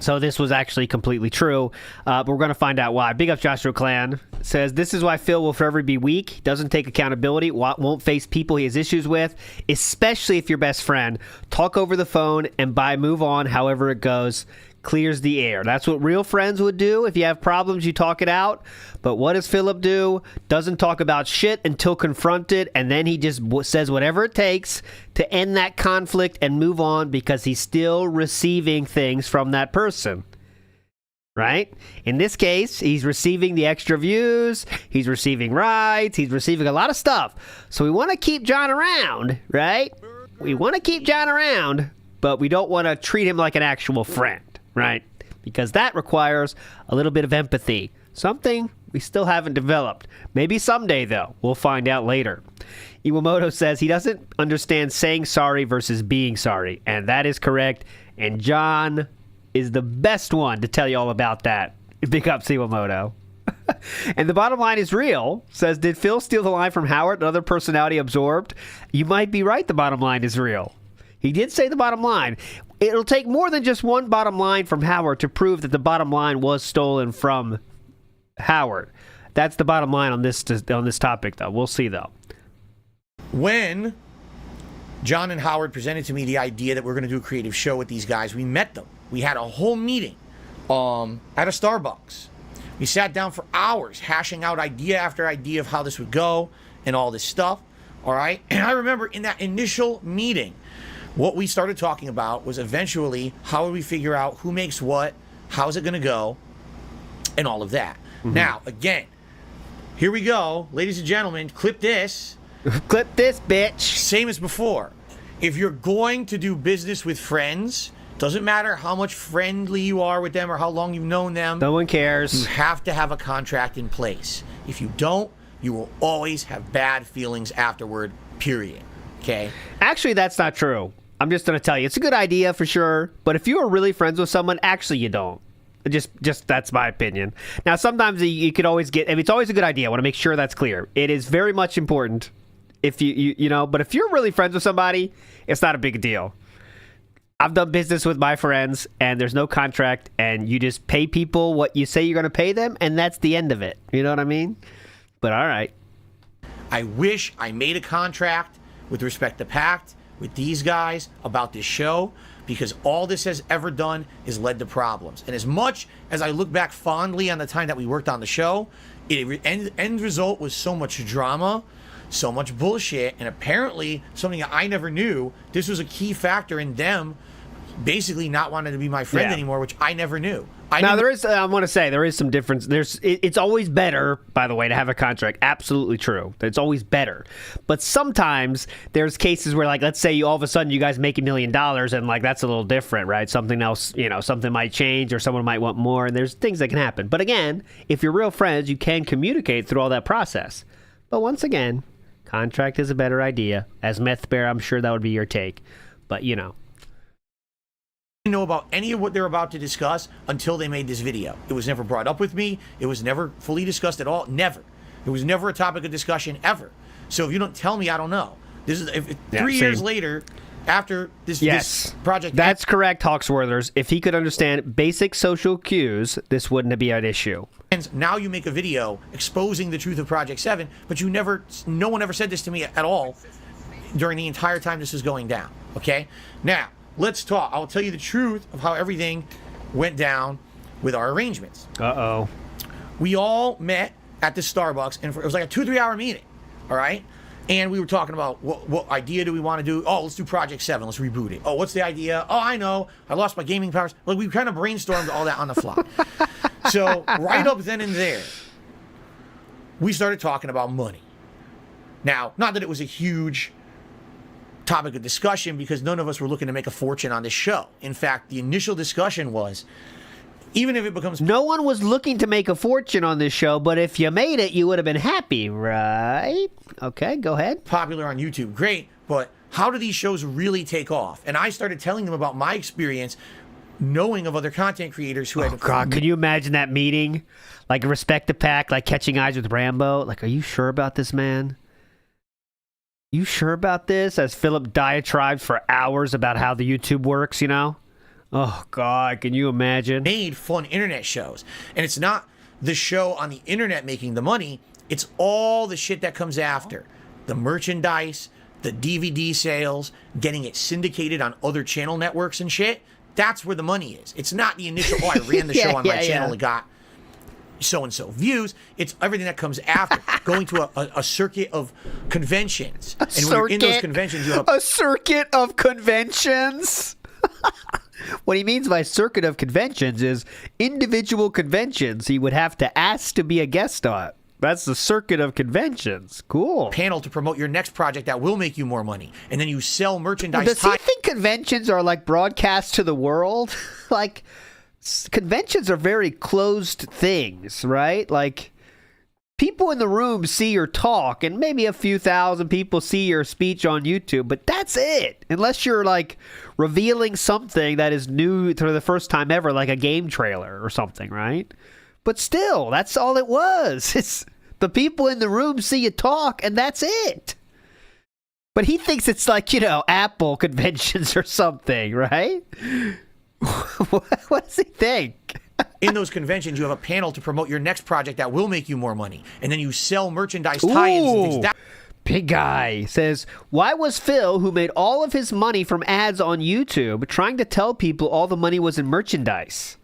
So this was actually completely true, but we're going to find out why. Big up Joshua Clan. Says, this is why Phil will forever be weak, doesn't take accountability, won't face people he has issues with, especially if your best friend. Talk over the phone and move on however it goes. Clears the air. That's what real friends would do. If you have problems, you talk it out. But what does Philip do? Doesn't talk about shit until confronted, and then he just says whatever it takes to end that conflict and move on because he's still receiving things from that person. Right? In this case, he's receiving the extra views, he's receiving rides, he's receiving a lot of stuff. So we want to keep John around, right? We want to keep John around, but we don't want to treat him like an actual friend. Right? Because that requires a little bit of empathy. Something we still haven't developed. Maybe someday, though. We'll find out later. Iwamoto says he doesn't understand saying sorry versus being sorry. And that is correct. And John is the best one to tell you all about that. Big up, Iwamoto. And the bottom line is real. Says, did Phil steal the line from Howard? Another personality absorbed? You might be right. The bottom line is real. He did say the bottom line. It'll take more than just one bottom line from Howard to prove that the bottom line was stolen from Howard. That's the bottom line on this topic, though. We'll see, though. When John and Howard presented to me the idea that we're going to do a creative show with these guys, we met them. We had a whole meeting at a Starbucks. We sat down for hours hashing out idea after idea of how this would go and all this stuff. All right? And I remember in that initial meeting, what we started talking about was eventually how would we figure out who makes what, how's it going to go, and all of that. Mm-hmm. Now, again, here we go. Ladies and gentlemen, clip this. Clip this, bitch. Same as before. If you're going to do business with friends, doesn't matter how much friendly you are with them or how long you've known them. No one cares. You have to have a contract in place. If you don't, you will always have bad feelings afterward, period. Okay? Actually, that's not true. I'm just going to tell you, it's a good idea for sure, but if you are really friends with someone, actually you don't. Just that's my opinion. Now, sometimes you could always get, it's always a good idea. I want to make sure that's clear. It is very much important if you know, but if you're really friends with somebody, it's not a big deal. I've done business with my friends, and there's no contract, and you just pay people what you say you're going to pay them, and that's the end of it. You know what I mean? But all right. I wish I made a contract with respect to Pact with these guys about this show, because all this has ever done is led to problems. And as much as I look back fondly on the time that we worked on the show, end result was so much drama, so much bullshit, and apparently something I never knew. This was a key factor in them basically not wanting to be my friend anymore, which I never knew. I want to say there is some difference. It's always better, by the way, to have a contract. Absolutely true. It's always better. But sometimes there's cases where, like, let's say all of a sudden you guys make $1 million, and like that's a little different, right? Something else, something might change, or someone might want more, and there's things that can happen. But again, if you're real friends, you can communicate through all that process. But once again, contract is a better idea. As Meth Bear, I'm sure that would be your take. But know about any of what they're about to discuss until they made this video. It was never brought up with me. It was never fully discussed at all. Never. It was never a topic of discussion ever. So if you don't tell me, I don't know. This is 3 years later after this project. That's correct, Hawksworthers. If he could understand basic social cues, this wouldn't be an issue. And now you make a video exposing the truth of Project 7, but no one ever said this to me at all during the entire time this was going down. Okay? Now, let's talk. I'll tell you the truth of how everything went down with our arrangements. Uh-oh. We all met at the Starbucks, and it was like a 2-3 hour meeting, all right? And we were talking about what idea do we want to do? Oh, let's do Project 7. Let's reboot it. Oh, what's the idea? Oh, I know. I lost my gaming powers. Like, we kind of brainstormed all that on the fly. So right up then and there, we started talking about money. Now, not that it was a huge topic of discussion, because none of us were looking to make a fortune on this show. In fact, the initial discussion was, even if it becomes... No one was looking to make a fortune on this show, but if you made it, you would have been happy, right? Okay, go ahead. Popular on YouTube, great, but how do these shows really take off? And I started telling them about my experience knowing of other content creators who had... Oh, God, can you imagine that meeting? Like, Respect the Pack, like Catching Eyes with Rambo. Like, are you sure about this, man? You sure about this? As Philip diatribes for hours about how the YouTube works, Oh, God, can you imagine? Made fun internet shows. And it's not the show on the internet making the money, it's all the shit that comes after. The merchandise, the DVD sales, getting it syndicated on other channel networks and shit. That's where the money is. It's not the initial, I ran the show on my channel and got so-and-so views. It's everything that comes after. Going to a circuit of conventions. And when you're in those conventions, you have a circuit of conventions? What he means by circuit of conventions is individual conventions he would have to ask to be a guest on. That's the circuit of conventions. Cool. Panel to promote your next project that will make you more money. And then you sell merchandise. Does he think conventions are like broadcast to the world? Like, conventions are very closed things, right? Like, people in the room see your talk, and maybe a few thousand people see your speech on YouTube, but that's it. Unless you're, like, revealing something that is new for the first time ever, like a game trailer or something, right? But still, that's all it was. It's the people in the room see you talk, and that's it. But he thinks it's like, you know, Apple conventions or something, right? What does he think? In those conventions, you have a panel to promote your next project that will make you more money. And then you sell merchandise tie-ins and things. Big Guy says, why was Phil, who made all of his money from ads on YouTube, trying to tell people all the money was in merchandise?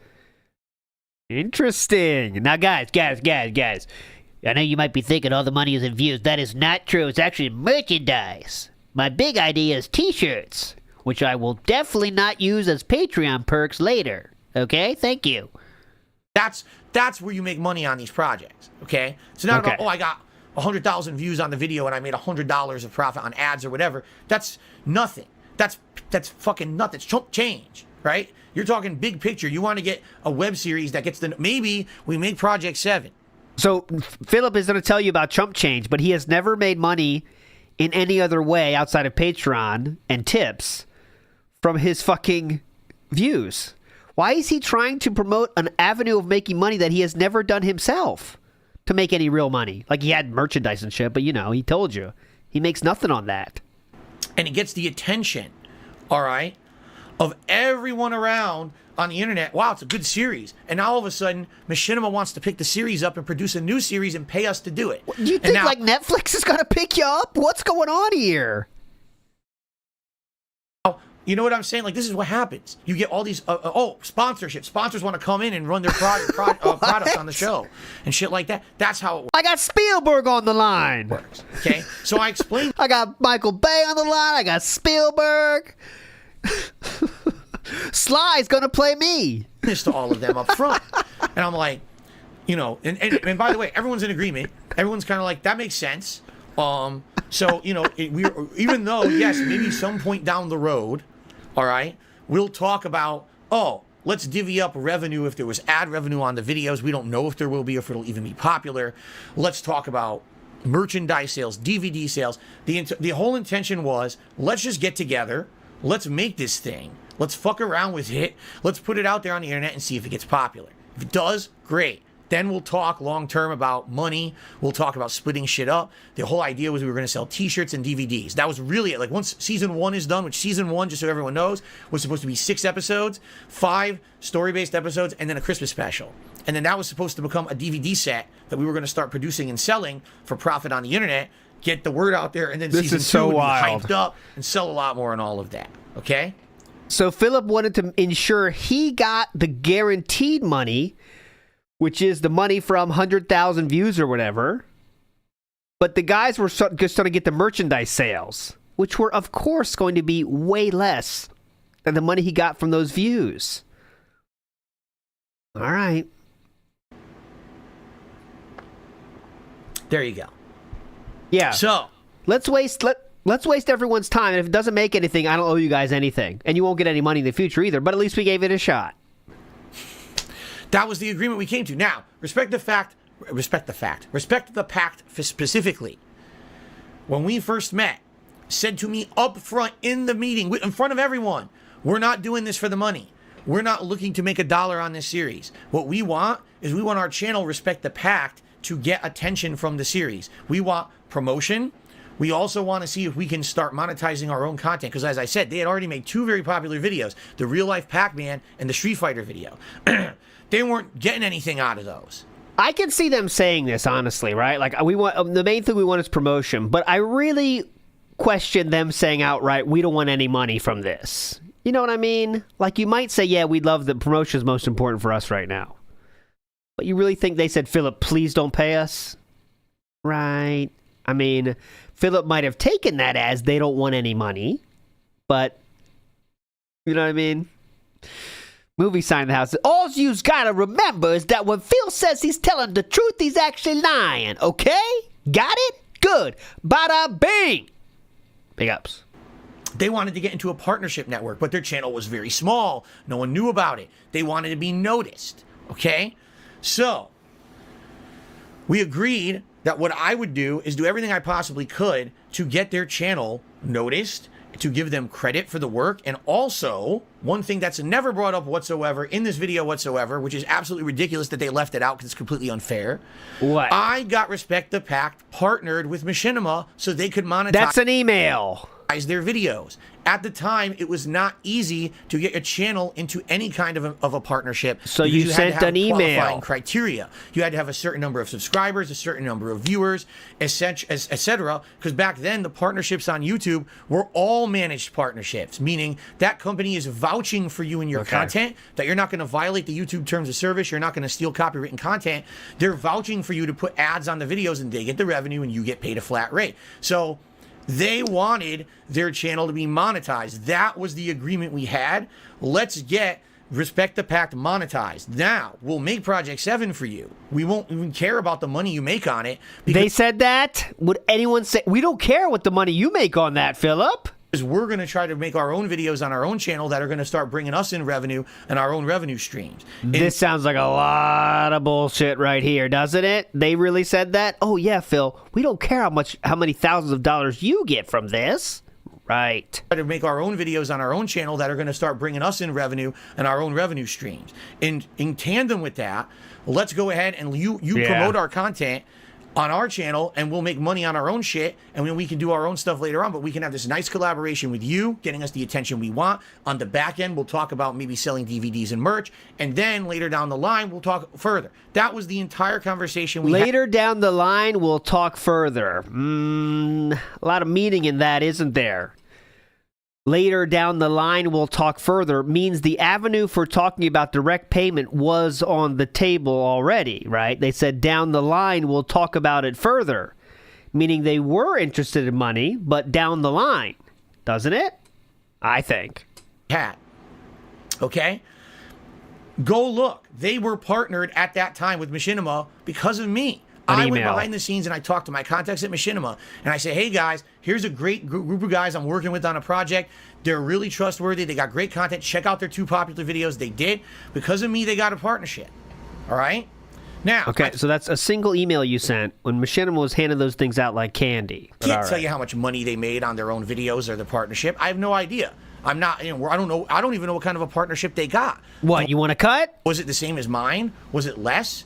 Interesting. Now, guys. I know you might be thinking all the money is in views. That is not true. It's actually merchandise. My big idea is t-shirts, which I will definitely not use as Patreon perks later. Okay? Thank you. That's where you make money on these projects. Okay? It's not about, I got 100,000 views on the video and I made $100 of profit on ads or whatever. That's nothing. That's fucking nothing. It's chump change, right? You're talking big picture. You want to get a web series that gets maybe we made Project 7. So Philip is going to tell you about chump change, but he has never made money in any other way outside of Patreon and tips from his fucking views. Why is he trying to promote an avenue of making money that he has never done himself to make any real money? Like, he had merchandise and shit, but, you know, he told you. He makes nothing on that. And it gets the attention, all right, of everyone around on the internet. Wow, it's a good series. And now all of a sudden, Machinima wants to pick the series up and produce a new series and pay us to do it. Do you think, like, Netflix is going to pick you up? What's going on here? You know what I'm saying? Like, this is what happens. You get all these, sponsorship. Sponsors want to come in and run their products on the show and shit like that. That's how it works. I got Spielberg on the line. Okay? So I explained. I got Michael Bay on the line. I got Spielberg. Sly's going to play me. This to all of them up front. And I'm like, you know, and by the way, everyone's in agreement. Everyone's kind of like, that makes sense. So, you know, even though, yes, maybe some point down the road, all right, we'll talk about, let's divvy up revenue if there was ad revenue on the videos. We don't know if there will be, if it'll even be popular. Let's talk about merchandise sales, DVD sales. The whole intention was, let's just get together. Let's make this thing. Let's fuck around with it. Let's put it out there on the internet and see if it gets popular. If it does, great. Then we'll talk long-term about money. We'll talk about splitting shit up. The whole idea was we were going to sell t-shirts and DVDs. That was really it. Like, once season 1 is done, which season 1, just so everyone knows, was supposed to be 6 episodes, 5 story-based episodes, and then a Christmas special. And then that was supposed to become a DVD set that we were going to start producing and selling for profit on the internet, get the word out there, and then season 2 would be hyped up and sell a lot more and all of that. Okay? So Philip wanted to ensure he got the guaranteed money, which is the money from 100,000 views or whatever. But the guys were just going to get the merchandise sales, which were, of course, going to be way less than the money he got from those views. All right. There you go. Yeah. So, let's waste everyone's time. And if it doesn't make anything, I don't owe you guys anything. And you won't get any money in the future either. But at least we gave it a shot. That was the agreement we came to. Now, respect the pact specifically. When we first met, said to me up front in the meeting, in front of everyone, we're not doing this for the money. We're not looking to make $1 on this series. What we want is we want our channel, Respect the Pact, to get attention from the series. We want promotion. We also want to see if we can start monetizing our own content. Because as I said, they had already made 2 very popular videos, the Real Life Pac-Man and the Street Fighter video. They weren't getting anything out of those. I can see them saying this, honestly, right? Like, we want the main thing we want is promotion, but I really question them saying outright, we don't want any money from this. You know what I mean? Like, you might say, yeah, we'd love the promotion's most important for us right now. But you really think they said, Philip, please don't pay us? Right. I mean, Philip might have taken that as they don't want any money, but you know what I mean? Movie sign in the house. All you's gotta remember is that when Phil says he's telling the truth, he's actually lying. Okay? Got it? Good. Bada bing. Big ups. They wanted to get into a partnership network, but their channel was very small. No one knew about it. They wanted to be noticed. Okay? So, we agreed that what I would do is do everything I possibly could to get their channel noticed, to give them credit for the work, and also, one thing that's never brought up whatsoever in this video whatsoever, which is absolutely ridiculous that they left it out because it's completely unfair. What? I got Respect the Pact partnered with Machinima so they could monetize. That's an email. Their videos. At the time, it was not easy to get a channel into any kind of a partnership. So because you had sent to have an email. Qualifying criteria. You had to have a certain number of subscribers, a certain number of viewers, etc. Because back then, the partnerships on YouTube were all managed partnerships, meaning that company is vouching for you and your content, that you're not going to violate the YouTube terms of service, you're not going to steal copywritten content. They're vouching for you to put ads on the videos, and they get the revenue, and you get paid a flat rate. So they wanted their channel to be monetized. That was the agreement we had. Let's get Respect the Pact monetized. Now, we'll make Project 7 for you. We won't even care about the money you make on it. They said that? Would anyone say, we don't care what the money you make on that, Philip? Because we're going to try to make our own videos on our own channel that are going to start bringing us in revenue and our own revenue streams. This sounds like a lot of bullshit right here, doesn't it? They really said that? Oh yeah, Phil, we don't care how many thousands of dollars you get from this. Right. To make our own videos on our own channel that are going to start bringing us in revenue and our own revenue streams. In tandem with that, let's go ahead and you promote our content on our channel, and we'll make money on our own shit, and then we can do our own stuff later on, but we can have this nice collaboration with you, getting us the attention we want. On the back end, we'll talk about maybe selling DVDs and merch, and then later down the line, we'll talk further. That was the entire conversation we had. Later down the line, we'll talk further. A lot of meaning in that, isn't there? Later down the line, we'll talk further means the avenue for talking about direct payment was on the table already, right? They said down the line, we'll talk about it further, meaning they were interested in money, but down the line, doesn't it? I think. Cat. Okay? Go look. They were partnered at that time with Machinima because of me. I went behind the scenes and I talked to my contacts at Machinima, and I say, hey guys, here's a great group of guys I'm working with on a project. They're really trustworthy. They got great content. Check out their 2 popular videos. They did. Because of me, they got a partnership. All right? Now. Okay, so that's a single email you sent when Machinima was handing those things out like candy. I can't tell you how much money they made on their own videos or the partnership. I have no idea. I'm not, I don't know. I don't even know what kind of a partnership they got. What, you want to cut? Was it the same as mine? Was it less?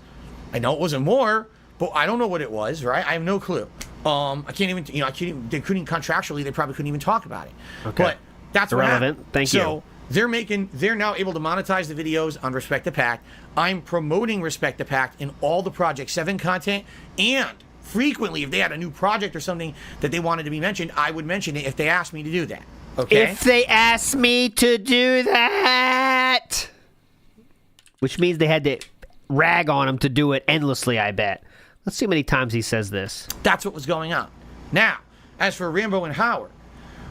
I know it wasn't more. But I don't know what it was, right? I have no clue. I can't even, they couldn't contractually, they probably couldn't even talk about it. Okay. But that's irrelevant. Thank you. So they're now able to monetize the videos on Respect the Pact. I'm promoting Respect the Pact in all the Project 7 content, and frequently, if they had a new project or something that they wanted to be mentioned, I would mention it if they asked me to do that. Okay? If they asked me to do that! Which means they had to rag on him to do it endlessly, I bet. Let's see how many times he says this. That's what was going on. Now, as for Rambo and Howard,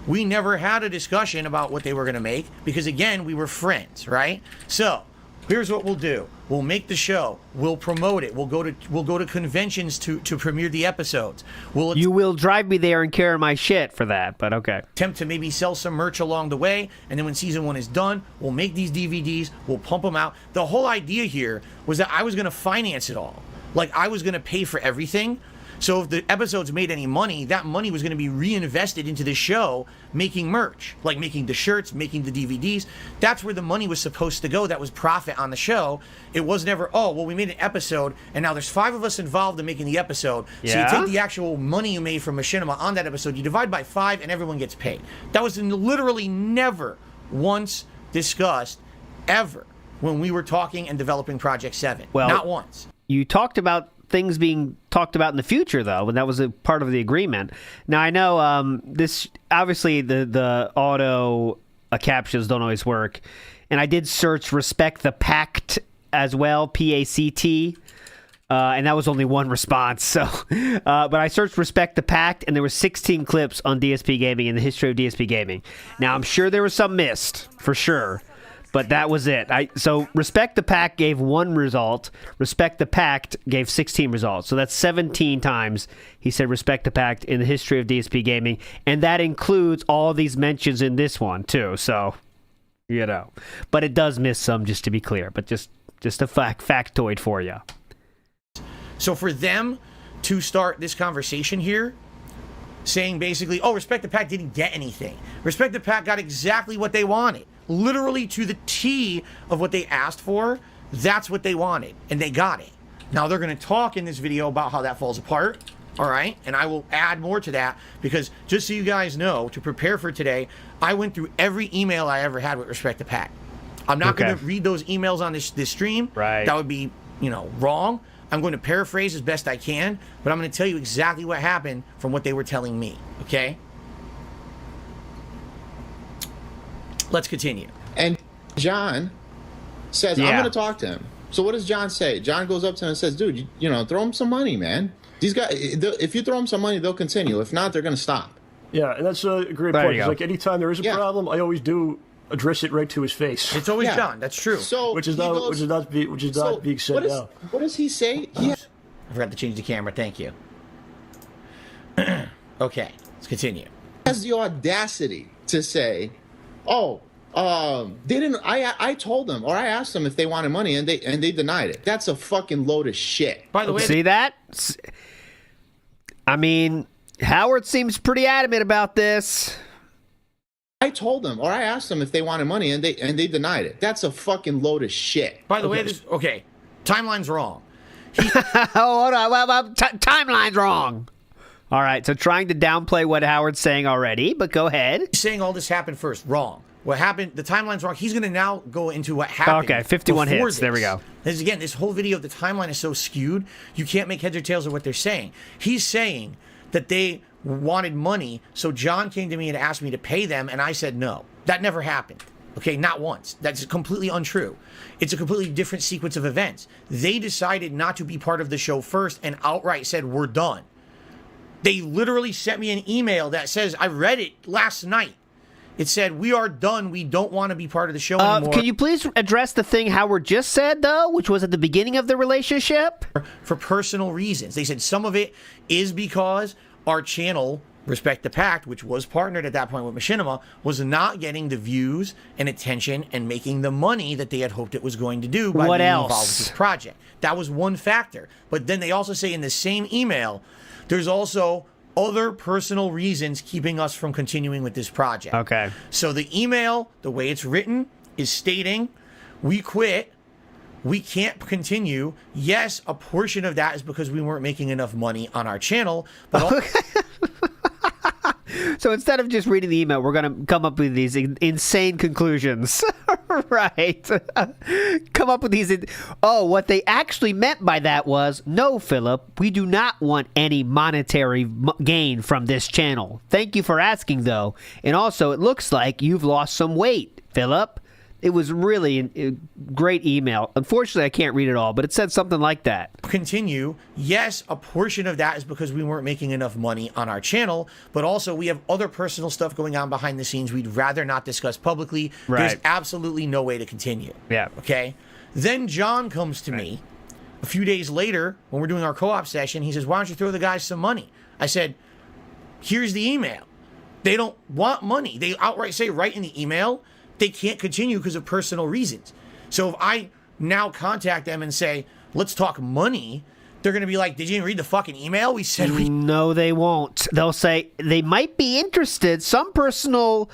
we never had a discussion about what they were going to make because, again, we were friends, right? So, here's what we'll do. We'll make the show. We'll promote it. We'll go to conventions to premiere the episodes. You will drive me there and carry my shit for that, but okay. Attempt to maybe sell some merch along the way, and then when season 1 is done, we'll make these DVDs. We'll pump them out. The whole idea here was that I was going to finance it all. Like, I was going to pay for everything, So if the episodes made any money, that money was going to be reinvested into the show, making merch, like making the shirts, making the DVDs. That's where the money was supposed to go. That was profit on the show. It was never, oh, well, we made an episode, and now there's 5 of us involved in making the episode. Yeah? So you take the actual money you made from Machinima on that episode, you divide by 5, and everyone gets paid. That was literally never once discussed, ever, when we were talking and developing Project 7. Well, not once. You talked about things being talked about in the future, though, and that was a part of the agreement. Now, I know this, obviously, the auto captions don't always work, and I did search Respect the Pact as well, P-A-C-T, and that was only one response. So, but I searched Respect the Pact, and there were 16 clips on DSP Gaming in the history of DSP Gaming. Now, I'm sure there was some missed, for sure. But that was it. So Respect the Pact gave 1 result. Respect the Pact gave 16 results. So that's 17 times he said Respect the Pact in the history of DSP Gaming. And that includes all these mentions in this one, too. So, you know. But it does miss some, just to be clear. But just a factoid for you. So for them to start this conversation here, saying basically, oh, Respect the Pact didn't get anything. Respect the Pact got exactly what they wanted. Literally to the T of what they asked for, that's what they wanted, and they got it. Now they're going to talk in this video about how that falls apart, all right? And I will add more to that, because just so you guys know, to prepare for today, I went through every email I ever had with Respect the Pact. I'm not going to read those emails on this stream. Right. That would be, wrong. I'm going to paraphrase as best I can, but I'm going to tell you exactly what happened from what they were telling me, okay? Let's continue. And John says, I'm going to talk to him. So what does John say? John goes up to him and says, dude, throw him some money, man. These guys, if you throw them some money, they'll continue. If not, they're going to stop. Yeah, and that's a great There point. you It's go. like anytime there is a problem, I always do address it right to his face. It's always John. That's true. So Which is not being said now. What does he say? I forgot to change the camera. Thank you. Okay, let's continue. He has the audacity to say, they didn't. I told them, or I asked them if they wanted money, and they denied it. That's a fucking load of shit. By the way, See that? I mean, Howard seems pretty adamant about this. I told them, or I asked them if they wanted money, and they denied it. That's a fucking load of shit. By the way, timeline's wrong. Oh, hold on. Well, timeline's wrong. All right, so trying to downplay what Howard's saying already, but go ahead. He's saying all this happened first. Wrong. What happened, the timeline's wrong. He's going to now go into what happened. Okay, 51 before hits. this. There we go. Again, this whole video, the timeline is so skewed, you can't make heads or tails of what they're saying. He's saying that they wanted money, so John came to me and asked me to pay them, and I said no. That never happened. Okay, not once. That's completely untrue. It's a completely different sequence of events. They decided not to be part of the show first and outright said, we're done. They literally sent me an email that says, I read it last night. It said, we are done. We don't want to be part of the show anymore. Can you please address the thing Howard just said, though, which was at the beginning of the relationship? For personal reasons. They said some of it is because our channel, Respect the Pact, which was partnered at that point with Machinima, was not getting the views and attention and making the money that they had hoped it was going to do by What being else? involved with this project. That was one factor. But then they also say in the same email, there's also other personal reasons keeping us from continuing with this project. Okay. So the email, the way it's written, is stating, we quit. We can't continue. Yes, a portion of that is because we weren't making enough money on our channel. But So instead of just reading the email, we're going to come up with these insane conclusions. Right. Come up with these. What they actually meant by that was, no, Philip, we do not want any monetary gain from this channel. Thank you for asking, though. And also, it looks like you've lost some weight, Philip. It was really a great email. Unfortunately, I can't read it all, but it said something like that. continue. Yes, a portion of that is because we weren't making enough money on our channel, but also we have other personal stuff going on behind the scenes we'd rather not discuss publicly. Right. There's absolutely no way to continue. Yeah. Okay? Then John comes to me a few days later when we're doing our co-op session. He says, why don't you throw the guys some money? I said, here's the email. They don't want money. They outright say right in the email, they can't continue because of personal reasons. So if I now contact them and say, let's talk money, they're going to be like, did you even read the fucking email? We said we... No, they won't. They'll say they might be interested. Some personal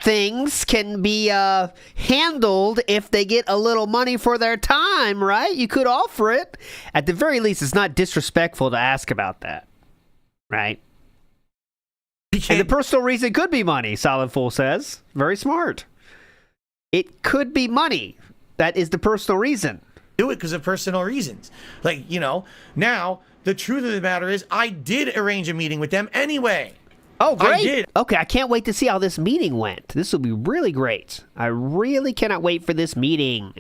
things can be handled if they get a little money for their time, right? You could offer it. At the very least, it's not disrespectful to ask about that, right? And the personal reason could be money, Solid Fool says. Very smart. It could be money. That is the personal reason. Do it because of personal reasons. Like, now the truth of the matter is I did arrange a meeting with them anyway. Oh, great. I did. Okay, I can't wait to see how this meeting went. This will be really great. I really cannot wait for this meeting.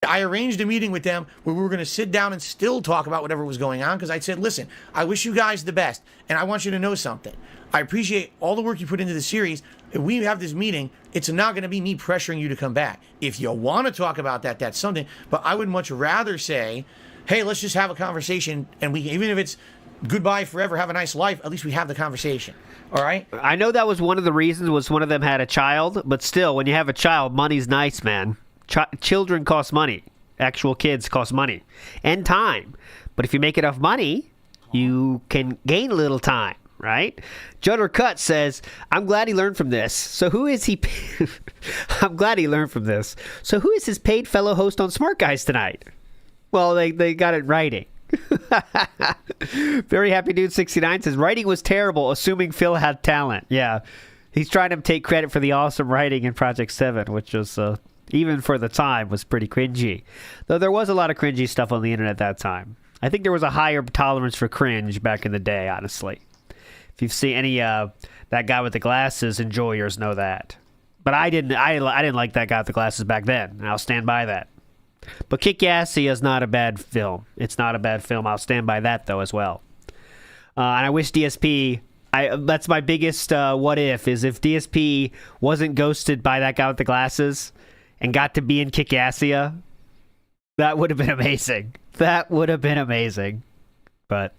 I arranged a meeting with them where we were going to sit down and still talk about whatever was going on because I said, listen, I wish you guys the best, and I want you to know something. I appreciate all the work you put into the series. If we have this meeting, it's not going to be me pressuring you to come back. If you want to talk about that, that's something, but I would much rather say, hey, let's just have a conversation, and we, even if it's goodbye forever, have a nice life, at least we have the conversation. All right? I know that was one of the reasons was one of them had a child, but still, when you have a child, money's nice, man. Children cost money. Actual kids cost money and time. But if you make enough money, you can gain a little time, right? Judder Cut says, I'm glad he learned from this. So who is he? I'm glad he learned from this. So who is his paid fellow host on Smart Guys tonight? Well, they got it in writing. Very Happy Dude 69 says, writing was terrible, assuming Phil had talent. Yeah. He's trying to take credit for the awesome writing in Project 7, which was... even for the time, was pretty cringy. Though there was a lot of cringy stuff on the internet at that time. I think there was a higher tolerance for cringe back in the day, honestly. If you've seen any, that guy with the glasses, enjoyers know that. But I didn't like that guy with the glasses back then, and I'll stand by that. But Kick-Assy is not a bad film. It's not a bad film. I'll stand by that, though, as well. And I wish DSP... that's my biggest what if, is if DSP wasn't ghosted by that guy with the glasses... and got to be in Kick-Assy, that would have been amazing. That would have been amazing. But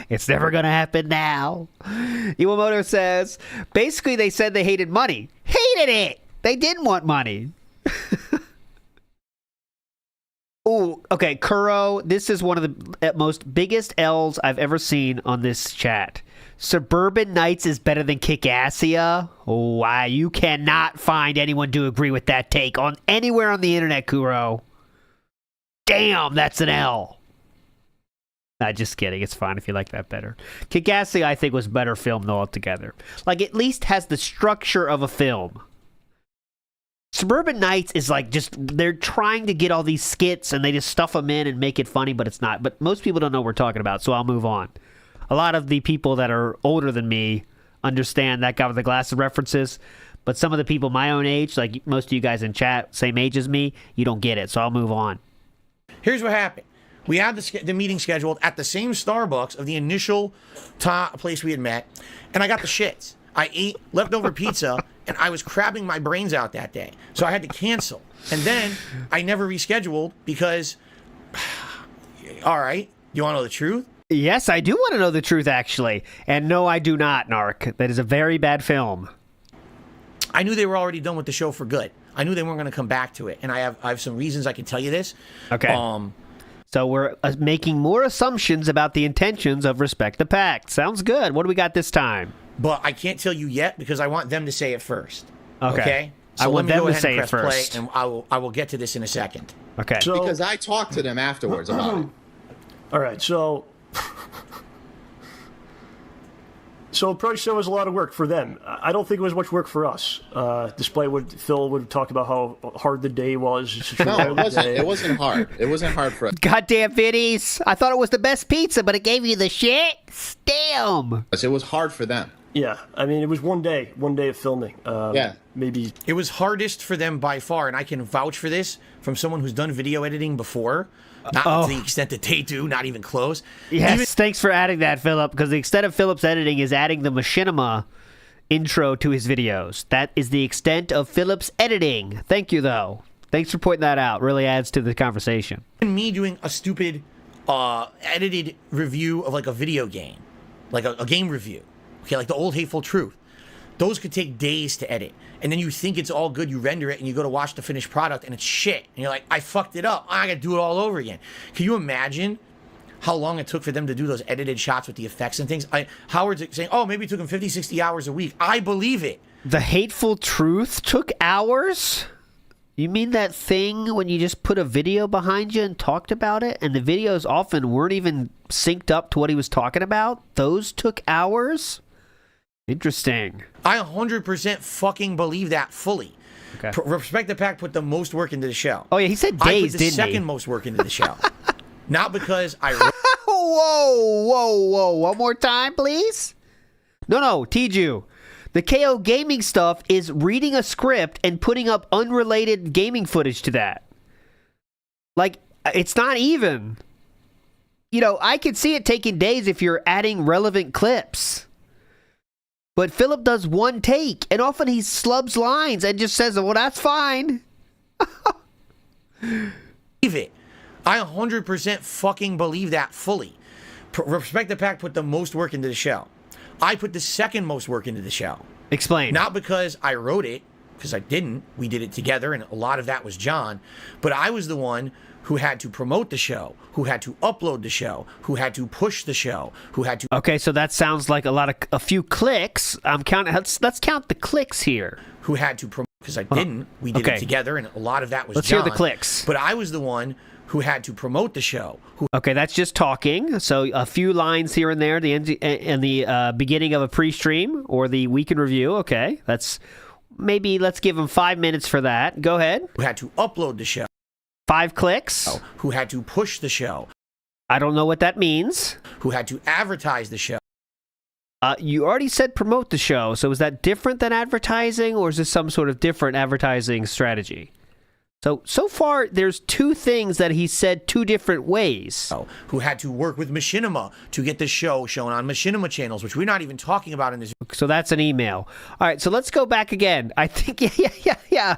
it's never going to happen now. Iwamoto says, basically they said they hated money. Hated it! They didn't want money. Ooh, okay, Kuro, this is one of the most biggest L's I've ever seen on this chat. Suburban Nights is better than Kick-Assy. Oh, wow, you cannot find anyone to agree with that take on anywhere on the internet, Kuro. Damn, that's an L. Just kidding. It's fine if you like that better. Kick-Assy, I think, was better filmed altogether. Like, at least has the structure of a film. Suburban Nights is like just, they're trying to get all these skits and they just stuff them in and make it funny, but it's not. But most people don't know what we're talking about, so I'll move on. A lot of the people that are older than me understand that guy with the glasses references, but some of the people my own age, like most of you guys in chat, same age as me, you don't get it, so I'll move on. Here's what happened. We had the meeting scheduled at the same Starbucks of the initial place we had met, and I got the shits. I ate leftover pizza, and I was crabbing my brains out that day, so I had to cancel. And then I never rescheduled because, all right, you want to know the truth? Yes, I do want to know the truth, actually. And no, I do not, Narc. That is a very bad film. I knew they were already done with the show for good. I knew they weren't going to come back to it. And I have some reasons I can tell you this. Okay. So we're making more assumptions about the intentions of Respect the Pact. Sounds good. What do we got this time? But I can't tell you yet because I want them to say it first. Okay. So I want them to say it first. Play, and I will get to this in a second. Okay. So, because I talked to them afterwards about it. All right, so Project 7 was a lot of work for them. I don't think it was much work for us, despite what Phil would talk about how hard the day was. No, it wasn't. It wasn't hard. It wasn't hard for us. Goddamn Viddies. I thought it was the best pizza, but it gave you the shit? Damn. It was hard for them. Yeah, I mean, it was one day of filming. Yeah. Maybe. It was hardest for them by far, and I can vouch for this from someone who's done video editing before. Not to the extent that they do, not even close. Yes, thanks for adding that, Philip, because the extent of Philip's editing is adding the machinima intro to his videos. That is the extent of Philip's editing. Thank you, though. Thanks for pointing that out. Really adds to the conversation. And me doing a stupid edited review of like a video game, like a game review. Okay, like the old Hateful Truth. those could take days to edit. And then you think it's all good, you render it, and you go to watch the finished product, and it's shit. And you're like, I fucked it up. I got to do it all over again. Can you imagine how long it took for them to do those edited shots with the effects and things? Howard's saying, oh, maybe it took him 50, 60 hours a week. I believe it. The Hateful Truth took hours? You mean that thing when you just put a video behind you and talked about it, and the videos often weren't even synced up to what he was talking about? Those took hours? Interesting. I 100% fucking believe that fully. Okay. Respect the Pack put the most work into the show. Oh, yeah, he said days, I put the didn't second he? most work into the show. Not because I... Whoa. One more time, please? No, Tiju. The KO gaming stuff is reading a script and putting up unrelated gaming footage to that. Like, it's not even. You know, I could see it taking days if you're adding relevant clips. But Philip does one take, and often he slubs lines and just says, well, that's fine. Believe it. I 100% fucking believe that fully. Respect the Pack put the most work into the show. I put the second most work into the show. Explain. Not because I wrote it, because I didn't. We did it together, and a lot of that was John. But I was the one who had to promote the show, who had to upload the show, who had to push the show, who had to... Okay, so that sounds like a few clicks. I'm counting. Let's count the clicks here. Who had to promote, because I didn't. We did it together, and a lot of that was John. Let's hear the clicks. But I was the one who had to promote the show. Okay, that's just talking. So a few lines here and there, the end and the beginning of a pre-stream or the week in review. Okay, let's give him 5 minutes for that. Go ahead. Who had to upload the show. 5 clicks. Who had to push the show. I don't know what that means. Who had to advertise the show. You already said promote the show, so is that different than advertising, or is this some sort of different advertising strategy? So far, there's 2 things that he said 2 different ways. Who had to work with Machinima to get the show shown on Machinima channels, which we're not even talking about in this. So that's an email. All right, so let's go back again. I think, yeah.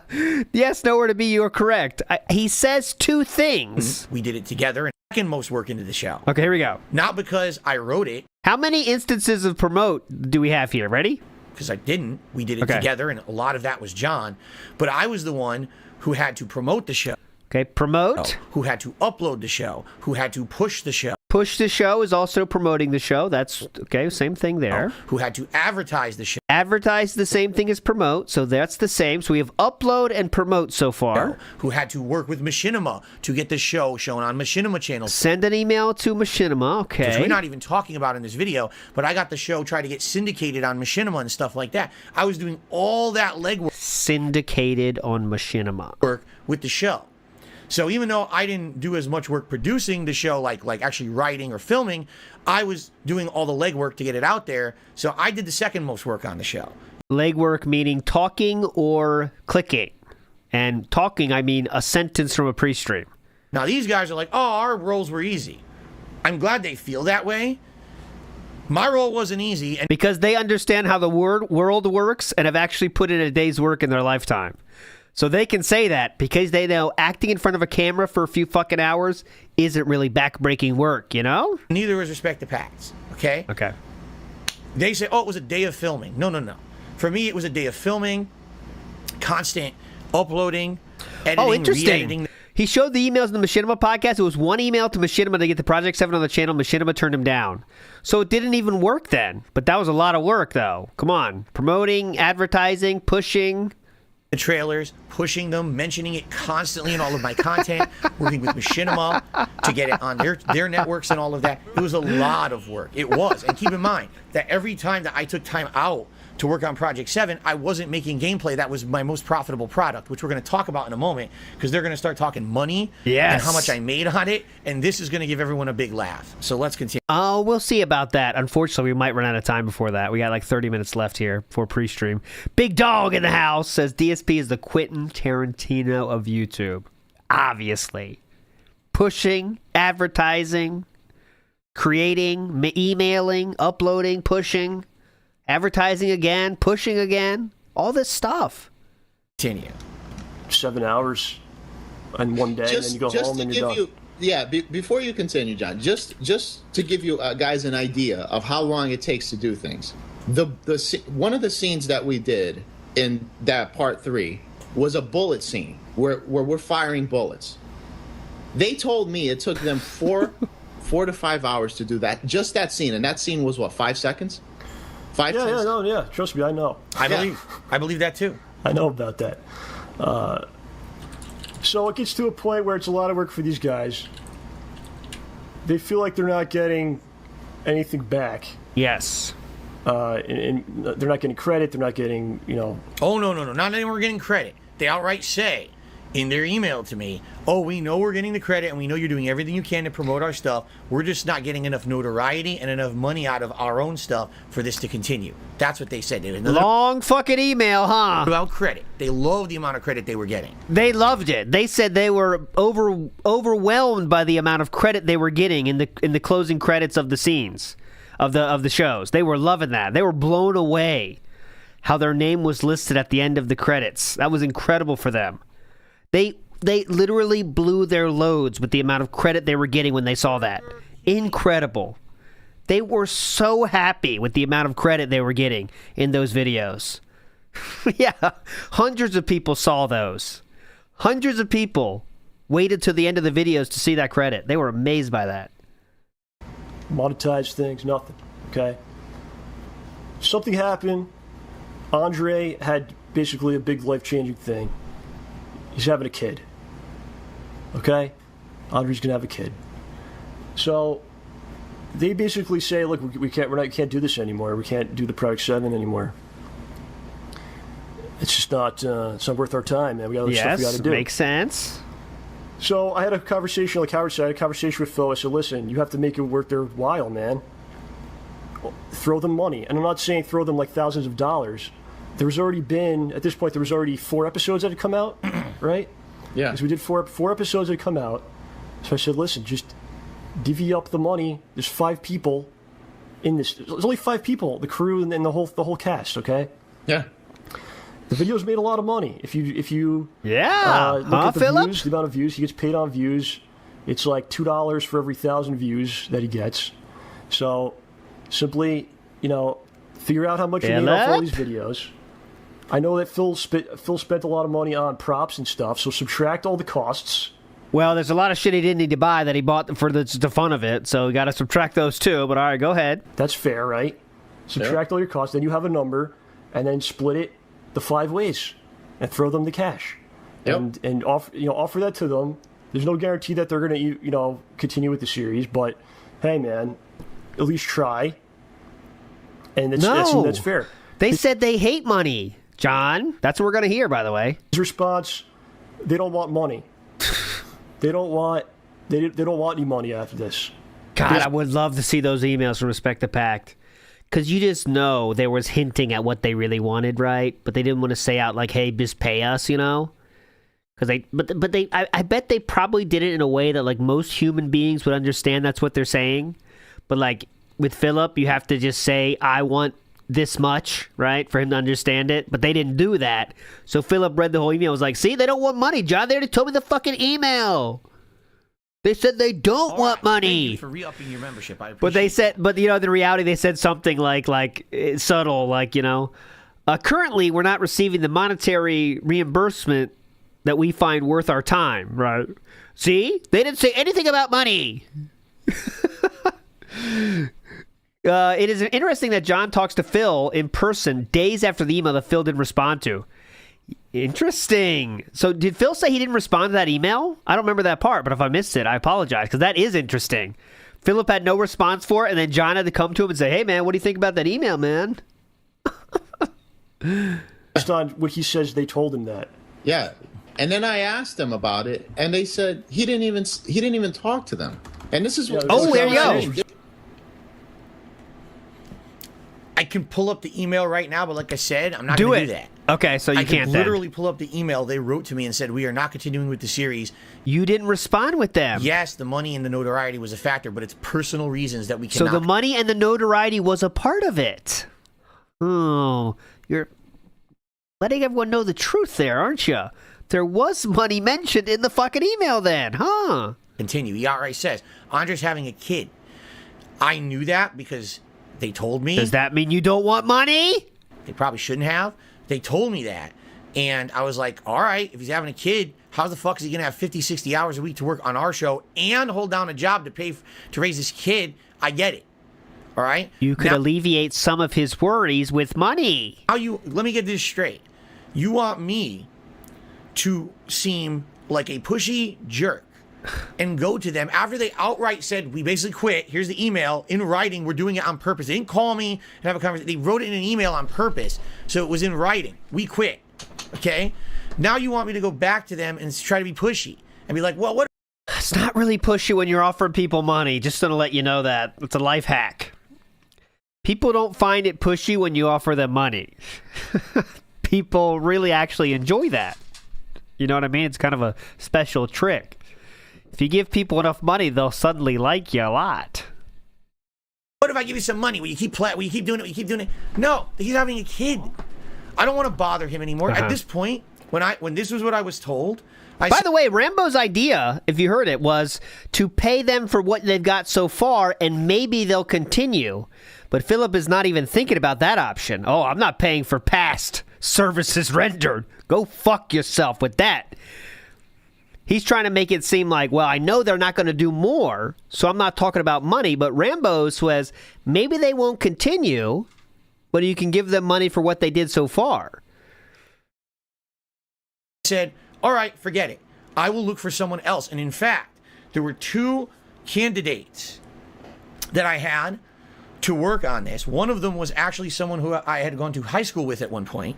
Yes, nowhere to be, you're correct. He says 2 things. We did it together, and second most work into the show. Okay, here we go. Not because I wrote it. How many instances of promote do we have here? Ready? Because I didn't. We did it together, and a lot of that was John. But I was the one who had to promote the show. Okay, promote. Who had to upload the show. Who had to push the show. Push the show is also promoting the show. That's, okay, same thing there. Who had to advertise the show. Advertise the same thing as promote, so that's the same. So we have upload and promote so far. Who had to work with Machinima to get the show shown on Machinima channels. Send an email to Machinima, okay. Which we're not even talking about in this video, but I got the show try to get syndicated on Machinima and stuff like that. I was doing all that legwork. Syndicated on Machinima. Work with the show. So even though I didn't do as much work producing the show, like actually writing or filming, I was doing all the legwork to get it out there. So I did the second most work on the show. Legwork meaning talking or clicking. And talking, I mean a sentence from a pre-stream. Now these guys are like, oh, our roles were easy. I'm glad they feel that way. My role wasn't easy. And because they understand how the world works and have actually put in a day's work in their lifetime. So they can say that because they know acting in front of a camera for a few fucking hours isn't really back-breaking work, you know? Neither is Respect the Packs, okay? Okay. They say, oh, it was a day of filming. No. For me, it was a day of filming, constant uploading, editing, interesting. re-editing. He showed the emails in the Machinima podcast. It was one email to Machinima to get the Project 7 on the channel. Machinima turned him down. So it didn't even work then. But that was a lot of work, though. Come on. Promoting, advertising, pushing. The trailers, pushing them, mentioning it constantly in all of my content, working with Machinima to get it on their networks and all of that. It was a lot of work. It was. And keep in mind that every time that I took time out to work on Project 7, I wasn't making gameplay. That was my most profitable product, which we're going to talk about in a moment, because they're going to start talking money and how much I made on it, and this is going to give everyone a big laugh. So let's continue. Oh, we'll see about that. Unfortunately, we might run out of time before that. We got like 30 minutes left here for pre-stream. Big Dog in the house says DSP is the Quentin Tarantino of YouTube. Obviously. Pushing, advertising, creating, emailing, uploading, pushing, advertising again, pushing again, all this stuff. Continue. 7 hours on one day, and then you go home and you're done. Before you continue, John, just to give you guys an idea of how long it takes to do things. One of the scenes that we did in that part 3 was a bullet scene where we're firing bullets. They told me it took them 4 to 5 hours to do that, just that scene, and that scene was what, 5 seconds? Yeah. Trust me, I know. I believe that too. I know about that. So it gets to a point where it's a lot of work for these guys. They feel like they're not getting anything back. Yes. And they're not getting credit. They're not getting, Oh, no. Not anyone getting credit. They outright say in their email to me, oh, we know we're getting the credit and we know you're doing everything you can to promote our stuff. We're just not getting enough notoriety and enough money out of our own stuff for this to continue. That's what they said. Long fucking email, huh? About credit. They loved the amount of credit they were getting. They loved it. They said they were overwhelmed by the amount of credit they were getting in the closing credits of the scenes of the shows. They were loving that. They were blown away how their name was listed at the end of the credits. That was incredible for them. They literally blew their loads with the amount of credit they were getting when they saw that. Incredible. They were so happy with the amount of credit they were getting in those videos. Yeah, hundreds of people saw those. Hundreds of people waited to the end of the videos to see that credit. They were amazed by that. Monetize things, nothing. Okay? Something happened. Andre had basically a big life-changing thing. He's having a kid. Okay? Andre's gonna have a kid. So they basically say, look, we can't do this anymore. We can't do the Project 7 anymore. It's just not it's not worth our time, man. We got other stuff we got to do. Makes sense. So I had a conversation, like Howard said, I had a conversation with Phil. I said, listen, you have to make it worth their while, man. Throw them money. And I'm not saying throw them like thousands of dollars. At this point, there was already 4 episodes that had come out, right? Yeah. Because we did four episodes that had come out. So I said, listen, just divvy up the money. There's 5 people in this. There's only 5 people, the crew and the whole cast, okay? Yeah. The video's made a lot of money. If you look at the Phillip? views, the amount of views, he gets paid on views. It's like $2 for every 1,000 views that he gets. So simply, figure out how much you need off all these videos. I know that Phil spent a lot of money on props and stuff, so subtract all the costs. Well, there's a lot of shit he didn't need to buy that he bought for the fun of it, so we got to subtract those too. But all right, go ahead. That's fair, right? Subtract all your costs, then you have a number, and then split it the 5 ways and throw them the cash. Yep. And offer that to them. There's no guarantee that they're going to continue with the series, but hey, man, at least try. And that's fair. They said they hate money, John. That's what we're going to hear, by the way. His response, they don't want money. They don't want any money after this. God, I would love to see those emails from Respect the Pact. Because you just know there was hinting at what they really wanted, right? But they didn't want to say out like, hey, just pay us, Because I bet they probably did it in a way that like most human beings would understand that's what they're saying. But like with Philip, you have to just say, I want this much, right? For him to understand it. But they didn't do that. So Philip read the whole email and was like, see, they don't want money, John. They already told me the fucking email. They said they don't want money. Thank you for re-upping your membership. I appreciate But they said, in reality, they said something like subtle, currently we're not receiving the monetary reimbursement that we find worth our time, right? See, they didn't say anything about money. It is interesting that John talks to Phil in person days after the email that Phil didn't respond to. Interesting. So did Phil say he didn't respond to that email? I don't remember that part, but if I missed it, I apologize, because that is interesting. Philip had no response for it, and then John had to come to him and say, hey, man, what do you think about that email, man? Based on what he says, they told him that. Yeah. And then I asked them about it, and they said he didn't even talk to them. And this is what... Oh, there you go. I can pull up the email right now, but like I said, I'm not going to do that. Okay, so you can't I can literally pull up the email they wrote to me and said, we are not continuing with the series. You didn't respond with them. Yes, the money and the notoriety was a factor, but it's personal reasons that we cannot. So the money and the notoriety was a part of it. Oh, you're letting everyone know the truth there, aren't you? There was money mentioned in the fucking email then, huh? Continue. He outright says, Andre's having a kid. I knew that because They told me. Does that mean you don't want money? They probably shouldn't have. They told me that. And I was like, all right, if he's having a kid, how the fuck is he going to have 50, 60 hours a week to work on our show and hold down a job to pay to raise his kid? I get it. All right? You could alleviate some of his worries with money. Let me get this straight. You want me to seem like a pushy jerk and go to them after they outright said, we basically quit. Here's the email in writing. We're doing it on purpose. They didn't call me and have a conversation. They wrote it in an email on purpose. So it was in writing. We quit. Okay? Now you want me to go back to them and try to be pushy and be like, well, what? It's not really pushy when you're offering people money. Just going to let you know that. It's a life hack. People don't find it pushy when you offer them money. People really actually enjoy that. You know what I mean? It's kind of a special trick. If you give people enough money, they'll suddenly like you a lot. What if I give you some money? Will you keep playing? Will you keep doing it? Will you keep doing it? No, he's having a kid. I don't want to bother him anymore. At this point, when this was what I was told. By the way, Rambo's idea, if you heard it, was to pay them for what they've got so far, and maybe they'll continue. But Philip is not even thinking about that option. Oh, I'm not paying for past services rendered. Go fuck yourself with that. He's trying to make it seem like, well, I know they're not going to do more, so I'm not talking about money. But Rambo says maybe they won't continue, but you can give them money for what they did so far. Said, all right, forget it. I will look for someone else. And in fact, there were 2 candidates that I had to work on this. One of them was actually someone who I had gone to high school with at one point.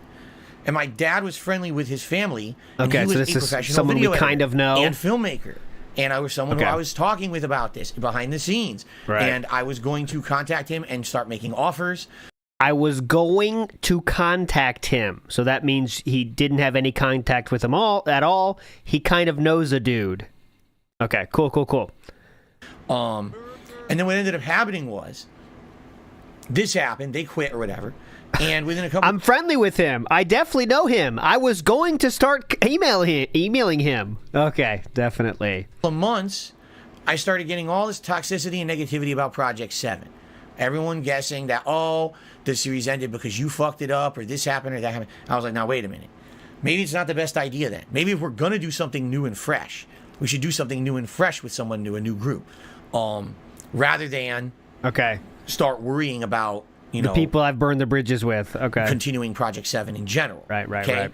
And my dad was friendly with his family. And okay, he was so this a is professional someone video we kind of know. And filmmaker. And I was someone who I was talking with about this behind the scenes. Right. And I was going to contact him and start making offers. I was going to contact him. So that means he didn't have any contact with him at all. He kind of knows a dude. Okay, cool. And then what ended up happening was, this happened, they quit or whatever. And within a couple... I'm friendly with him. I definitely know him. I was going to start emailing him. Okay, definitely. For months, I started getting all this toxicity and negativity about Project 7. Everyone guessing that, oh, the series ended because you fucked it up or this happened or that happened. I was like, now, wait a minute. Maybe it's not the best idea then. Maybe if we're going to do something new and fresh, we should do something new and fresh with someone new, a new group. Rather than start worrying about, the people I've burned the bridges with. Okay. Continuing Project 7 in general. Right.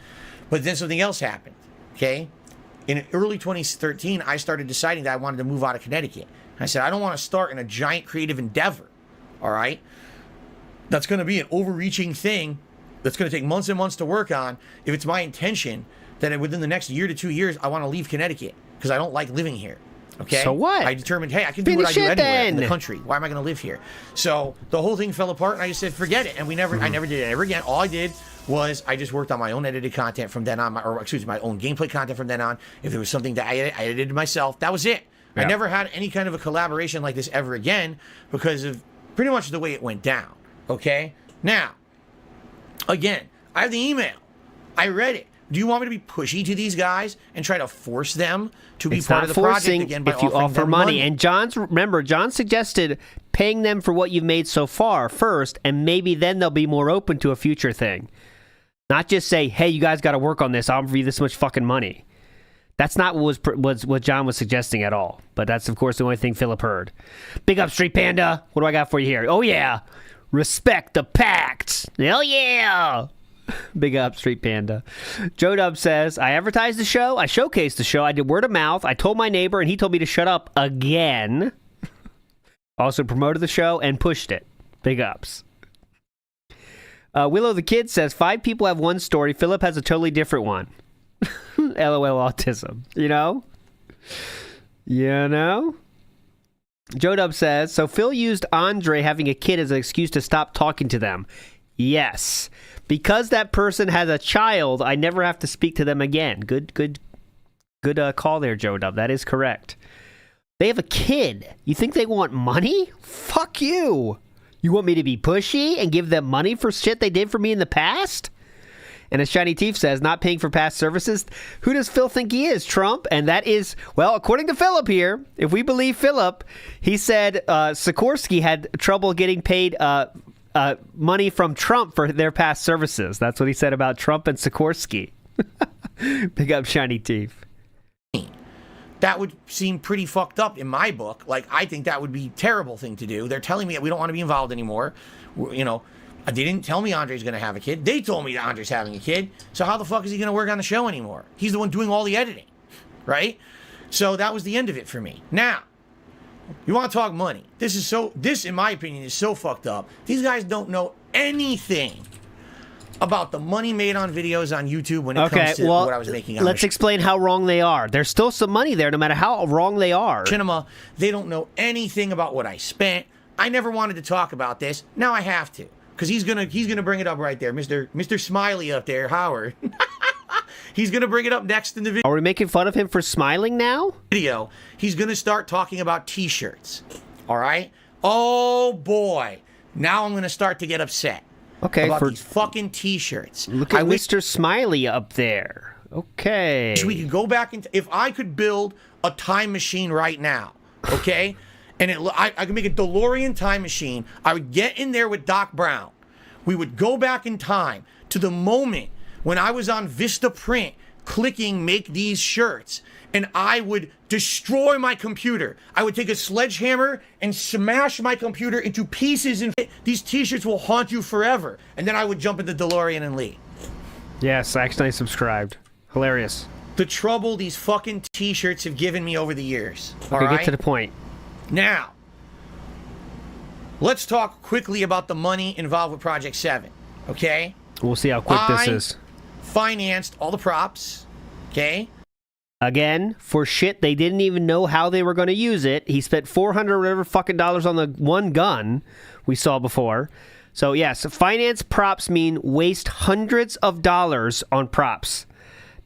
But then something else happened. Okay. In early 2013, I started deciding that I wanted to move out of Connecticut. I said, I don't want to start in a giant creative endeavor. All right. That's going to be an overreaching thing that's going to take months and months to work on. If it's my intention that within the next year to 2 years, I want to leave Connecticut because I don't like living here. Okay. So what? I determined, hey, I can do what I do anywhere in the country. Why am I going to live here? So the whole thing fell apart, and I just said, forget it. And I never did it ever again. All I did was I just worked on my own edited content from then on, my own gameplay content from then on. If there was something that I edited myself, that was it. Yeah. I never had any kind of a collaboration like this ever again because of pretty much the way it went down. Okay. Now, again, I have the email. I read it. Do you want me to be pushy to these guys and try to force them to be part of the project again by offering them money? If you offer money. And John suggested paying them for what you've made so far first, and maybe then they'll be more open to a future thing. Not just say, hey, you guys got to work on this. I'll give you this much fucking money. That's not what John was suggesting at all. But that's, of course, the only thing Philip heard. Big up, Street Panda. What do I got for you here? Oh, yeah. Respect the pact. Hell yeah. Big up, Street Panda. Joe Dub says, I advertised the show. I showcased the show. I did word of mouth. I told my neighbor, and he told me to shut up again. Also promoted the show and pushed it. Big ups. Willow the Kid says, 5 people have one story. Philip has a totally different one. LOL autism. You know? Joe Dub says, so Phil used Andre having a kid as an excuse to stop talking to them. Yes. Because that person has a child, I never have to speak to them again. Good call there, Joe Dub. That is correct. They have a kid. You think they want money? Fuck you. You want me to be pushy and give them money for shit they did for me in the past? And as Shiny Teeth says, not paying for past services. Who does Phil think he is, Trump? And that is, well, according to Philip here, if we believe Philip, he said Sikorsky had trouble getting paid money from Trump for their past services. That's what he said about Trump and Sikorsky. Big up Shiny Teeth. That would seem pretty fucked up in my book. Like, I think that would be a terrible thing to do. They're telling me that we don't want to be involved anymore. You know, they didn't tell me Andre's going to have a kid. They told me that Andre's having a kid. So how the fuck is he going to work on the show anymore? He's the one doing all the editing, right? So that was the end of it for me. Now, you want to talk money. This, in my opinion, is so fucked up. These guys don't know anything about the money made on videos on YouTube when it comes to what I was making on let's explain how wrong they are. There's still some money there, no matter how wrong they are. Cinema, they don't know anything about what I spent. I never wanted to talk about this. Now I have to. Because he's gonna bring it up right there, Mr. Smiley up there, Howard. He's gonna bring it up next in the video. Are we making fun of him for smiling now? He's gonna start talking about T-shirts. All right. Oh boy, now I'm gonna start to get upset. Okay, about these fucking T-shirts. Look at Mr. Smiley up there. Okay. We could go back into. If I could build a time machine right now, okay. And I could make a DeLorean time machine. I would get in there with Doc Brown. We would go back in time to the moment when I was on Vista Print clicking make these shirts, and I would destroy my computer. I would take a sledgehammer and smash my computer into pieces, and these T-shirts will haunt you forever. And then I would jump into DeLorean and leave. Yes, I accidentally subscribed. Hilarious. The trouble these fucking T-shirts have given me over the years. Okay, all right? get to the point. Now, let's talk quickly about the money involved with Project 7, okay? We'll see how quick this is. Financed all the props, okay? Again, for shit they didn't even know how they were going to use it. He spent $400 whatever fucking dollars on the one gun we saw before. So yes, finance props mean waste hundreds of dollars on props.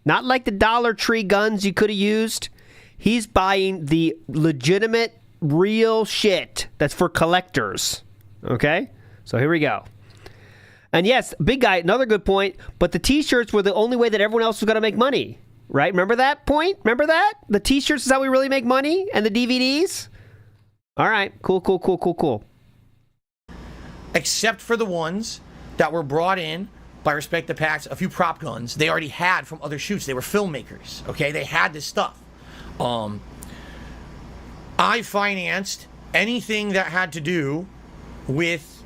Not like the Dollar Tree guns you could have used. He's buying the legitimate real shit that's for collectors. Okay? So here we go. And yes, big guy, another good point, but the T-shirts were the only way that everyone else was going to make money. Right? Remember that point? Remember that? The T-shirts is how we really make money? And the DVDs? All right. Cool. Except for the ones that were brought in by Respect the Packs, a few prop guns they already had from other shoots. They were filmmakers. Okay? They had this stuff. I financed anything that had to do with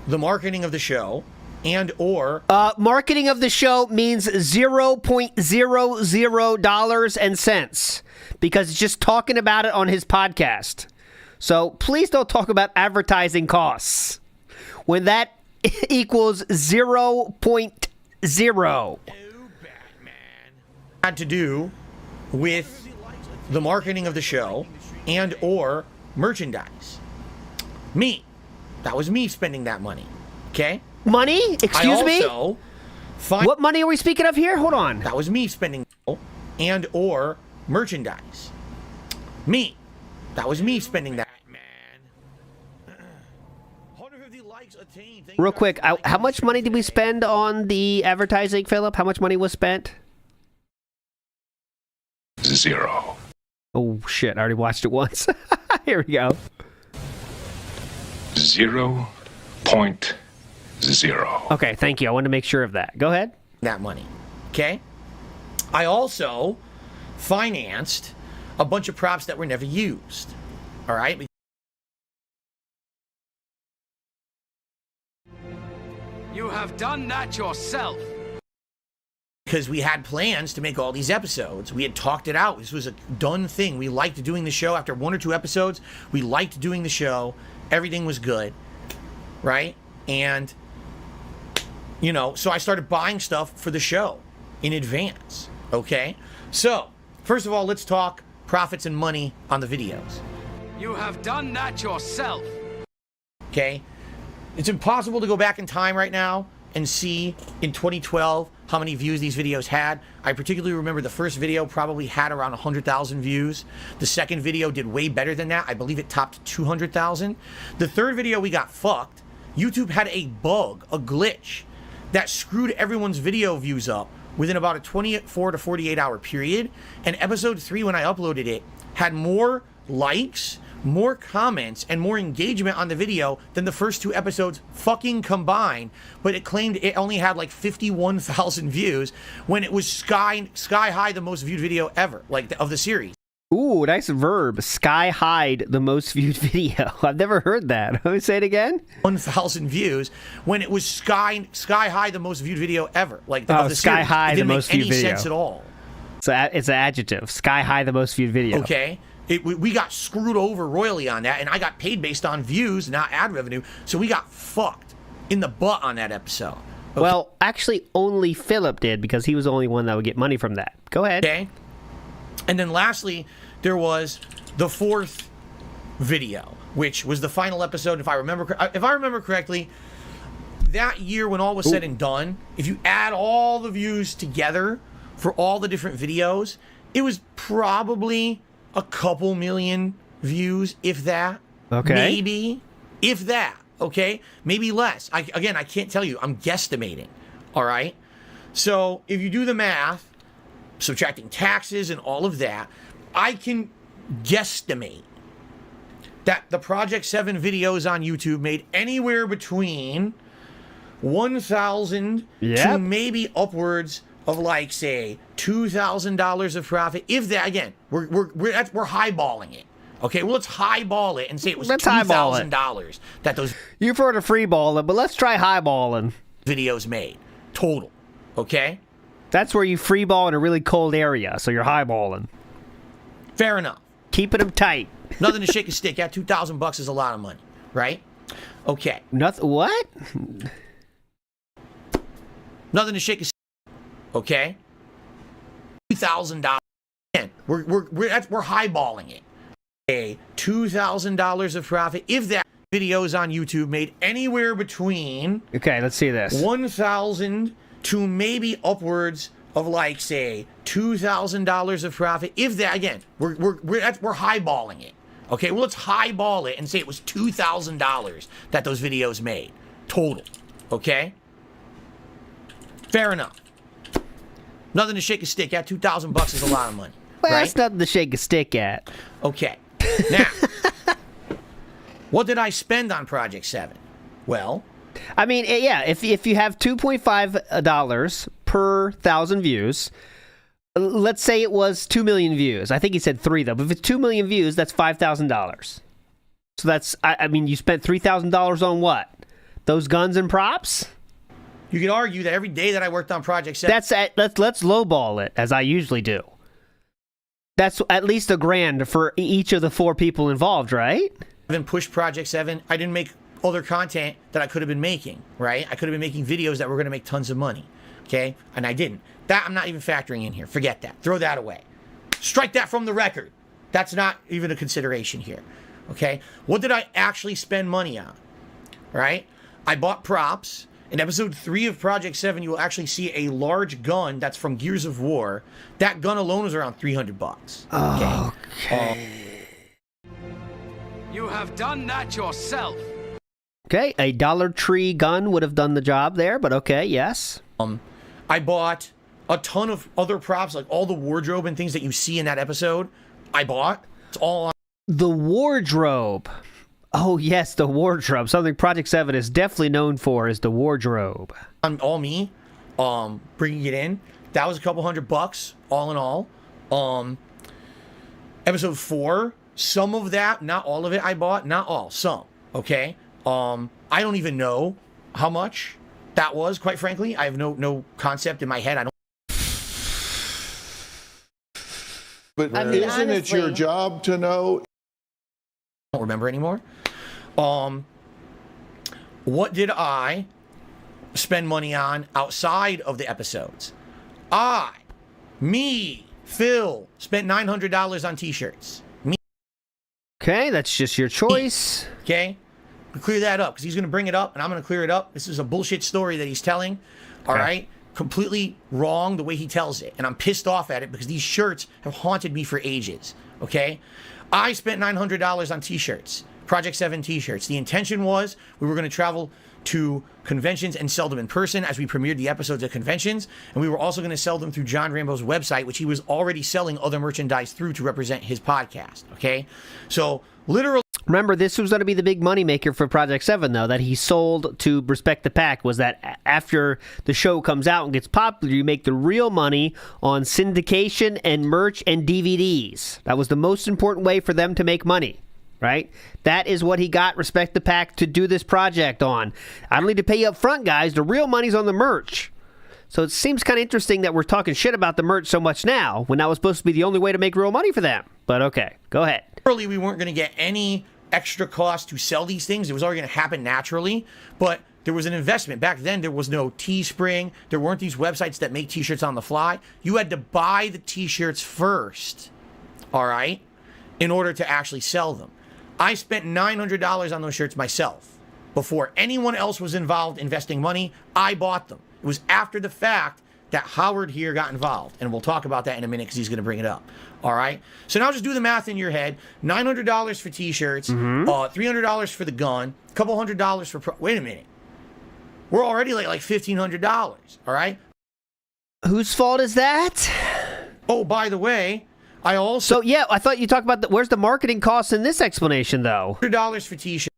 the marketing of the show and or... marketing of the show means $0.00 and cents because it's just talking about it on his podcast. So please don't talk about advertising costs when that equals 0.0. Oh, Batman. Had to do with the marketing of the show and or merchandise. Me. That was me spending that money. Okay? Money? Excuse me? What money are we speaking of here? Hold on. That was me spending and or merchandise. Me. That was me spending that. Real quick, how much money did we spend on the advertising, Philip? How much money was spent? 0. Oh, shit. I already watched it once. Here we go. 0.0. Okay, thank you. I wanted to make sure of that. Go ahead. That money. Okay? I also financed a bunch of props that were never used. All right? You have done that yourself. Because we had plans to make all these episodes. We had talked it out. This was a done thing. We liked doing the show. After 1 or 2 episodes, we liked doing the show. Everything was good. Right? And, you know, so I started buying stuff for the show in advance. Okay? So, first of all, let's talk profits and money on the videos. You have done that yourself. Okay? It's impossible to go back in time right now and see in 2012 how many views these videos had. I particularly remember the first video probably had around 100,000 views. The second video did way better than that. I believe it topped 200,000. The third video we got fucked. YouTube had a bug, a glitch, that screwed everyone's video views up within about a 24 to 48 hour period. And episode 3, when I uploaded it, had more likes, more comments, and more engagement on the video than the first 2 episodes fucking combined. But it claimed it only had like 51,000 views when it was sky high the most viewed video ever, like of the series. Ooh, nice verb. Sky high, the most viewed video. I've never heard that. Let me say it again. 1,000 views when it was sky high the most viewed video ever, like of the sky series. high It didn't the make most viewed any video. sense at all. So it's an adjective. Sky high, the most viewed video. Okay. We got screwed over royally on that, and I got paid based on views, not ad revenue. So we got fucked in the butt on that episode. Okay. Well, actually, only Philip did because he was the only one that would get money from that. Go ahead. Okay. And then lastly, there was the 4th video, which was the final episode. If I remember correctly, that year when all was said and done, if you add all the views together for all the different videos, it was probably a couple million views, if that. Okay. Maybe, if that. Okay. Maybe less. I can't tell you. I'm guesstimating. All right. So if you do the math, subtracting taxes and all of that, I can guesstimate that the Project 7 videos on YouTube made anywhere between 1,000 to maybe upwards of like, say, $2,000 of profit. If that, again, we're highballing it. Okay, well, let's highball it and say it was $2,000 that those You've heard of freeballing, but let's try highballing. videos made total. Okay, That's where you freeball in a really cold area, so you're highballing. fair enough. Keeping them tight. Nothing to shake a stick at. $2,000 is a lot of money, right? Okay. Nothing. What? Nothing to shake a stick. Okay. $2,000. Again, we're highballing it. Okay. $2,000 of profit. If that videos on YouTube made anywhere between Okay, let's see this. 1,000 to maybe upwards of like, say, $2,000 of profit. If that, again, we're highballing it. Okay, well, let's highball it and say it was $2,000 that those videos made total. Okay, fair enough. Nothing to shake a stick at. $2,000 is a lot of money. Well, right? that's nothing to shake a stick at. Okay, now, what did I spend on Project 7? Well, I mean, yeah, if you have $2.5 per 1,000 views, let's say it was 2 million views. I think he said 3, though. But if it's 2 million views, that's $5,000. So that's, I mean, you spent $3,000 on what? Those guns and props? you could argue that every day that I worked on Project 7, Let's lowball it, as I usually do. That's at least $1,000 for each of the 4 people involved, right? then pushed Project 7, I didn't make other content that I could have been making, right? I could have been making videos that were going to make tons of money, okay? And I didn't. That I'm not even factoring in here. Forget that. Throw that away. Strike that from the record. That's not even a consideration here, okay? What did I actually spend money on, right? I bought props. In episode 3 of Project 7, you will actually see a large gun that's from Gears of War. That gun alone was around $300. Okay. You have done that yourself. Okay, a Dollar Tree gun would have done the job there, but okay, yes. I bought a ton of other props, like all the wardrobe and things that you see in that episode. I bought. It's all on The wardrobe. Oh, yes, the wardrobe. Something Project 7 is definitely known for is the wardrobe. all me. Bringing it in. That was a couple $100 all in all. Episode 4, some of that, not all of it I bought, not all, some. Okay. I don't even know how much that was, quite frankly. I have no concept in my head. I don't. But I mean, isn't it your honestly- job to know? Don't remember anymore. What did I spend money on outside of the episodes? Phil, spent $900 on t-shirts. Okay, that's just your choice. Okay? Clear that up, because he's going to bring it up, and I'm going to clear it up. This is a bullshit story that he's telling. All right? Completely wrong the way he tells it. And I'm pissed off at it because these shirts have haunted me for ages. Okay? I spent $900 on t-shirts. Project 7 t-shirts. The intention was we were going to travel to conventions and sell them in person as we premiered the episodes at conventions. And we were also going to sell them through John Rambo's website, which he was already selling other merchandise through to represent his podcast. Okay? So literally. Remember, this was going to be the big moneymaker for Project 7, though, that he sold to Respect the Pack, was that after the show comes out and gets popular, you make the real money on syndication and merch and DVDs. That was the most important way for them to make money, right? That is what he got Respect the Pack to do this project on. I don't need to pay you up front, guys. The real money's on the merch. So it seems kind of interesting that we're talking shit about the merch so much now, when that was supposed to be the only way to make real money for them. But okay, go ahead. Early, we weren't going to get any extra cost to sell these things. It was already going to happen naturally, but there was an investment. Back then, there was no Teespring. There weren't these websites that make t-shirts on the fly. You had to buy the t-shirts first, all right, in order to actually sell them. I spent $900 on those shirts myself. Before anyone else was involved investing money, I bought them. It was after the fact that Howard here got involved, and we'll talk about that in a minute because he's going to bring it up. All right? So now just do the math in your head. $900 for t-shirts, $300 for the gun, a couple $100 for... Wait a minute. We're already like $1,500, all right? Whose fault is that? Oh, by the way, I also... So, yeah, I thought you talked about... where's the marketing cost in this explanation, though? $100 for t-shirts.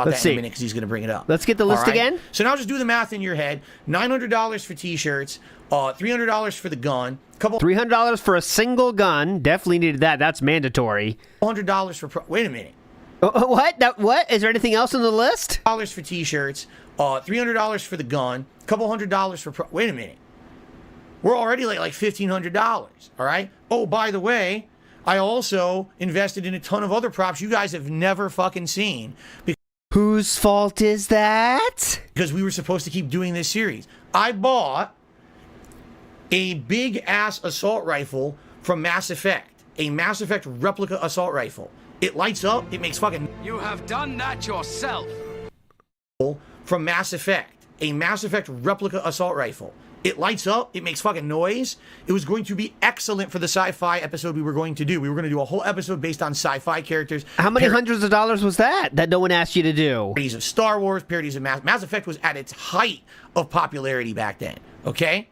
Let's see. In a minute because he's going to bring it up. Let's get the list again. So now just do the math in your head. $900 for t-shirts, $300 for the gun, $300 for a single gun. Definitely needed that. That's mandatory. $100 for... Wait a minute. What? What? Is there anything else on the list? $100 for t-shirts, $300 for the gun, a couple $100 for... Wait a minute. We're already like $1,500, all right? Oh, by the way, I also invested in a ton of other props you guys have never fucking seen. Whose fault is that? Because we were supposed to keep doing this series. I bought a big-ass assault rifle from Mass Effect. A Mass Effect replica assault rifle. It lights up. It makes fucking... You have done that yourself. From Mass Effect. A Mass Effect replica assault rifle. It lights up. It makes fucking noise. It was going to be excellent for the sci-fi episode we were going to do. We were going to do a whole episode based on sci-fi characters. How many hundreds of dollars was that no one asked you to do? Parodies of Star Wars, parodies of Mass Effect was at its height of popularity back then, okay?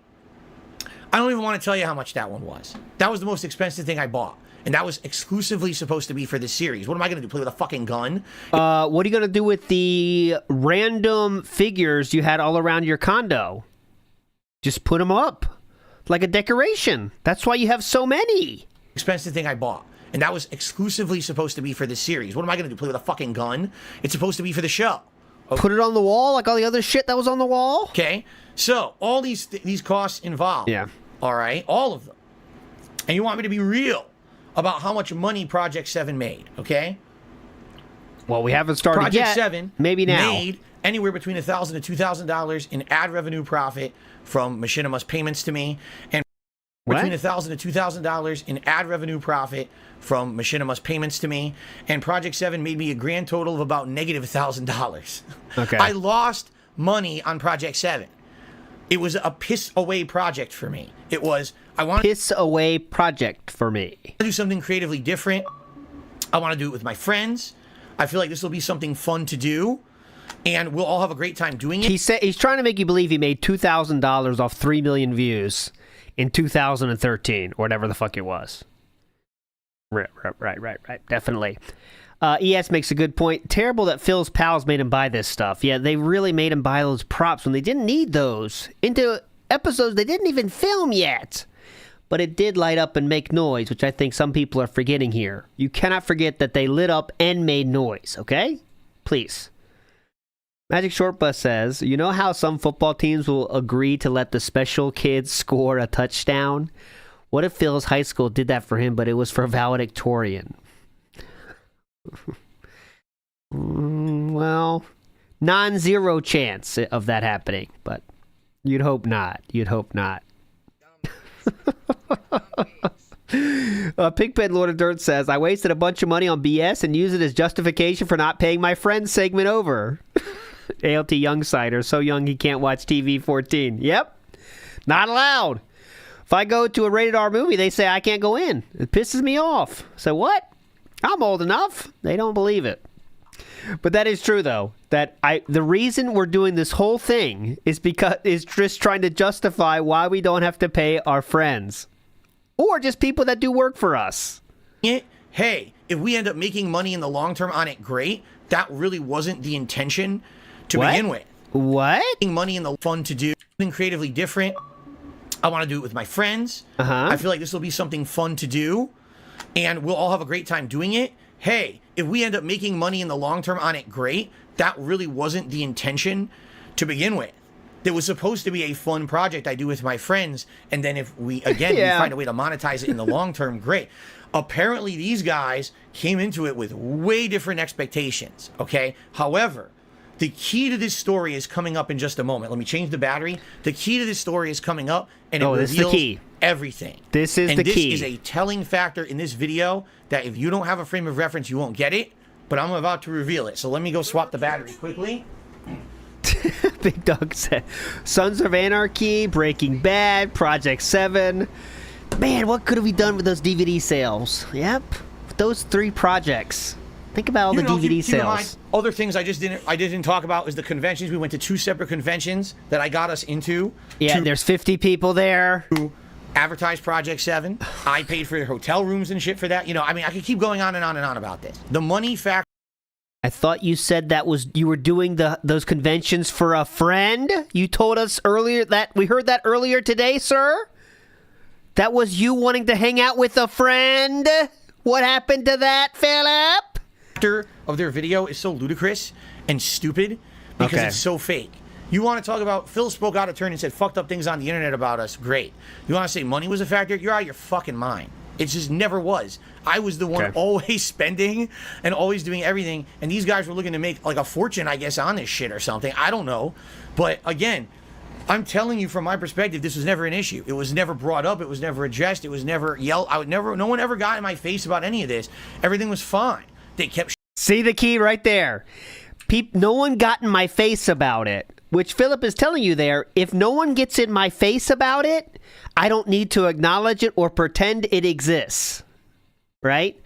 I don't even want to tell you how much that one was. That was the most expensive thing I bought. And that was exclusively supposed to be for this series. What am I going to do, play with a fucking gun? What are you going to do with the random figures you had all around your condo? Just put them up like a decoration. That's why you have so many. Expensive thing I bought. And that was exclusively supposed to be for this series. What am I going to do, play with a fucking gun? It's supposed to be for the show. Okay. Put it on the wall like all the other shit that was on the wall? Okay. So, all these costs involved. Yeah. All right? All of them. And you want me to be real about how much money Project 7 made, okay? Well, we haven't started Project yet. 7 maybe now. Made anywhere between $1,000 to $2,000 in ad revenue profit from Machinima's payments to me, and between $1,000 to $2,000 in ad revenue profit from Machinima's payments to me, and Project 7 made me a grand total of about negative $1,000. Okay. I lost money on Project 7. It was a piss away project for me. It was, I want to piss away project for me. do something creatively different. I want to do it with my friends. I feel like this will be something fun to do, and we'll all have a great time doing it. He's trying to make you believe he made $2,000 off 3 million views in 2013, or whatever the fuck it was. Right. Definitely. ES makes a good point. Terrible that Phil's pals made him buy this stuff. Yeah, they really made him buy those props when they didn't need those. Into episodes they didn't even film yet. But it did light up and make noise, which I think some people are forgetting here. You cannot forget that they lit up and made noise, okay? Please. Magic Short Bus says, you know how some football teams will agree to let the special kids score a touchdown? What if Phil's high school did that for him, but it was for valedictorian? Well, non-zero chance of that happening, but you'd hope not. You'd hope not. Pigpen Lord of Dirt says, I wasted a bunch of money on BS and used it as justification for not paying my friend's segment over. ALT Youngsider, so young he can't watch TV 14. Yep. Not allowed. If I go to a rated R movie, they say I can't go in. It pisses me off. So what? I'm old enough. They don't believe it. But that is true, though. The reason we're doing this whole thing is just trying to justify why we don't have to pay our friends or just people that do work for us. Hey, if we end up making money in the long term on it, great. That really wasn't the intention to begin with. What? Making money in the fun to do something creatively different. I want to do it with my friends. I feel like this will be something fun to do, and we'll all have a great time doing it. Hey, if we end up making money in the long term on it, great. That really wasn't the intention to begin with. It was supposed to be a fun project I do with my friends, and then if we we find a way to monetize it in the long term, great. Apparently, these guys came into it with way different expectations, okay? However, the key to this story is coming up in just a moment. Let me change the battery. The key to this story is coming up, and it reveals everything. This is the key. This is a telling factor in this video that if you don't have a frame of reference, you won't get it, but I'm about to reveal it. So let me go swap the battery quickly. Big Dog said, Sons of Anarchy, Breaking Bad, Project 7. Man, what could have we done with those DVD sales? Yep, those 3 projects. Think about all the DVD sales. Mind, other things I didn't talk about is the conventions. We went to 2 separate conventions that I got us into. Yeah, there's 50 people there. To advertise Project 7. I paid for hotel rooms and shit for that. I mean, I could keep going on and on and on about this. The money factor. I thought you said you were doing those conventions for a friend. You told us earlier that we heard that earlier today, sir. That was you wanting to hang out with a friend. What happened to that, Philip? Of their video is so ludicrous and stupid because it's so fake. You want to talk about Phil spoke out of turn and said fucked up things on the internet about us? Great. You want to say money was a factor? You're out of your fucking mind. It just never was. I was the one always spending and always doing everything, and these guys were looking to make like a fortune, I guess, on this shit or something. I don't know. But again, I'm telling you from my perspective, this was never an issue. It was never brought up. It was never addressed. It was never yelled. No one ever got in my face about any of this. Everything was fine. They kept. See the key right there. No one got in my face about it, which Philip is telling you there. If no one gets in my face about it, I don't need to acknowledge it or pretend it exists. Right?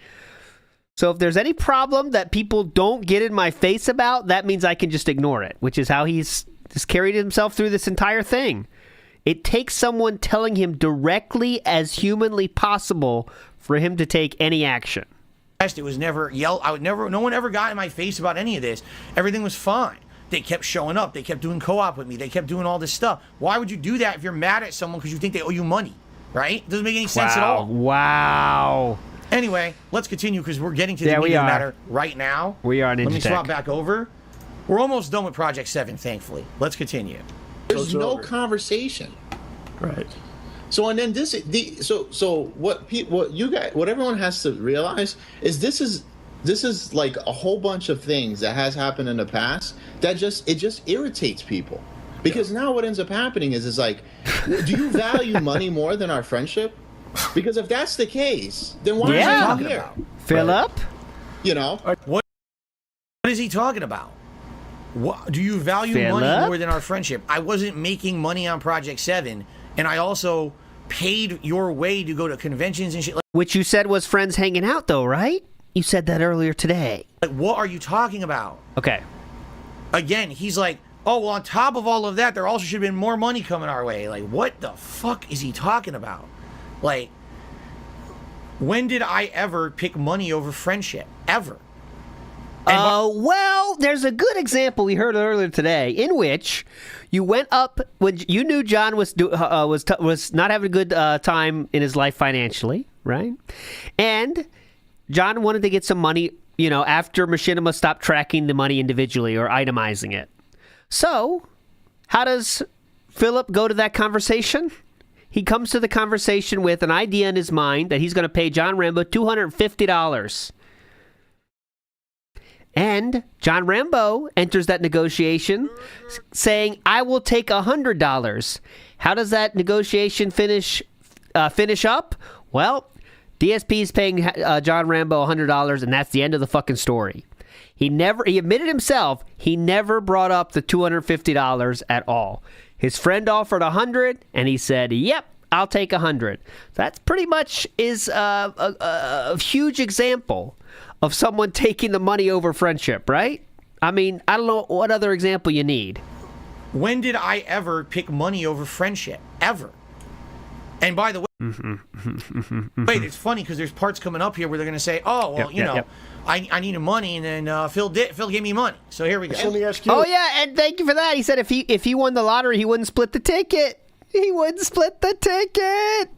So if there's any problem that people don't get in my face about, that means I can just ignore it, which is how he's just carried himself through this entire thing. It takes someone telling him directly as humanly possible for him to take any action. It was never yelled. No one ever got in my face about any of this. Everything was fine. They kept showing up. They kept doing co-op with me. They kept doing all this stuff. Why would you do that if you're mad at someone because you think they owe you money? Right? It doesn't make any sense at all. Wow. Anyway, let's continue because we're getting to the meat of the matter right now. We are. Let me swap back over. We're almost done with Project 7, thankfully. Let's continue. There's no conversation. Right. So and then what everyone has to realize is this is like a whole bunch of things that has happened in the past that just irritates people. Because now what ends up happening is like, do you value money more than our friendship? Because if that's the case, then why are you talking here? Philip? What is he talking about? What, do you value money more than our friendship? I wasn't making money on Project 7, and I also paid your way to go to conventions and shit. Which you said was friends hanging out, though, right? You said that earlier today. Like, what are you talking about? Okay. Again, he's like, oh, well, on top of all of that, there also should have been more money coming our way. Like, what the fuck is he talking about? Like, when did I ever pick money over friendship? Ever. Well, there's a good example we heard earlier today in which you went up when you knew John was not having a good time in his life financially, right? And John wanted to get some money, after Machinima stopped tracking the money individually or itemizing it. So, how does Philip go to that conversation? He comes to the conversation with an idea in his mind that he's going to pay John Rambo $250. And John Rambo enters that negotiation saying, I will take $100. How does that negotiation finish up? Well, DSP is paying John Rambo $100, and that's the end of the fucking story. He admitted himself, he never brought up the $250 at all. His friend offered $100, and he said, yep, I'll take $100. That's pretty much is a huge example of someone taking the money over friendship, right? I mean, I don't know what other example you need. When did I ever pick money over friendship? Ever. And by the way, wait, it's funny because there's parts coming up here where they're going to say, oh, well, I needed money, and then Phil gave me money. So here we go. Let me ask you. Oh, yeah, and thank you for that. He said if he won the lottery, he wouldn't split the ticket. He wouldn't split the ticket.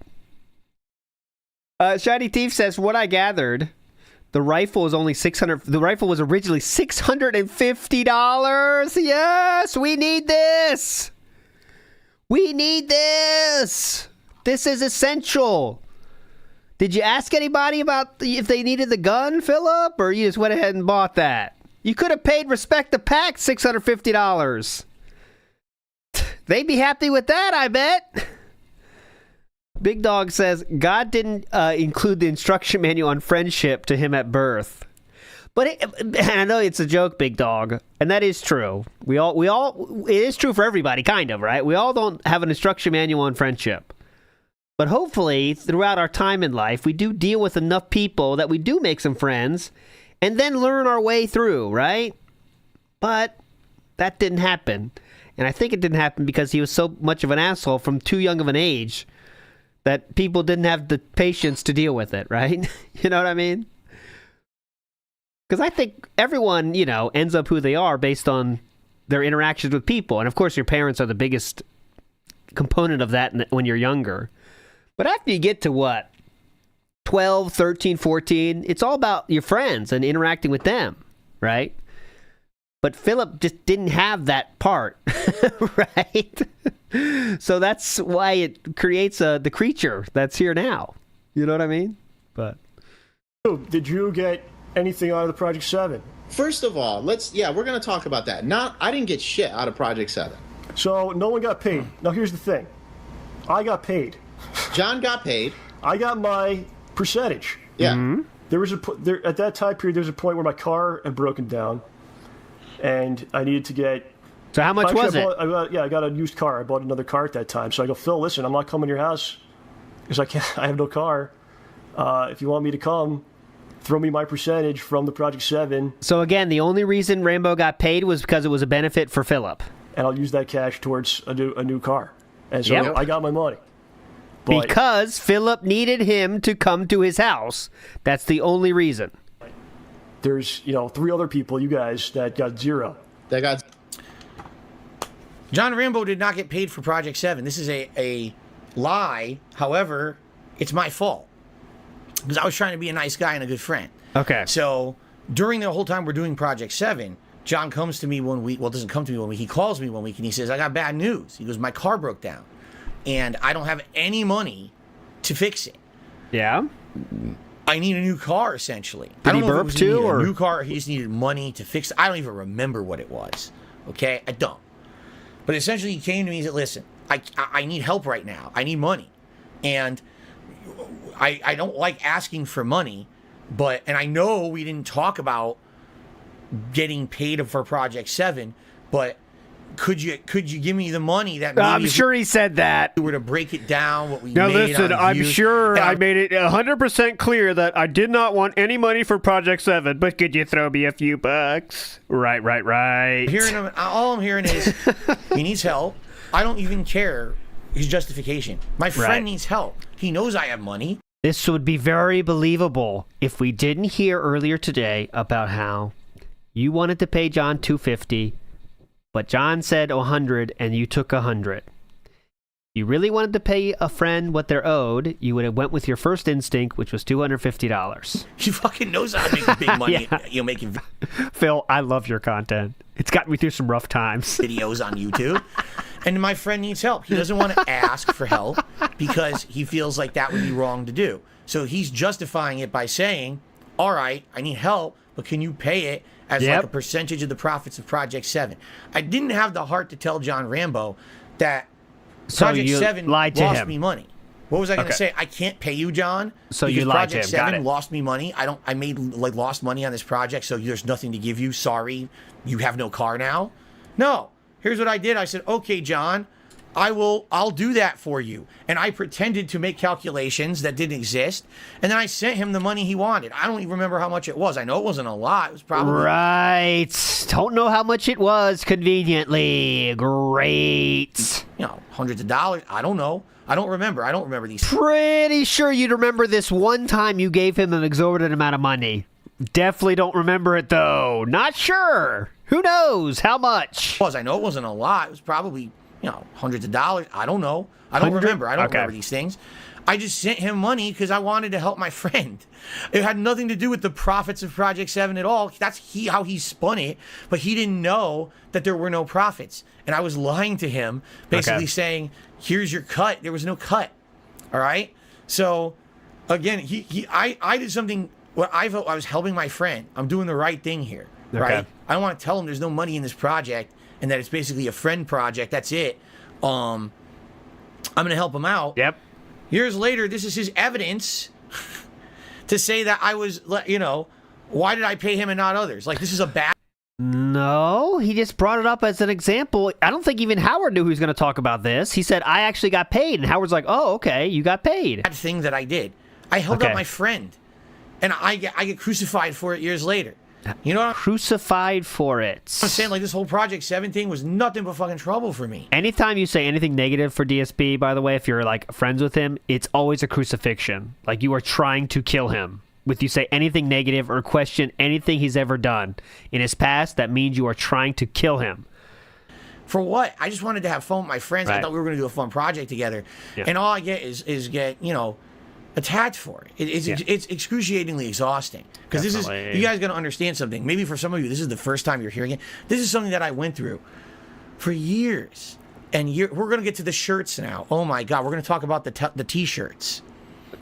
Shiny Thief says, what I gathered, the rifle is only $600. The rifle was originally $650. Yes, we need this. We need this. This is essential. Did you ask anybody about if they needed the gun, Philip, or you just went ahead and bought that? You could have paid Respect the Pack $650. They'd be happy with that, I bet. Big Dog says, God didn't include the instruction manual on friendship to him at birth. But I know it's a joke, Big Dog, and that is true. We all, it is true for everybody, kind of, right? We all don't have an instruction manual on friendship. But hopefully, throughout our time in life, we do deal with enough people that we do make some friends and then learn our way through, right? But that didn't happen. And I think it didn't happen because he was so much of an asshole from too young of an age that people didn't have the patience to deal with it, right? You know what I mean? Because I think everyone, ends up who they are based on their interactions with people. And of course, your parents are the biggest component of that when you're younger. But after you get to 12, 13, 14, it's all about your friends and interacting with them, right? But Philip just didn't have that part, right? So that's why it creates the creature that's here now. You know what I mean? But did you get anything out of the Project 7? First of all, we're going to talk about that. I didn't get shit out of Project 7. So no one got paid. Now here's the thing. I got paid. John got paid. I got my percentage. Yeah. Mm-hmm. There was at that time period, there was a point where my car had broken down, and I needed to get. So how much was it? I got a used car. I bought another car at that time. So I go, Phil, listen, I'm not coming to your house because I have no car. If you want me to come, throw me my percentage from the Project 7. So again, the only reason Rambo got paid was because it was a benefit for Philip. And I'll use that cash towards a new car. And so I got my money. Because Philip needed him to come to his house. That's the only reason. There's, 3 other people, you guys, that got zero. John Rambo did not get paid for Project 7. This is a lie. However, it's my fault. Because I was trying to be a nice guy and a good friend. Okay. So during the whole time we're doing Project 7, John comes to me one week. Well, doesn't come to me one week. He calls me one week and he says, I got bad news. He goes, my car broke down. And I don't have any money to fix it. Yeah. I need a new car, essentially. Did I don't he know burp if it was too, or a new car. He just needed money to fix it. I don't even remember what it was. Okay, I don't. But essentially, he came to me and said, "Listen, I need help right now. I need money, and I don't like asking for money, and I know we didn't talk about getting paid for Project 7, but." Could you give me the money that maybe I'm sure he said that. We were to break it down what we now made listen, on I'm views. sure I made it 100% clear that I did not want any money for Project 7, but could you throw me a few bucks? Right. All I'm hearing is he needs help. I don't even care his justification. My friend needs help. He knows I have money. This would be very believable if we didn't hear earlier today about how you wanted to pay John $250. But John said 100 and you took 100. You really wanted to pay a friend what they're owed, you would have went with your first instinct, which was $250. He fucking knows how to make big money. Yeah. Making Phil, I love your content. It's gotten me through some rough times. Videos on YouTube. And my friend needs help. He doesn't want to ask for help because he feels like that would be wrong to do. So he's justifying it by saying, all right, I need help, but can you pay it as like a percentage of the profits of Project 7. I didn't have the heart to tell John Rambo that Project 7 lost me money. What was I going to say? I can't pay you, John. So you lied to him. Project 7 lost me money. I made lost money on this project, so there's nothing to give you. Sorry, you have no car now. No. Here's what I did. I said, okay, John, I'll do that for you. And I pretended to make calculations that didn't exist. And then I sent him the money he wanted. I don't even remember how much it was. I know it wasn't a lot. It was probably... Right. Don't know how much it was, conveniently. Great. You know, hundreds of dollars. I don't know. I don't remember. I don't remember these. Pretty sure you'd remember this one time you gave him an exorbitant amount of money. Definitely don't remember it, though. Not sure. Who knows how much? I know it wasn't a lot. It was probably... you know, hundreds of dollars. I don't know. I don't remember. I don't remember these things. I just sent him money because I wanted to help my friend. It had nothing to do with the profits of Project 7 at all. That's how he spun it, but he didn't know that there were no profits. And I was lying to him, basically saying, here's your cut. There was no cut. All right? So, again, I did something where I felt I was helping my friend. I'm doing the right thing here, right? I don't want to tell him there's no money in this project and that it's basically a friend project. That's it. I'm going to help him out. Yep. Years later, this is his evidence to say that I was, you know, why did I pay him and not others? Like, this is a bad... No, he just brought it up as an example. I don't think even Howard knew he was going to talk about this. He said, I actually got paid. And Howard's like, oh, okay, you got paid. Bad thing that I did. I helped out my friend. And I get crucified for it years later. You know what crucified for it. I'm saying? Like, this whole Project 7 thing was nothing but fucking trouble for me. Anytime you say anything negative for DSP, by the way, if you're like friends with him, it's always a crucifixion. Like, you are trying to kill him. If you say anything negative or question anything he's ever done in his past, that means you are trying to kill him. For what? I just wanted to have fun with my friends. Right. I thought we were going to do a fun project together. Yeah. And all I get is get, you know, attacked for it. It's excruciatingly exhausting. Because this is, you guys got to understand something. Maybe for some of you, this is the first time you're hearing it. This is something that I went through for years. And we're going to get to the shirts now. Oh my God. We're going to talk about the t-shirts.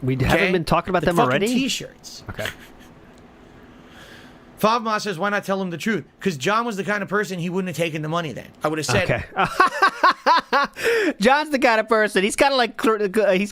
We haven't been talking about them already? T-shirts. Okay. WhoaMoses says, why not tell him the truth? Because John was the kind of person he wouldn't have taken the money then. I would have said... Okay. John's the kind of person, he's kind of like...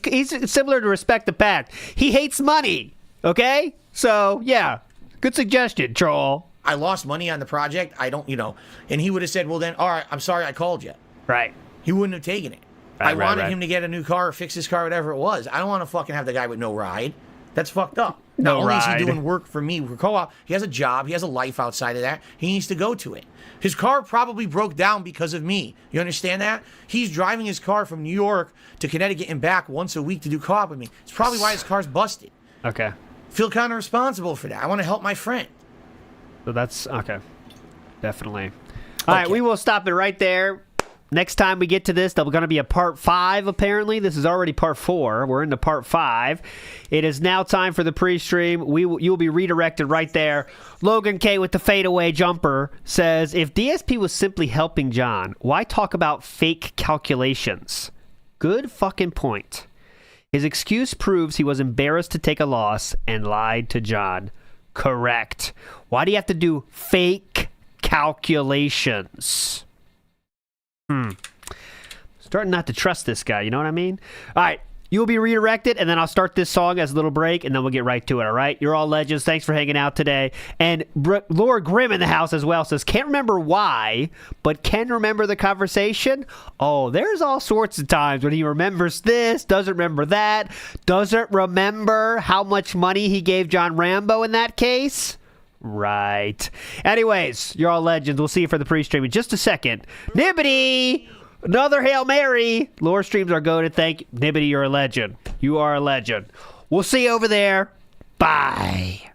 He's similar to Respect the Pact. He hates money, okay? So, yeah. Good suggestion, troll. I lost money on the project. I don't, you know... And he would have said, well then, all right, I'm sorry I called you. Right. He wouldn't have taken it. I wanted him to get a new car or fix his car, whatever it was. I don't want to fucking have the guy with no ride. That's fucked up. Not only is he doing work for me, for co-op, he has a job, he has a life outside of that. He needs to go to it. His car probably broke down because of me. You understand that? He's driving his car from New York to Connecticut and back once a week to do co-op with me. It's probably why his car's busted. Okay. Feel kind of responsible for that. I want to help my friend. So that's... Okay. Definitely. All right, we will stop it right there. Next time we get to this, there's going to be a part 5, apparently. This is already part 4. We're into part 5. It is now time for the pre-stream. You'll be redirected right there. Logan K with the fadeaway jumper says, if DSP was simply helping John, why talk about fake calculations? Good fucking point. His excuse proves he was embarrassed to take a loss and lied to John. Correct. Why do you have to do fake calculations? Starting not to trust this guy, you know what I mean? All right, you'll be redirected, and then I'll start this song as a little break, and then we'll get right to it, all right? You're all legends. Thanks for hanging out today. And Lord Grimm in the house as well says, can't remember why, but can remember the conversation. Oh, there's all sorts of times when he remembers this, doesn't remember that, doesn't remember how much money he gave John Rambo in that case. Right. Anyways, you're all legends. We'll see you for the pre-stream in just a second. Nibbity! Another Hail Mary. Lore streams are goated. Thank you. Nibbity, you're a legend. You are a legend. We'll see you over there. Bye.